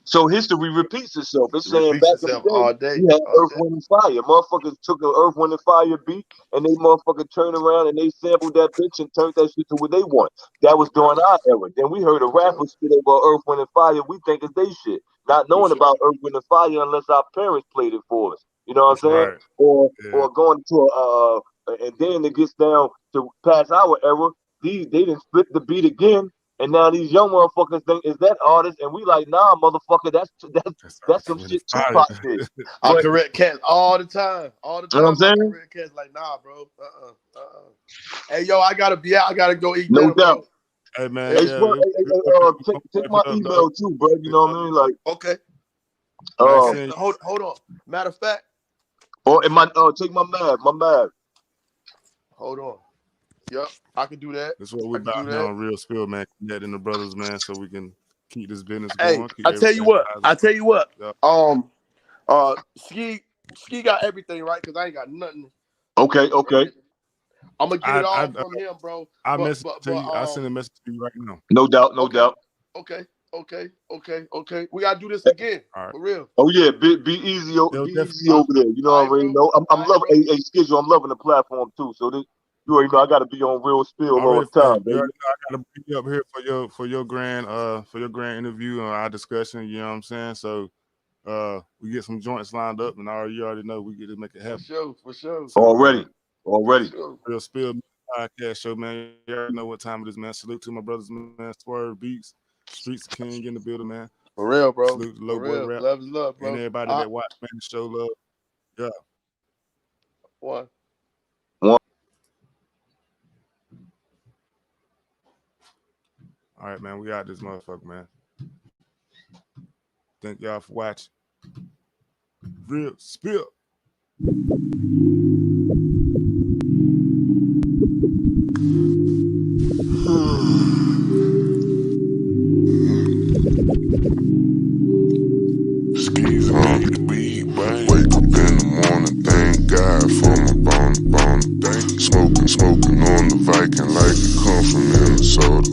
So history repeats itself. It's It saying repeats back in the itself day, all day. you had All Earth, day. Wind, and Fire. Motherfuckers took an Earth, Wind, and Fire beat, and they motherfuckers turned around and they sampled that bitch and turned that shit to what they want. That was during our era. Then we heard a rapper spit over Earth, Wind, and Fire. We think it's they shit, not knowing sure. about Earth, Wind, and Fire unless our parents played it for us. You know what I'm saying? Right. Or Yeah. going to and then it gets down to past our era. They didn't split the beat again. And now these young motherfuckers think is that artist, and we like, nah, motherfucker, that's Earth, some Wind, shit and Fire. Tupac did. I But correct cats all the time. All the you know what I'm time I saying? correct cats like, nah, bro. Hey, yo, I gotta be out. I gotta go eat No dinner, doubt. bro. Hey man, Hey, yeah. Swerve, take my email too, bro. You know what I mean? Like, Okay. Maxine, Hold on. Matter of fact, or in my take my mag. hold on. Yep, I can do that. that's what I we're can do about here that. on Real Spill, man. Connecting the brothers, man, so we can keep this business Hey, going. Keep I tell you everything what. positive. Yeah. Ski got everything right because I ain't got nothing. Okay. I'm gonna get it I all from him, bro. I But message to you. I send a message to you right now. No doubt. okay. We gotta do this again. All right. For real. Oh yeah, be easy, They'll be definitely easy over there. You know All what I right, mean? bro. No, I'm All right, loving bro. a schedule. I'm loving the platform too. So this, you already know I got to be on Real Spill all already. the Hey, time, you baby. already know I gotta bring you up here for your grand interview and our discussion. You know what I'm saying? So we get some joints lined up, and you already know we get to make it happen. For sure. So Already. For sure. Real Spill podcast show, man. You already know what time it is, man. Salute to my brothers, man. SwervBeats, Streets King in the building, man. For real, bro. Salute to Low For Boy real. Rap Love is love, bro. and everybody that watch, man. Show love. Yeah. One. All right, man. We out this motherfucker, man. Thank y'all for watching. Real Spill. Skis on the weed, wake up in the morning, thank God for my bone. Smoking on the Viking like it come from Minnesota.